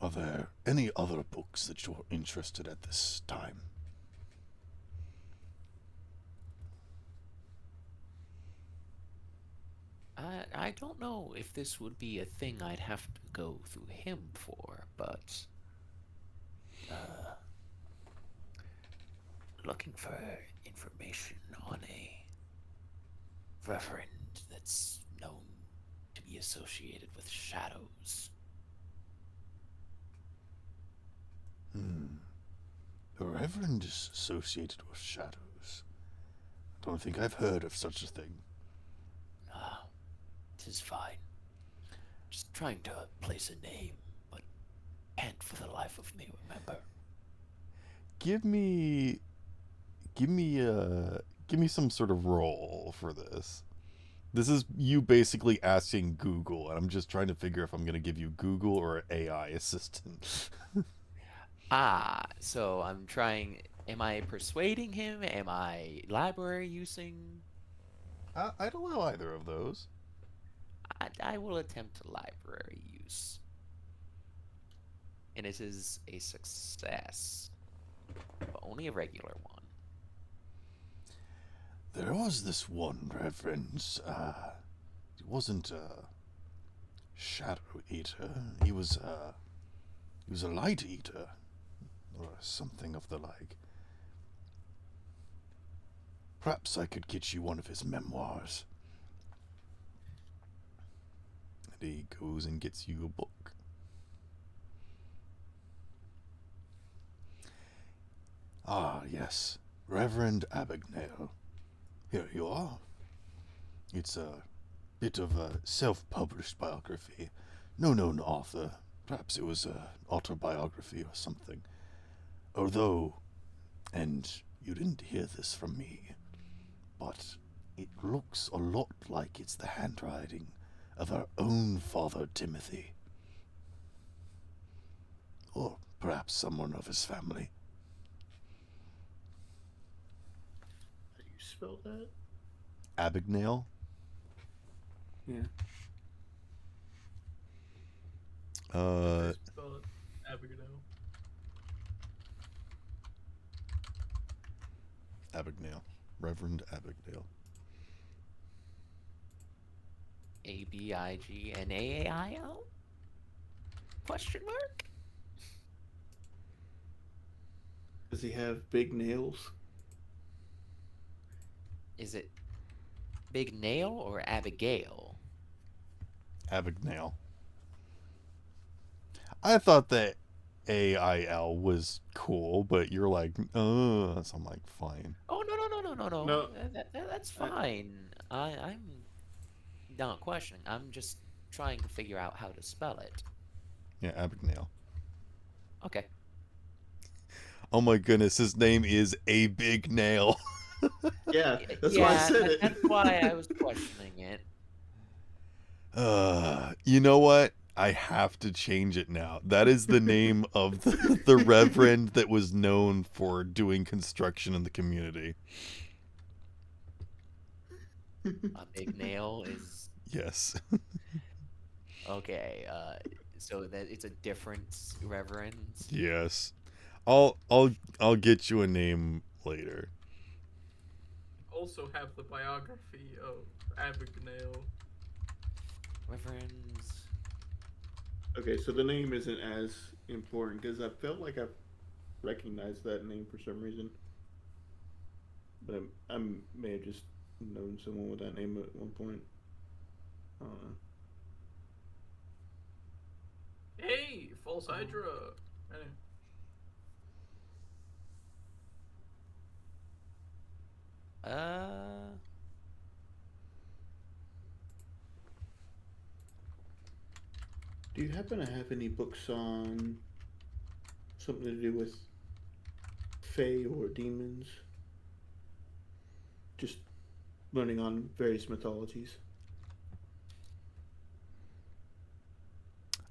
Are there any other books that you're interested at this time? I don't know if this would be a thing I'd have to go through him for, but looking for information on a reverend that's known to be associated with shadows. The Reverend is associated with shadows. I don't think I've heard of such a thing. It is fine. Just trying to place a name, but can't for the life of me remember. Give me some sort of roll for this. This is you basically asking Google, and I'm just trying to figure if I'm going to give you Google or an AI assistant. So I'm trying. Am I persuading him? Am I library using? I'd allow either of those. I will attempt library use. And it is a success, but only a regular one. There was this one Reverend. He wasn't a shadow eater. He was a light eater, or something of the like. Perhaps I could get you one of his memoirs. And he goes and gets you a book. Ah, yes, Reverend Abagnale. Here you are. It's a bit of a self-published biography. No known author. Perhaps it was an autobiography or something. Although, and you didn't hear this from me, but it looks a lot like it's the handwriting of our own Father Timothy. Or perhaps someone of his family. How do you spell that? Abigail? Yeah. Spell it. Abigail. Abigail. Reverend Abigail. Abignanail? Question mark? Does he have big nails? Is it Big Nail or Abigail? Abigail. I thought that AIL was cool, but you're like, so I'm like, fine. Oh no. No. That's fine. I'm not questioning. I'm just trying to figure out how to spell it. Yeah, Abigail. Okay. Oh my goodness, his name is A Big Nail. Yeah, that's why I said it. That's why I was questioning it. You know what? I have to change it now. That is the name of the reverend that was known for doing construction in the community. A Big Nail is Yes. okay. So that it's a different reverend. Yes. I'll get you a name later. Also have the biography of Abigail. Reverends. Okay, so the name isn't as important because I felt like I recognized that name for some reason. But I may have just known someone with that name at one point. I don't know. Hey, false Hydra. Anyway. Do you happen to have any books on something to do with Fae or demons? Just learning on various mythologies.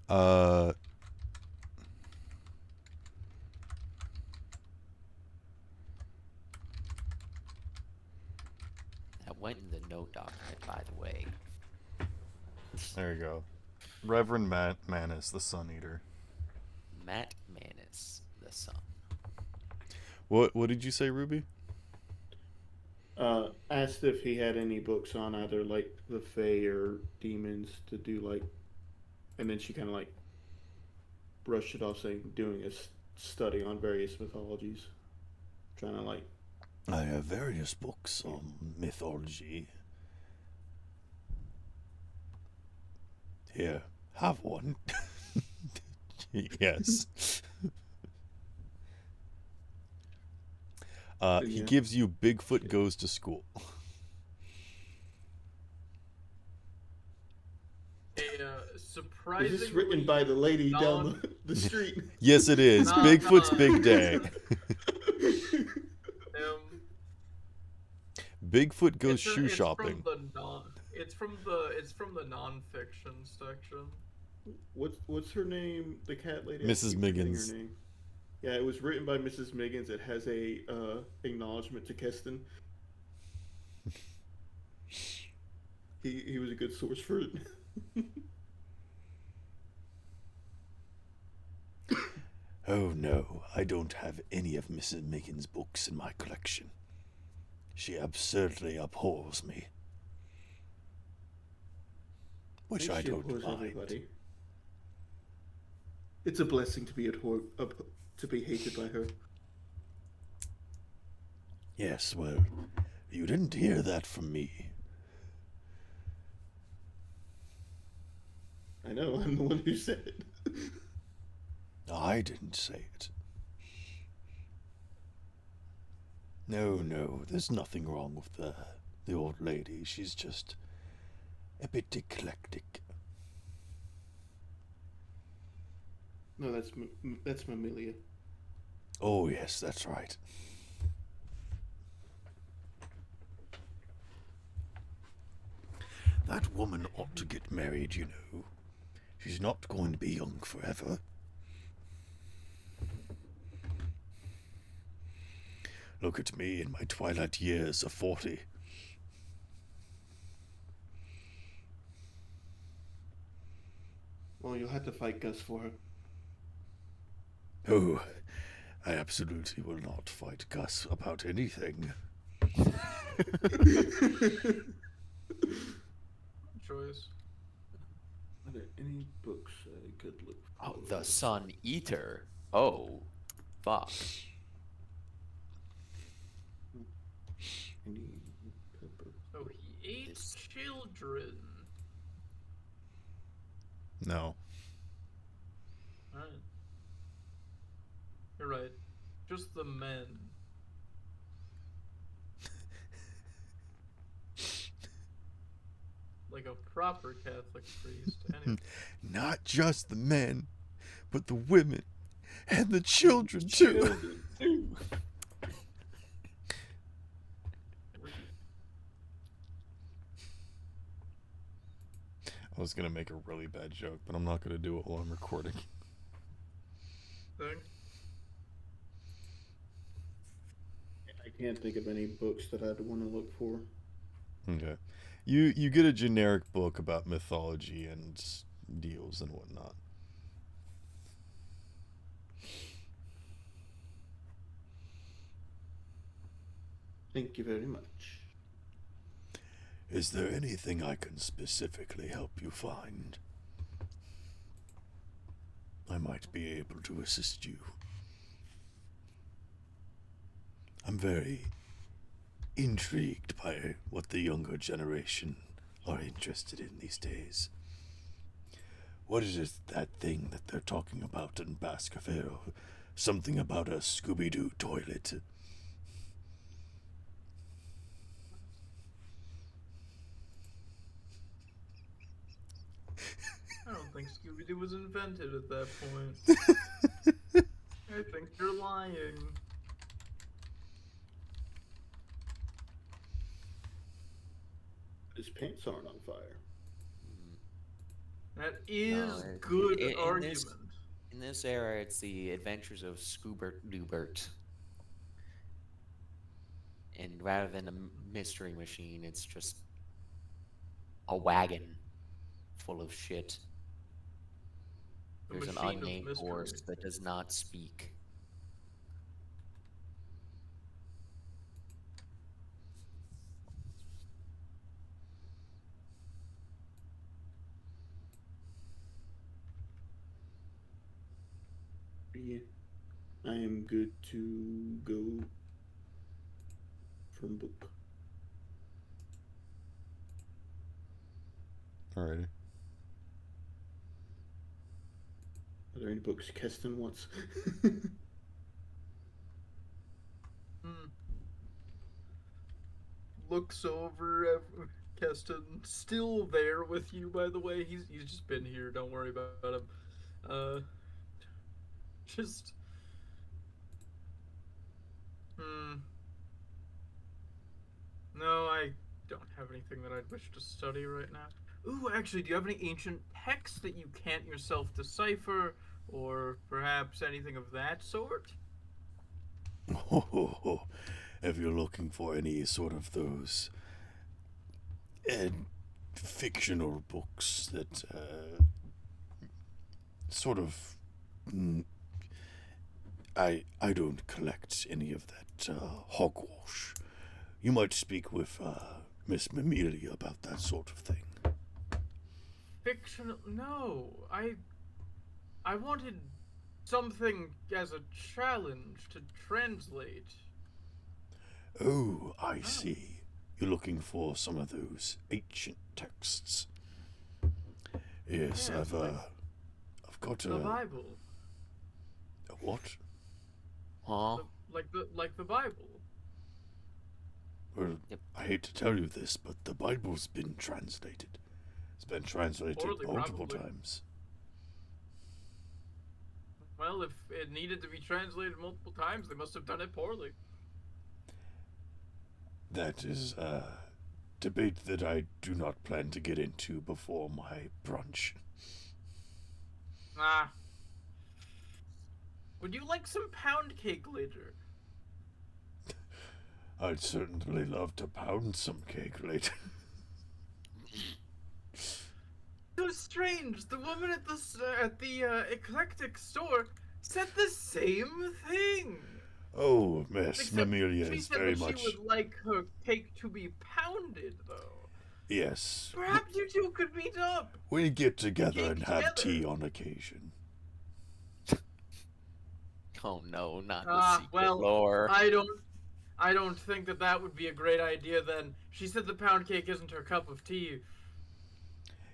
That went in the note document, by the way. There you go. Reverend Matt Manus, the Sun Eater. Matt Manus, the Sun. What did you say, Ruby? Asked if he had any books on either like the Fae or demons to do like, and then she kind of like brushed it off, saying doing a study on various mythologies, trying to like. I have various books on mythology. Here, have one. Yes. He gives you Bigfoot Goes to School. Surprisingly. Is this written by the lady down the street? Yes, it is. Bigfoot's Big Day. Bigfoot goes shoe shopping. It's from the nonfiction section. What's her name? The cat lady. Mrs. Miggins. Her name. Yeah, it was written by Mrs. Miggins. It has a acknowledgement to Keston. He was a good source for it. Oh no, I don't have any of Mrs. Miggins' books in my collection. She absurdly abhors me. Which I don't mind. Everybody. It's a blessing to be to be hated by her. Yes, well, you didn't hear that from me. I know, I'm the one who said it. I didn't say it. No, there's nothing wrong with the old lady. She's just A bit eclectic. No, that's Mammalia. Oh, yes, that's right. That woman ought to get married, you know. She's not going to be young forever. Look at me in my twilight years of 40. Well, you'll have to fight Gus for her. Oh, I absolutely will not fight Gus about anything. Choice. Are there any books I could look for? Oh, the Sun Eater. Oh, fuck. Any pepper? So he ate This- children. No. Alright. You're right. Just the men. Like a proper Catholic priest. Anyway. Not just the men, but the women and the children, too. I was going to make a really bad joke, but I'm not going to do it while I'm recording. Thing. I can't think of any books that I'd want to look for. Okay. You get a generic book about mythology and deals and whatnot. Thank you very much. Is there anything I can specifically help you find? I might be able to assist you. I'm very intrigued by what the younger generation are interested in these days. What is it, that thing that they're talking about in Baskerville? Something about a Scooby-Doo toilet. I don't think Scooby-Doo was invented at that point. I think you're lying. His pants aren't on fire. That is No, good in argument. In this era, it's the adventures of Scoobert Doobert. And rather than a mystery machine, it's just a wagon full of shit. The There's an machine of unnamed mystery. horse that does not speak. Yeah. I am good to go from book. Alrighty. Are there any books Keston wants? Looks over. Keston still there with you, by the way. He's just been here. Don't worry about him. Just. No, I don't have anything that I'd wish to study right now. Ooh, actually, do you have any ancient texts that you can't yourself decipher, or perhaps anything of that sort? Oh, if you're looking for any sort of those fictional books that sort of I don't collect any of that hogwash. You might speak with Miss Mammalia about that sort of thing. Fictional? No, I wanted something as a challenge to translate. Oh, I see. You're looking for some of those ancient texts. Yes, Yes, I've got The Bible, a what? Huh? like the Bible. Well, Yep. I hate to tell you this, but the Bible's been translated. It's been translated Poorly, multiple probably. times. Well, if it needed to be translated multiple times, they must have done it poorly. That is a debate that I do not plan to get into before my brunch. Ah. Would you like some pound cake later? I'd certainly love to pound some cake later. So strange. The woman at the eclectic store said the same thing. Oh, Miss Except Mammalia she is said very that she much... would like her cake to be pounded, though. Yes. Perhaps you two could meet up. We get together Cake and have together. tea on occasion. Oh no, not the Ah, secret well, lore. I don't think that would be a great idea. Then she said the pound cake isn't her cup of tea.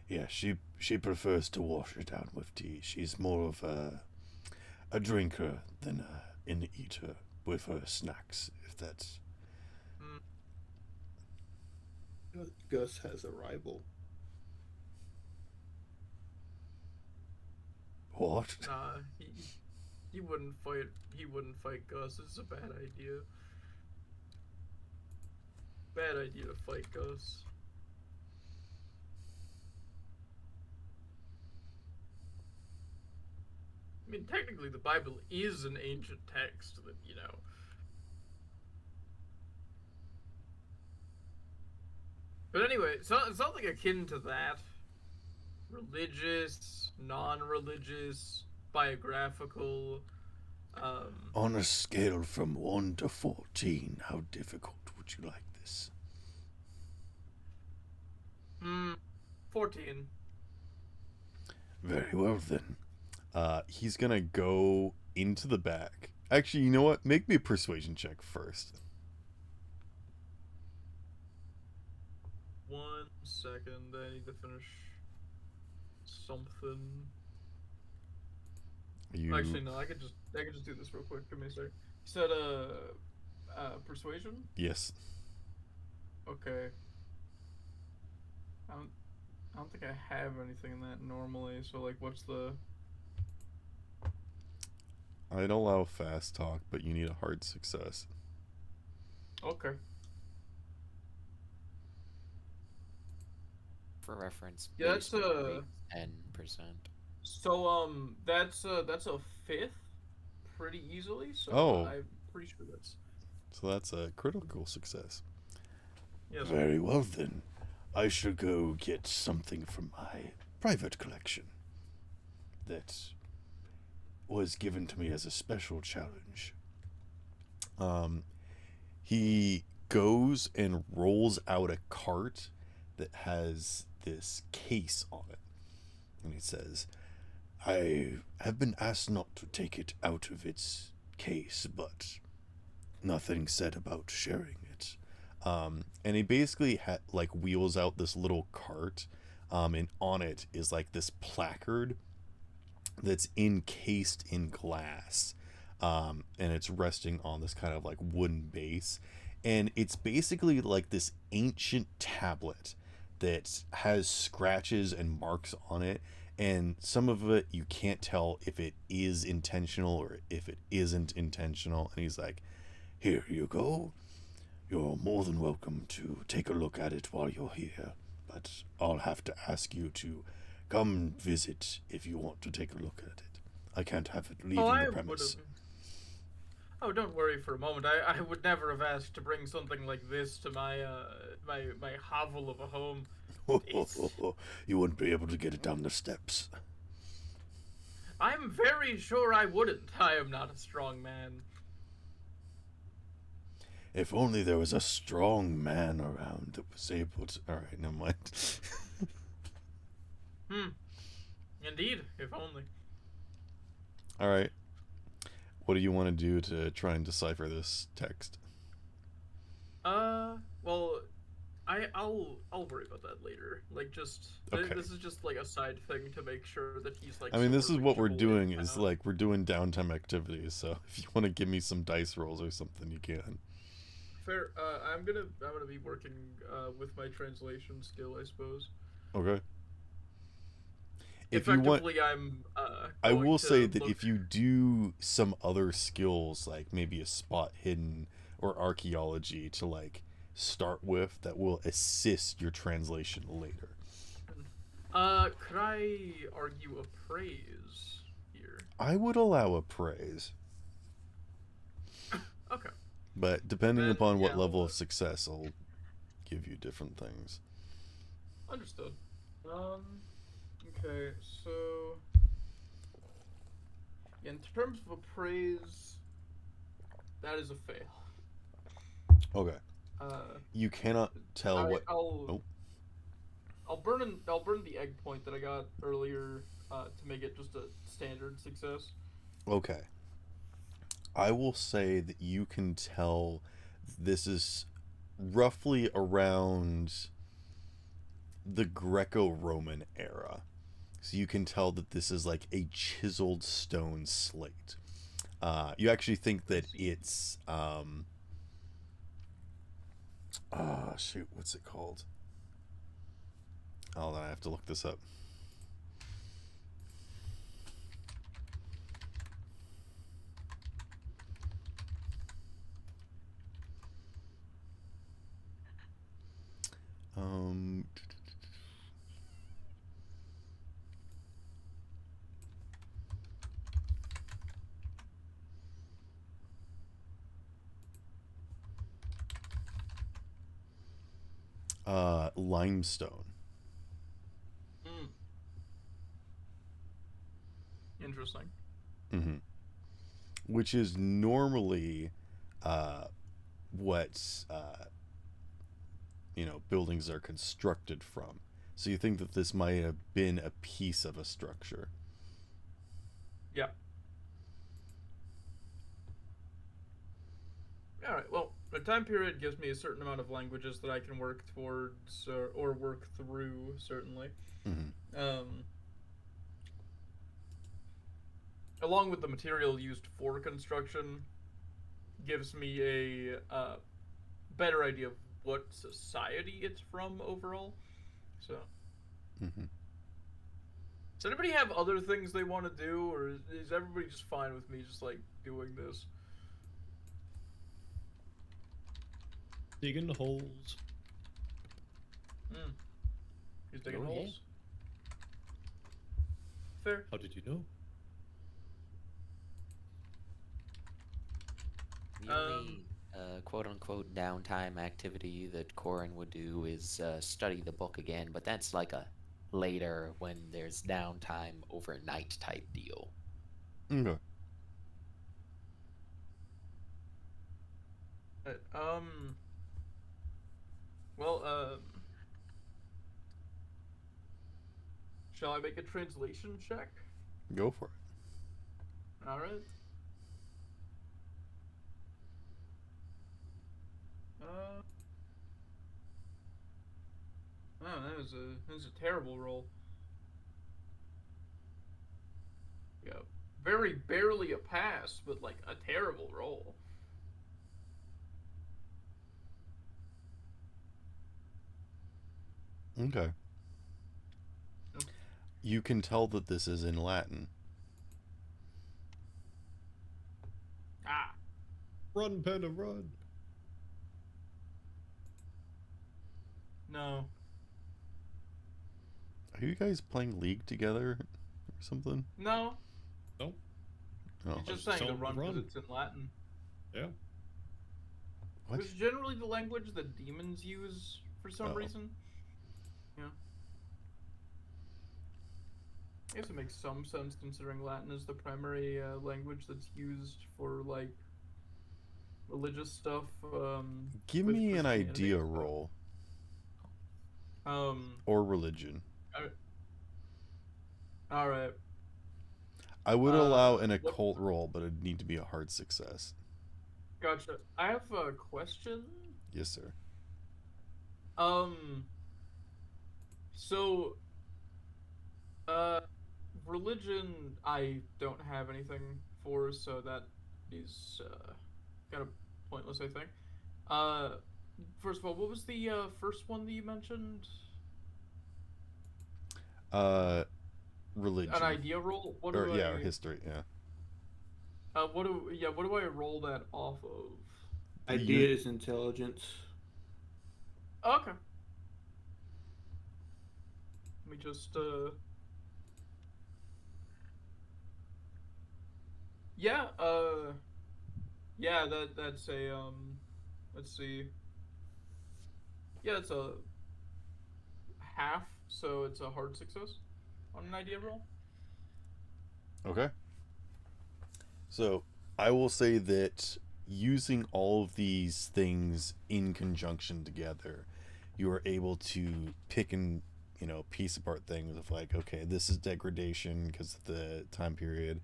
Yeah, she prefers to wash it down with tea. She's more of a drinker than an eater with her snacks, if that's... Gus has a rival. What? Nah, he wouldn't fight. He wouldn't fight Gus. It's a bad idea. Bad idea to fight Gus. I mean, technically, the Bible is an ancient text that, you know. But anyway, something akin to that. Religious, non-religious, biographical. On a scale from 1 to 14, how difficult would you like this? 14. Very well then. He's gonna go into the back. Actually, you know what? Make me a persuasion check first. 1 second. I need to finish something. You... Actually, no. I could just do this real quick. Give me a sec. You said persuasion. Yes. Okay. I don't think I have anything in that normally. So like, what's the? I don't allow fast talk, but you need a hard success. Okay. For reference, Yeah, that's 10%. So that's a fifth, pretty easily. So Oh. I'm pretty sure that's. So that's a critical success. Yes. Very well then. I shall go get something from my private collection that was given to me as a special challenge. He goes and rolls out a cart that has this case on it. And he says, I have been asked not to take it out of its case, but nothing said about sharing it. And he basically wheels out this little cart, and on it is like this placard that's encased in glass, and it's resting on this kind of like wooden base, and it's basically like this ancient tablet that has scratches and marks on it, and some of it you can't tell if it is intentional or if it isn't intentional. And he's like, here you go, you're more than welcome to take a look at it while you're here, but I'll have to ask you to come visit if you want to take a look at it. I can't have it leaving the premise. Oh, don't worry for a moment. I would never have asked to bring something like this to my my hovel of a home. You wouldn't be able to get it down the steps. I'm very sure I wouldn't. I am not a strong man. If only there was a strong man around that was able to... Alright, never mind. Indeed, if only. Alright. What do you want to do to try and decipher this text? Well, I'll worry about that later. Like, just Okay. this is just like a side thing to make sure that he's like. I mean, this super is what we're reachable doing, in is town. like, we're doing downtime activities, so if you want to give me some dice rolls or something, you can. Fair. I'm gonna be working with my translation skill, I suppose. Okay. if you want, effectively, I'm I going will say to that look. if you do some other skills, like maybe a spot hidden or archaeology to like start with, that will assist your translation later. Could I argue appraise here? I would allow a praise, Okay. but depending Then upon what yeah, level of success, I'll give you different things. understood. Okay, so in terms of appraise, that is a fail. Okay. Uh, You cannot tell what. I'll Oh, I'll burn the egg point that I got earlier to make it just a standard success. okay. I will say that you can tell this is roughly around the Greco-Roman era. So you can tell that this is like a chiseled stone slate. You actually think that it's oh shoot, what's it called? Oh, then I have to look this up. Um, limestone. Mm. Interesting. Mm-hmm. Which is normally uh, what buildings are constructed from. So you think that this might have been a piece of a structure. Yeah. All right. Well, a time period gives me a certain amount of languages that I can work towards or work through. Certainly. Mm-hmm. Um, along with the material used for construction, gives me a better idea of what society it's from overall. So, Mm-hmm. does anybody have other things they want to do, or is everybody just fine with me just like doing this? Digging the holes. Hmm. He's digging Oh, yeah. holes. Fair. How did you know? The only quote unquote downtime activity that Corin would do is study the book again, but that's like a later when there's downtime overnight type deal. Okay. Right, well, shall I make a translation check? Go for it. All right. Oh, that was a terrible roll. Yeah, very barely a pass, but like a terrible roll. Okay. You can tell that this is in Latin. Ah, Run, panda, run. no, Are you guys playing League together or something? no. No. Oh, He's just was saying to telling him to run because run. it's in Latin. Yeah. what? It's generally the language that demons use for some Oh. reason. Yeah. I guess it makes some sense considering Latin is the primary language that's used for like religious stuff. Give with me an Christianity idea and stuff. roll Um. or religion. All right. I would allow an What? occult roll, but it'd need to be a hard success. Gotcha. I have a question. Yes, sir. Um. So, religion, I don't have anything for, so that is kind of pointless, I think. Uh, first of all, what was the first one that you mentioned? Uh, religion. An idea roll? What Or do yeah, I? or history. Yeah. What do I roll that off of? Idea is intelligence. Okay. Let me just yeah, yeah, that's a let's see. Yeah, it's a half, so it's a hard success on an idea roll. Okay. So I will say that using all of these things in conjunction together, you are able to pick and piece apart things of like, okay, this is degradation because of the time period.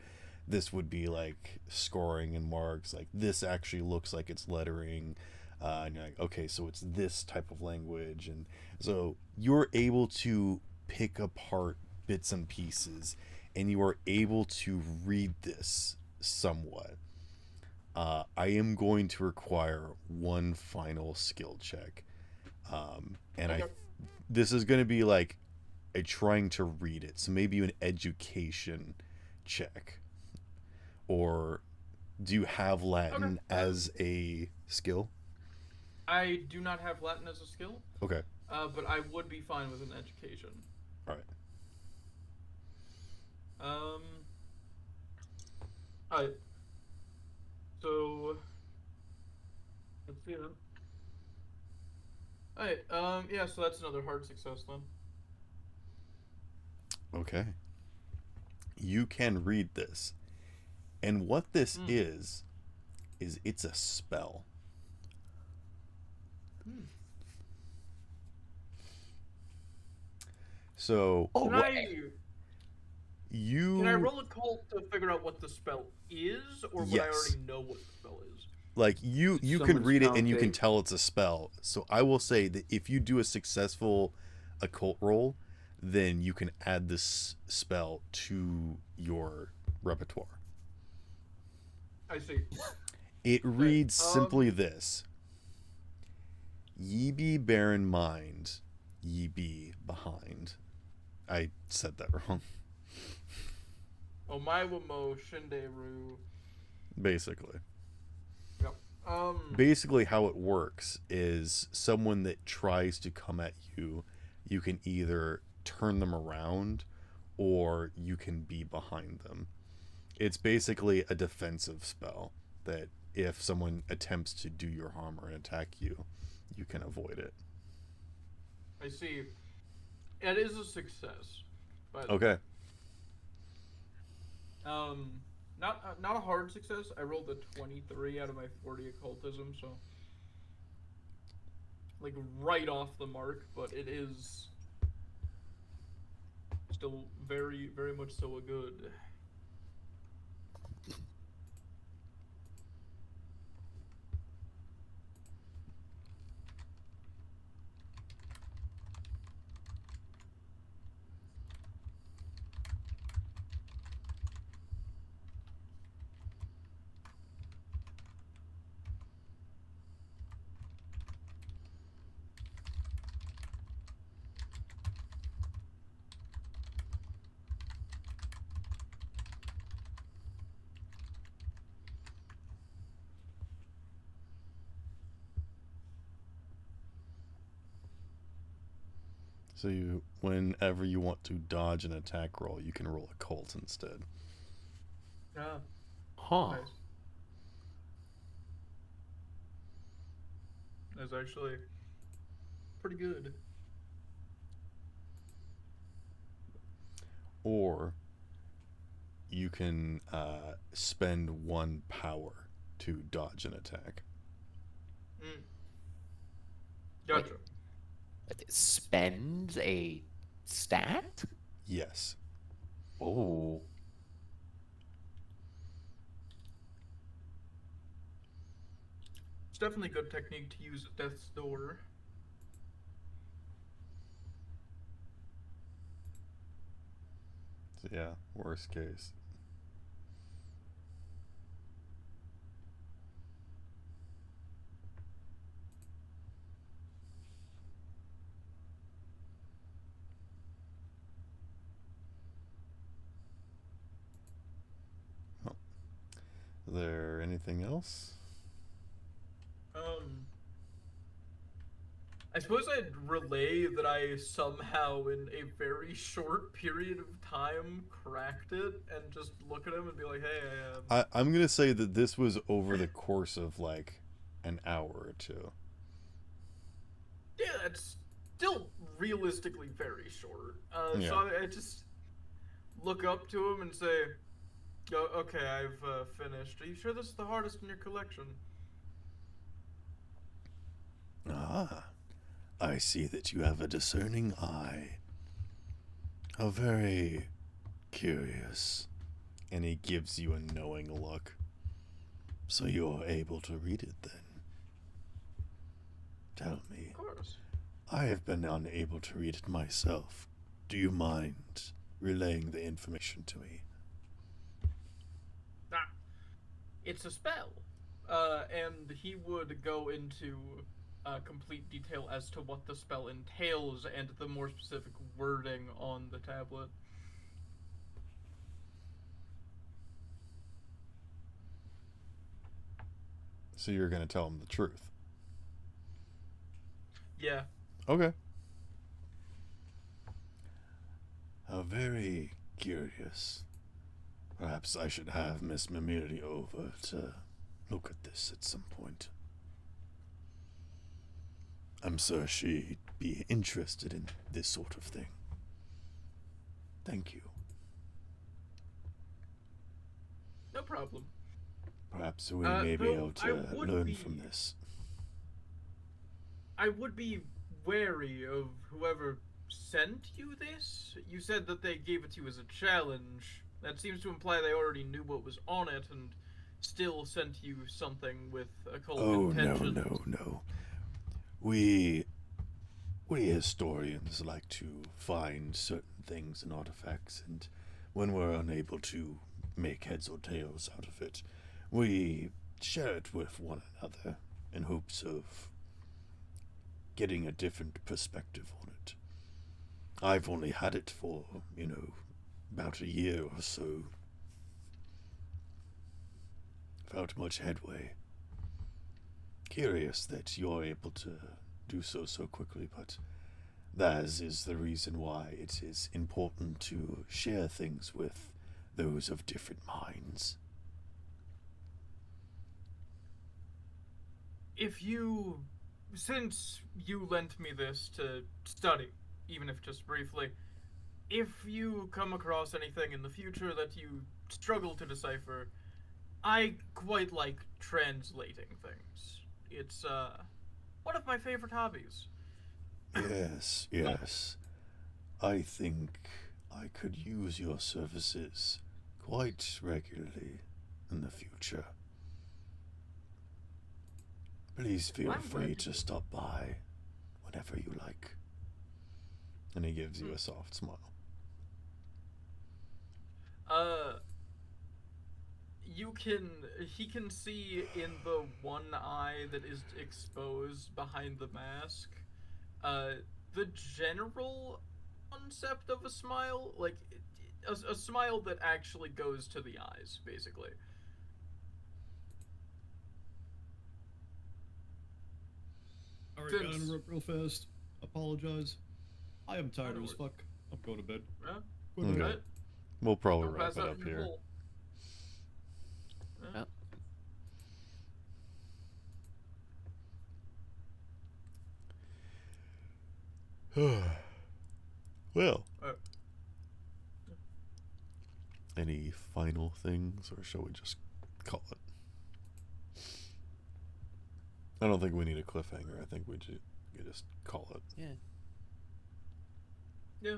This would be like scoring and marks. Like this actually looks like it's lettering. And you're like, okay, so it's this type of language, and so you're able to pick apart bits and pieces, and you are able to read this somewhat. I am going to require one final skill check, and Okay. this is going to be like a trying to read it, so maybe an education check, or do you have Latin Okay. as a skill? I do not have Latin as a skill, Okay, but I would be fine with an education. all right. Um, alright. So let's see then. Alright. Yeah. So that's another hard success then. Okay. You can read this, and what this is it's a spell. Hmm. So Oh, Can what I you can I roll a cult to figure out what the spell is, or would I Yes. already know what the spell is? like you can Someone's read it and you can Conte. tell it's a spell. So I will say that if you do a successful occult roll, then you can add this spell to your repertoire. I see. It reads um, simply this: Ye be bear in mind, ye be behind. I said that wrong. Omaiwa mo shinderu. Basically. Yep. Basically how it works is someone that tries to come at you, you can either turn them around or you can be behind them. It's basically a defensive spell that if someone attempts to do your harm or attack you, you can avoid it. I see. It is a success, but Okay. not a hard success. I rolled a 23 out of my 40 occultism, so like right off the mark, but it is still very very much so a good. So you, whenever you want to dodge an attack roll, you can roll a cult instead. Ah, Huh. nice. That's actually pretty good. Or you can spend one power to dodge an attack. Mm. Gotcha. Spend a stat? Yes. Oh. It's definitely a good technique to use at death's door. So yeah, worst case. there anything else? I suppose I'd relay that I somehow, in a very short period of time, cracked it, and just look at him and be like, "Hey, I'm gonna say that this was over the course of like an hour or two. yeah, it's still realistically very short." Yeah. So I just look up to him and say, okay, I've finished. Are you sure this is the hardest in your collection?" Ah, I see that you have a discerning eye. How very curious. And he gives you a knowing look. So you're able to read it then. Tell me. Of course. I have been unable to read it myself. Do you mind relaying the information to me? Ah, it's a spell. And he would go into complete detail as to what the spell entails and the more specific wording on the tablet. So you're going to tell him the truth. Yeah. Okay. How very curious. Perhaps I should have Miss Mimiri over to look at this at some point. I'm sure she'd be interested in this sort of thing. Thank you. No problem. Perhaps we may be though able I to would learn be- from this. I would be wary of whoever sent you this. You said that they gave it to you as a challenge. That seems to imply they already knew what was on it and still sent you something with occult Oh, intentions. no. We historians like to find certain things and artifacts, and when we're unable to make heads or tails out of it, we share it with one another in hopes of getting a different perspective on it. I've only had it for, about a year or so. Without much headway. Curious that you're able to do so quickly, but that is the reason why it is important to share things with those of different minds. Since you lent me this to study, even if just briefly, if you come across anything in the future that you struggle to decipher, I quite like translating things. It's one of my favorite hobbies. Yes. I think I could use your services quite regularly in the future. Please feel I'm free glad to you- stop by whenever you like. And he gives you a soft smile. He can see in the one eye that is exposed behind the mask, the general concept of a smile, like a smile that actually goes to the eyes, basically. Alright, Since- gotta interrupt real fast. Apologize. I am tired No as worries. fuck. I'm going to bed. Yeah, Go to Okay. bed. right? We'll probably Don't wrap pass it out up in your here. hole. Yeah. Well, Uh, any final things, or shall we just call it? I don't think we need a cliffhanger. I think we just call it. Yeah. Yeah.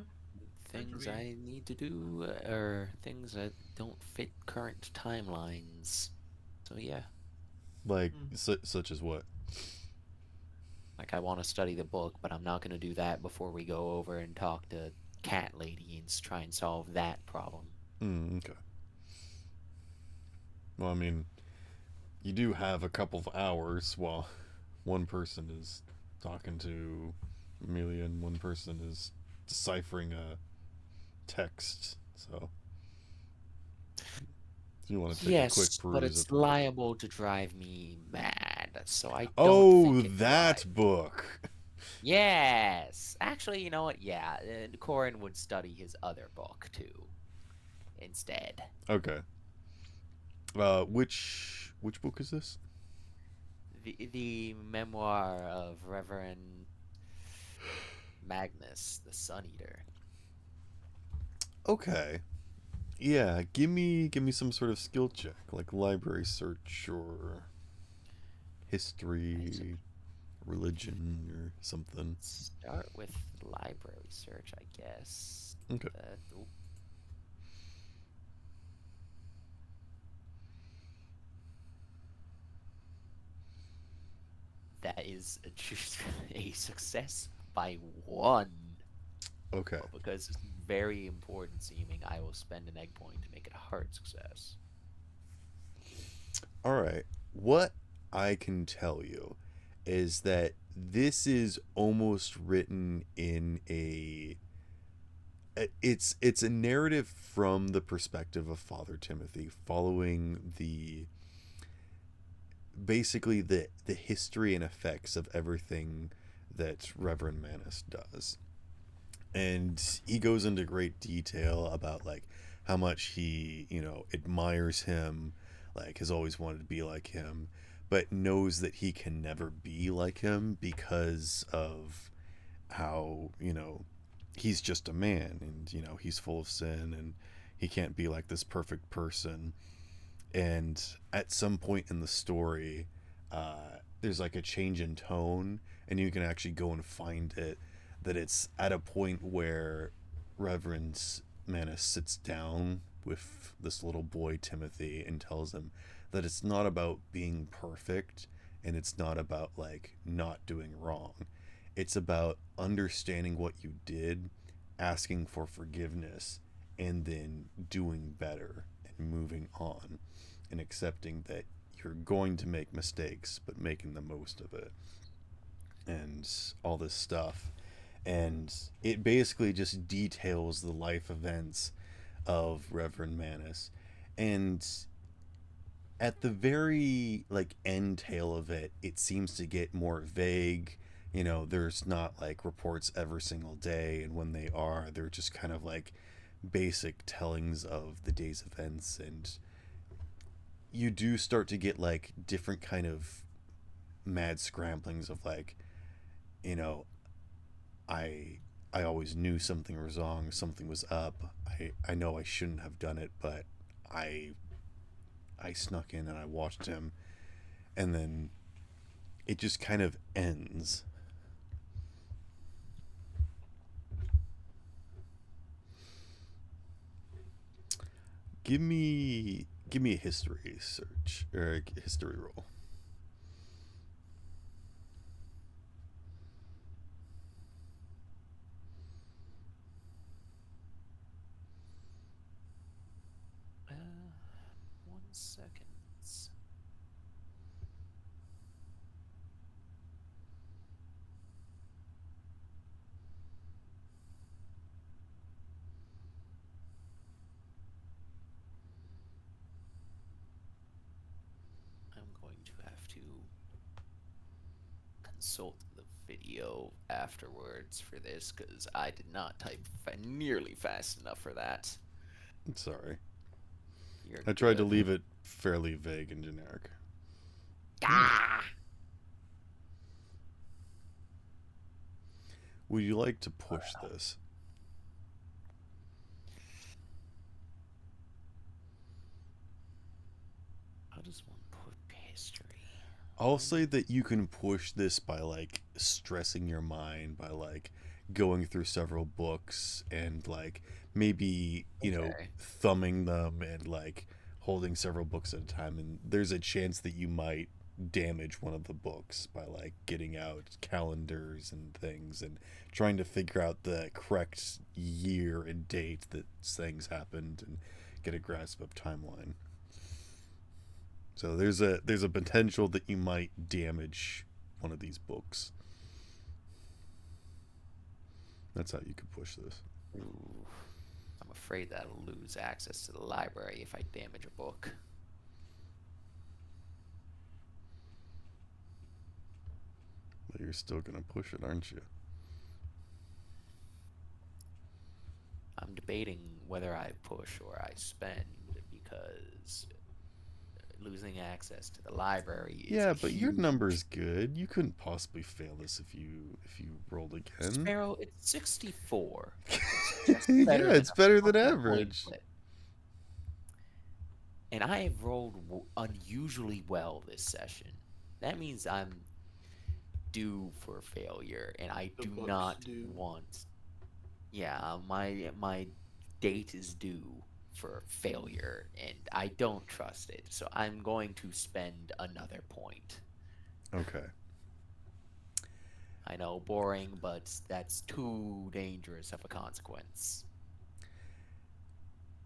Things be- I need to do are things that don't fit current timelines. So yeah, Like, such as what? like I want to study the book, but I'm not going to do that before we go over and talk to Cat Lady and try and solve that problem. Okay. Well, I mean, you do have a couple of hours while one person is talking to Amelia and one person is deciphering a text, so... You want to take a quick Yes, but peruse of it's the book. liable to drive me mad, so I don't Oh, think it's that wise. book. Yes. Actually, you know what? Yeah, Corin would study his other book too instead. Okay. Which book is this? The memoir of Reverend Magnus, the Sun Eater. Okay. Yeah, give me some sort of skill check, like library search or I should history, religion, or something. start with library search, I guess. Okay. Oh, that is a success by one. Okay. But because it's very important seeming, I will spend an egg point to make it a hard success. All right. What I can tell you is that this is almost written in it's a narrative from the perspective of Father Timothy, following the basically the history and effects of everything that Reverend Manus does. And he goes into great detail about like how much he, admires him, like has always wanted to be like him, but knows that he can never be like him because of how, he's just a man, and he's full of sin, and he can't be like this perfect person. And at some point in the story, there's like a change in tone, and you can actually go and find it, that it's at a point where Reverend Manus sits down with this little boy Timothy and tells him that it's not about being perfect, and it's not about like not doing wrong. It's about understanding what you did, asking for forgiveness, and then doing better and moving on, and accepting that you're going to make mistakes, but making the most of it, and all this stuff. And it basically just details the life events of Reverend Manus. And at the very like end tail of it, it seems to get more vague. There's not like reports every single day, and when they are, they're just kind of like basic tellings of the day's events. And you do start to get like different kind of mad scramblings of like, you know, I I always knew something was wrong, something was up. I know I shouldn't have done it, but I I snuck in and I watched him, and then it just kind of ends. Give me a history search or a history roll. Uh, 1 second. I'm going to have to consult the video afterwards for this because I did not type nearly fast enough for that. Sorry. You're I tried to good. leave it fairly vague and generic. Ah! Would you like to push this? How does one put history? I'll say that you can push this by like stressing your mind, by like going through several books, and like maybe, Okay. thumbing them, and like holding several books at a time. And there's a chance that you might damage one of the books by like getting out calendars and things and trying to figure out the correct year and date that things happened, and get a grasp of timeline. So there's a potential that you might damage one of these books. That's how you could push this. Ooh. I'm afraid that I'll lose access to the library if I damage a book. But you're still gonna push it, aren't you? I'm debating whether I push or I spend because losing access to the library is Yeah, a but your huge. number's good. You couldn't possibly fail this if you rolled again. Sparrow, it's 64. It's just better Yeah, than it's a better than fucking coin average. flip. And I have rolled unusually well this session. That means I'm due for failure, and I The do Bucks not do. want. Yeah, my date is due for failure, and I don't trust it. So I'm going to spend another point. Okay. I know, boring, but that's too dangerous of a consequence.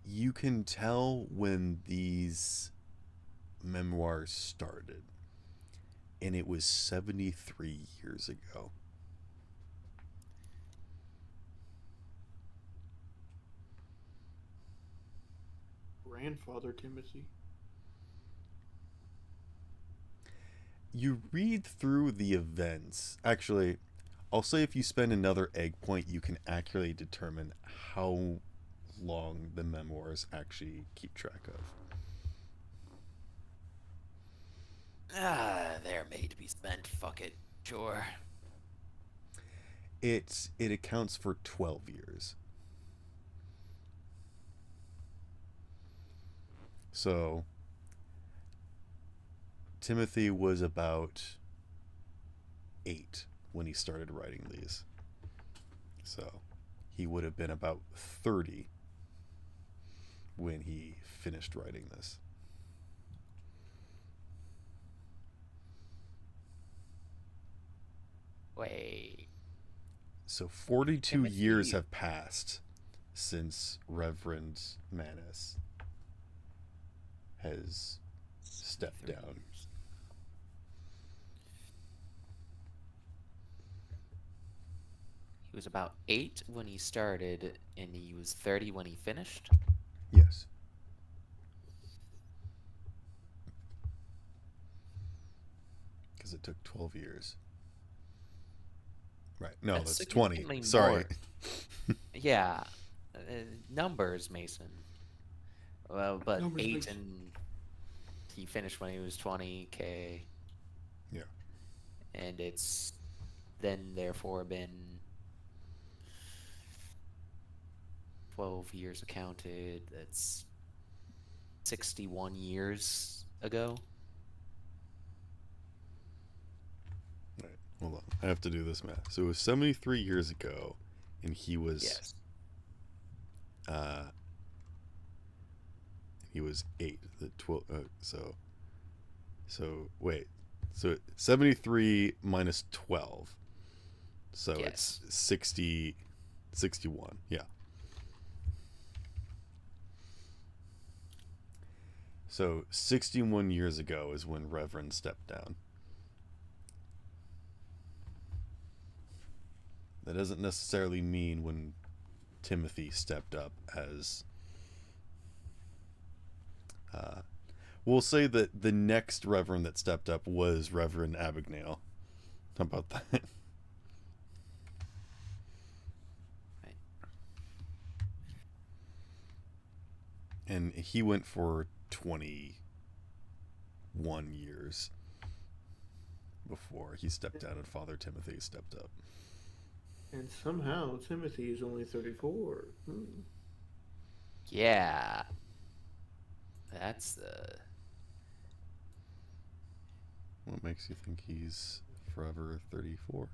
You can tell when these memoirs started, and it was 73 years ago. Grandfather Timothy. You read through the events. Actually, I'll say if you spend another egg point, you can accurately determine how long the memoirs actually keep track of. They're made to be spent. Fuck it. Sure. It accounts for 12 years. So Timothy was about 8 when he started writing these. So he would have been about 30 when he finished writing this. Wait. So 42 Timothy- years have passed since Reverend Manus has stepped 3 down. years. He was about 8 when he started, and he was 30 when he finished. Yes. Because it took 12 years. Right. No, that's 20. significantly Sorry. more. Yeah, numbers, Mason. Well, but Numbers, 8 Mason. and he finished when he was 20K. Yeah. And it's then therefore been 12 years accounted. That's 61 years ago. Right. Hold on. I have to do this math. So it was 73 years ago, and he was Yes. he was 8. The 12. So wait. So 73 minus 12. So Yes. it's 60, 61. Yeah. So 61 years ago is when Reverend stepped down. That doesn't necessarily mean when Timothy stepped up as. We'll say that the next Reverend that stepped up was Reverend Abagnale. How about that? Right. And he went for 21 years before he stepped down and Father Timothy stepped up. And somehow Timothy is only 34. Yeah. That's the. What makes you think he's forever 34?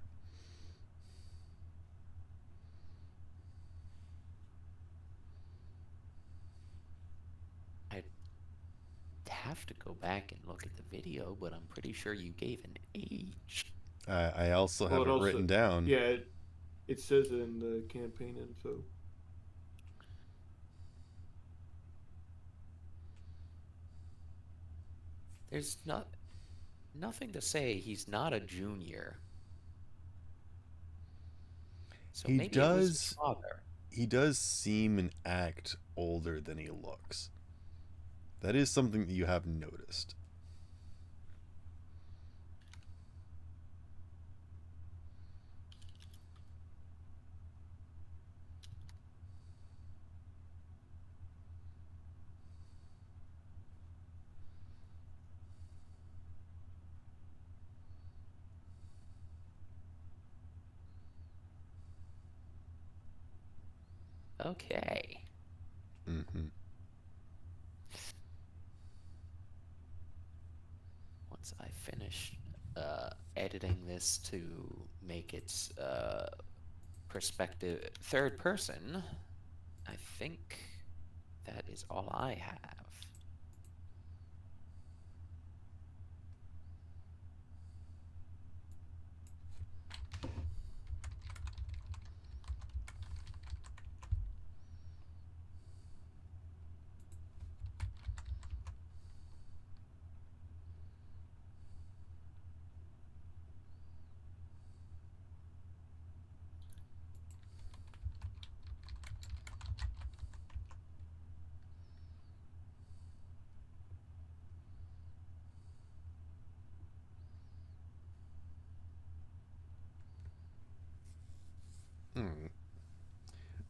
I'd have to go back and look at the video, but I'm pretty sure you gave an age. I also Well, have it it also- written down. Yeah, it says it in the campaign info. There's nothing to say he's not a junior. So He maybe it was his does- father. he does seem and act older than he looks. That is something that you have noticed. Okay. Mm-hmm. Once I finish editing this to make it perspective third person, I think that is all I have.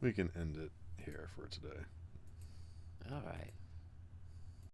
We can end it here for today. All right.